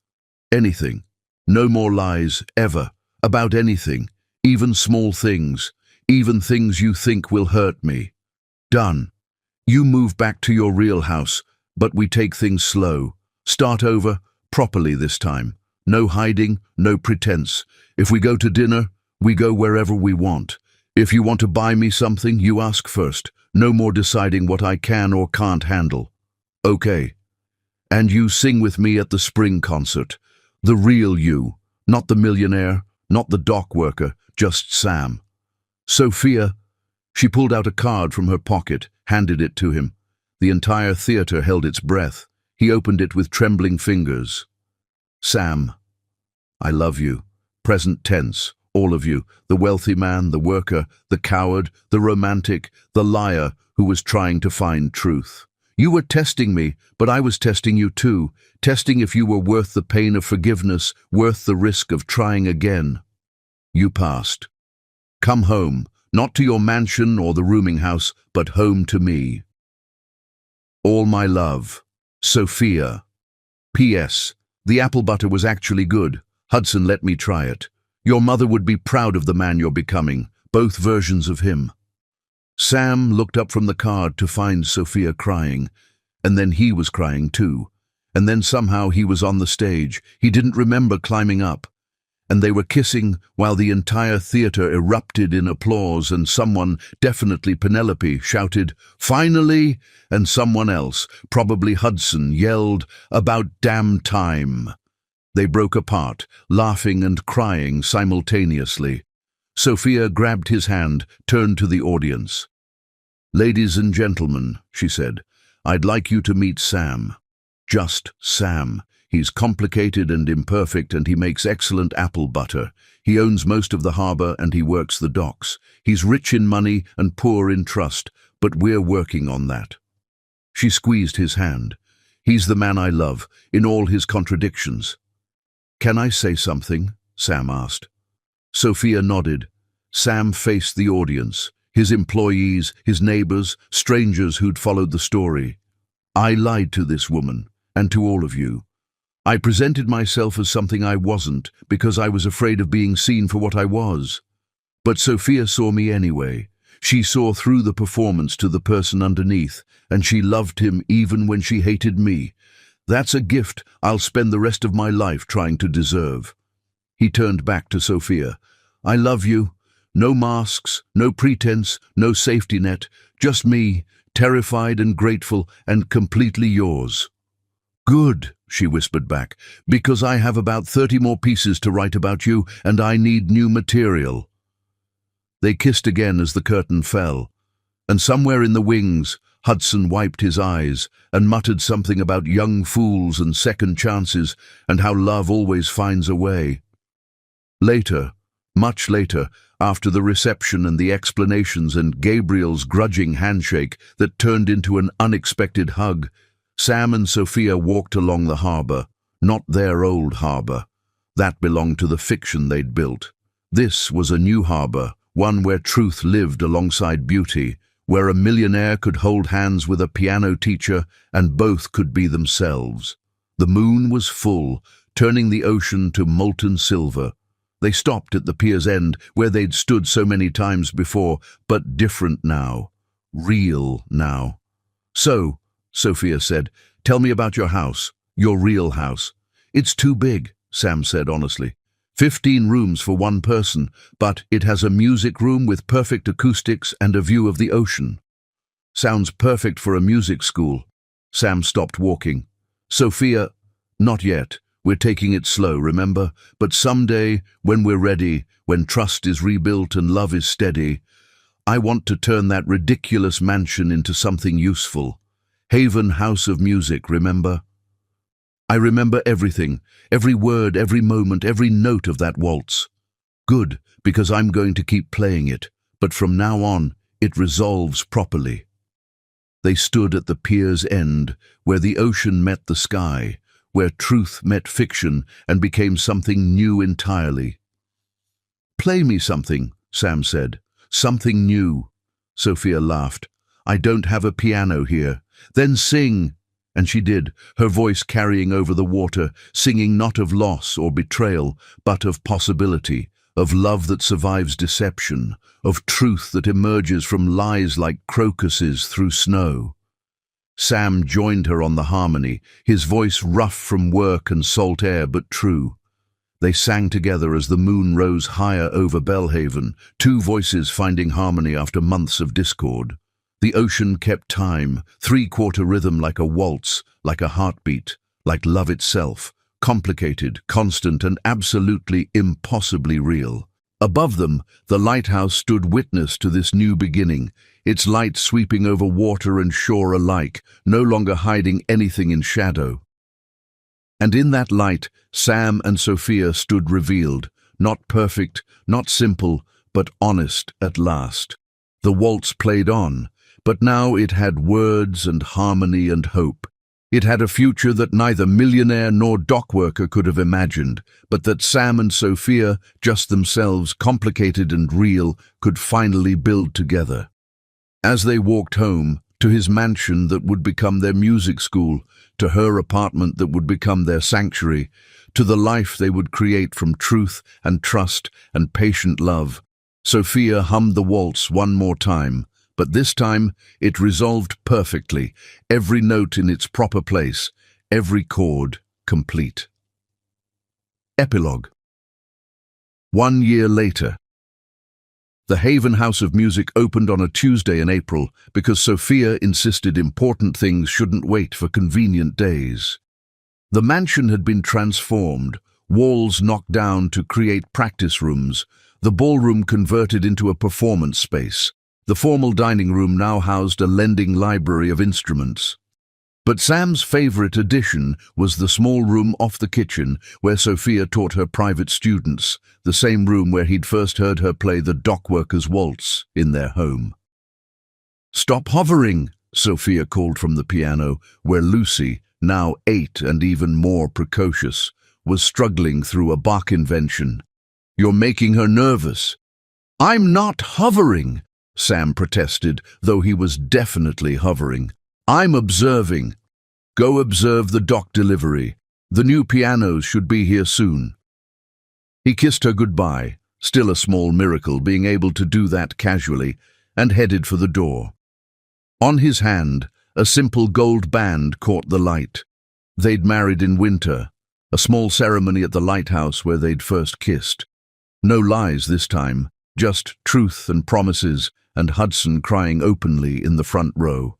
Anything. No more lies, ever. About anything. Even small things. Even things you think will hurt me. Done. You move back to your real house, but we take things slow. Start over, properly this time. No hiding, no pretense. If we go to dinner, we go wherever we want. If you want to buy me something, you ask first. No more deciding what I can or can't handle. Okay. And you sing with me at the spring concert. The real you. Not the millionaire, not the dock worker, just Sam. Sophia. She pulled out a card from her pocket, handed it to him. The entire theater held its breath. He opened it with trembling fingers. Sam, I love you. Present tense, all of you. The wealthy man, the worker, the coward, the romantic, the liar who was trying to find truth. You were testing me, but I was testing you too. Testing if you were worth the pain of forgiveness, worth the risk of trying again. You passed. Come home, Not to your mansion or the rooming house, but home to me. All my love, Sophia. P.S. The apple butter was actually good. Hudson let me try it. Your mother would be proud of the man you're becoming, both versions of him. Sam looked up from the card to find Sophia crying, and then he was crying too. And then somehow he was on the stage. He didn't remember climbing up. And they were kissing while the entire theater erupted in applause, and someone, definitely Penelope, shouted, "Finally!" And someone else, probably Hudson, yelled, "About damn time!" They broke apart, laughing and crying simultaneously. Sophia grabbed his hand, turned to the audience. "Ladies and gentlemen," she said, "I'd like you to meet Sam. Just Sam. He's complicated and imperfect, and he makes excellent apple butter. He owns most of the harbor and he works the docks. He's rich in money and poor in trust, but we're working on that." She squeezed his hand. "He's the man I love, in all his contradictions." "Can I say something?" Sam asked. Sophia nodded. Sam faced the audience, his employees, his neighbors, strangers who'd followed the story. "I lied to this woman, and to all of you. I presented myself as something I wasn't because I was afraid of being seen for what I was. But Sophia saw me anyway. She saw through the performance to the person underneath, and she loved him even when she hated me. That's a gift I'll spend the rest of my life trying to deserve." He turned back to Sophia. "I love you. No masks, no pretense, no safety net. Just me, terrified and grateful and completely yours." "Good," she whispered back, "because I have about 30 more pieces to write about you, and I need new material." They kissed again as the curtain fell, and somewhere in the wings, Hudson wiped his eyes and muttered something about young fools and second chances and how love always finds a way. Later, much later, after the reception and the explanations and Gabriel's grudging handshake that turned into an unexpected hug, Sam and Sophia walked along the harbor, not their old harbor. That belonged to the fiction they'd built. This was a new harbor, one where truth lived alongside beauty, where a millionaire could hold hands with a piano teacher and both could be themselves. The moon was full, turning the ocean to molten silver. They stopped at the pier's end, where they'd stood so many times before, but different now. Real now. "So," Sophia said, "tell me about your house, your real house." "It's too big," Sam said honestly. 15 rooms for one person, but it has a music room with perfect acoustics and a view of the ocean." "Sounds perfect for a music school." Sam stopped walking. "Sophia, not yet. We're taking it slow, remember? But someday, when we're ready, when trust is rebuilt and love is steady, I want to turn that ridiculous mansion into something useful. Haven House of Music, remember?" "I remember everything, every word, every moment, every note of that waltz." "Good, because I'm going to keep playing it, but from now on, it resolves properly." They stood at the pier's end, where the ocean met the sky, where truth met fiction and became something new entirely. "Play me something," Sam said. "Something new." Sophia laughed. "I don't have a piano here." "Then sing." And she did, her voice carrying over the water, singing not of loss or betrayal, but of possibility, of love that survives deception, of truth that emerges from lies like crocuses through snow. Sam joined her on the harmony, his voice rough from work and salt air but true. They sang together as the moon rose higher over Belhaven, two voices finding harmony after months of discord. The ocean kept time, three-quarter rhythm like a waltz, like a heartbeat, like love itself, complicated, constant, and absolutely impossibly real. Above them, the lighthouse stood witness to this new beginning, its light sweeping over water and shore alike, no longer hiding anything in shadow. And in that light, Sam and Sophia stood revealed, not perfect, not simple, but honest at last. The waltz played on, but now it had words and harmony and hope. It had a future that neither millionaire nor dockworker could have imagined, but that Sam and Sophia, just themselves, complicated and real, could finally build together. As they walked home, to his mansion that would become their music school, to her apartment that would become their sanctuary, to the life they would create from truth and trust and patient love, Sophia hummed the waltz one more time, but this time it resolved perfectly, every note in its proper place, every chord complete. Epilogue. 1 year later. The Haven House of Music opened on a Tuesday in April because Sophia insisted important things shouldn't wait for convenient days. The mansion had been transformed, walls knocked down to create practice rooms, the ballroom converted into a performance space. The formal dining room now housed a lending library of instruments. But Sam's favorite addition was the small room off the kitchen where Sophia taught her private students, the same room where he'd first heard her play the Dockworkers' Waltz in their home. "Stop hovering," Sophia called from the piano, where Lucy, now 8 and even more precocious, was struggling through a Bach invention. "You're making her nervous." "I'm not hovering," Sam protested, though he was definitely hovering. "I'm observing." "Go observe the dock delivery. The new pianos should be here soon." He kissed her goodbye, still a small miracle being able to do that casually, and headed for the door. On his hand, a simple gold band caught the light. They'd married in winter, a small ceremony at the lighthouse where they'd first kissed. No lies this time, just truth and promises, and Hudson crying openly in the front row.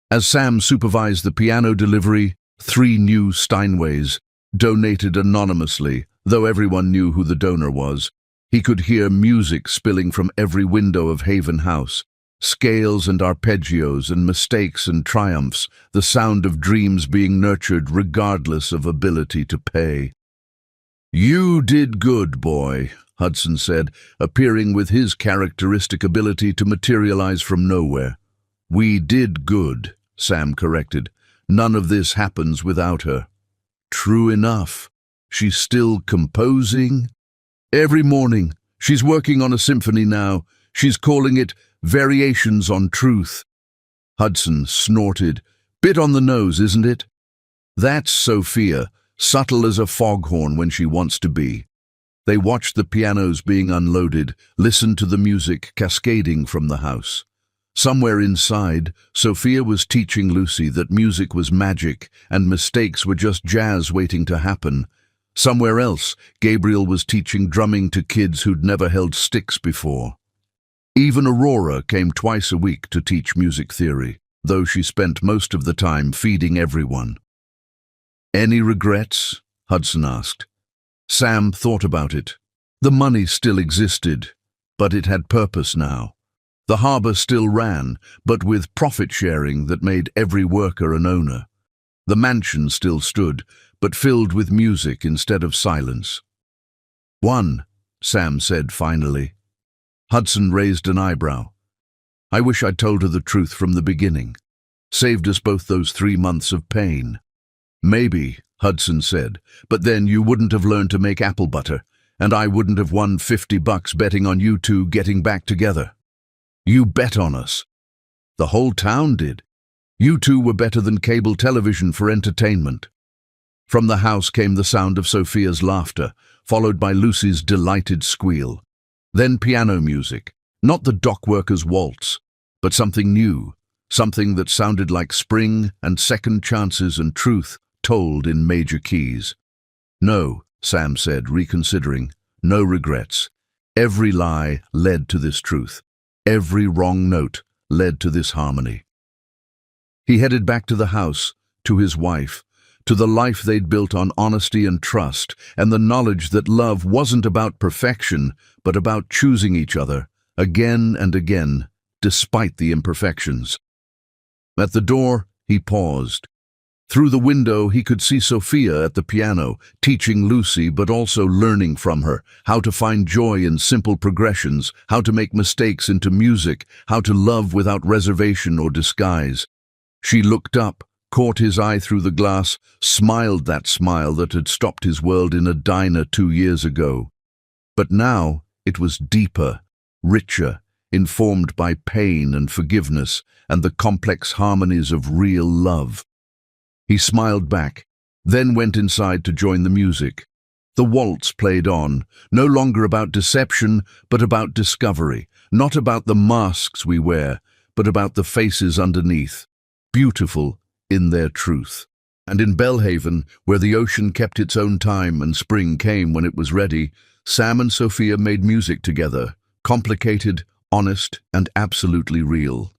As Sam supervised the piano delivery, 3 new Steinways, donated anonymously, though everyone knew who the donor was. He could hear music spilling from every window of Haven House, scales and arpeggios and mistakes and triumphs, the sound of dreams being nurtured regardless of ability to pay. "You did good, boy," Hudson said, appearing with his characteristic ability to materialize from nowhere. "We did good," Sam corrected. "None of this happens without her." "True enough. She's still composing?" "Every morning. She's working on a symphony now. She's calling it Variations on Truth." Hudson snorted. "Bit on the nose, isn't it?" "That's Sophia, subtle as a foghorn when she wants to be." They watched the pianos being unloaded, listened to the music cascading from the house. Somewhere inside, Sophia was teaching Lucy that music was magic and mistakes were just jazz waiting to happen. Somewhere else, Gabriel was teaching drumming to kids who'd never held sticks before. Even Aurora came twice a week to teach music theory, though she spent most of the time feeding everyone. "Any regrets?" Hudson asked. Sam thought about it. The money still existed, but it had purpose now. The harbor still ran, but with profit sharing that made every worker an owner. The mansion still stood, but filled with music instead of silence. "One," Sam said finally. Hudson raised an eyebrow. "I wish I'd told her the truth from the beginning. Saved us both those 3 months of pain." "Maybe," Hudson said, "but then you wouldn't have learned to make apple butter, and I wouldn't have won $50 betting on you two getting back together. You bet on us. The whole town did. You two were better than cable television for entertainment." From the house came the sound of Sophia's laughter, followed by Lucy's delighted squeal. Then piano music, not the Dockworkers' Waltz, but something new, something that sounded like spring and second chances and truth told in major keys. "No," Sam said, reconsidering. "No regrets. Every lie led to this truth. Every wrong note led to this harmony." He headed back to the house, to his wife, to the life they'd built on honesty and trust, and the knowledge that love wasn't about perfection, but about choosing each other, again and again, despite the imperfections. At the door, he paused. Through the window, he could see Sophia at the piano, teaching Lucy but also learning from her, how to find joy in simple progressions, how to make mistakes into music, how to love without reservation or disguise. She looked up, caught his eye through the glass, smiled that smile that had stopped his world in a diner 2 years ago. But now it was deeper, richer, informed by pain and forgiveness and the complex harmonies of real love. He smiled back, then went inside to join the music. The waltz played on, no longer about deception, but about discovery, not about the masks we wear, but about the faces underneath, beautiful in their truth. And in Belhaven, where the ocean kept its own time and spring came when it was ready, Sam and Sophia made music together, complicated, honest, and absolutely real.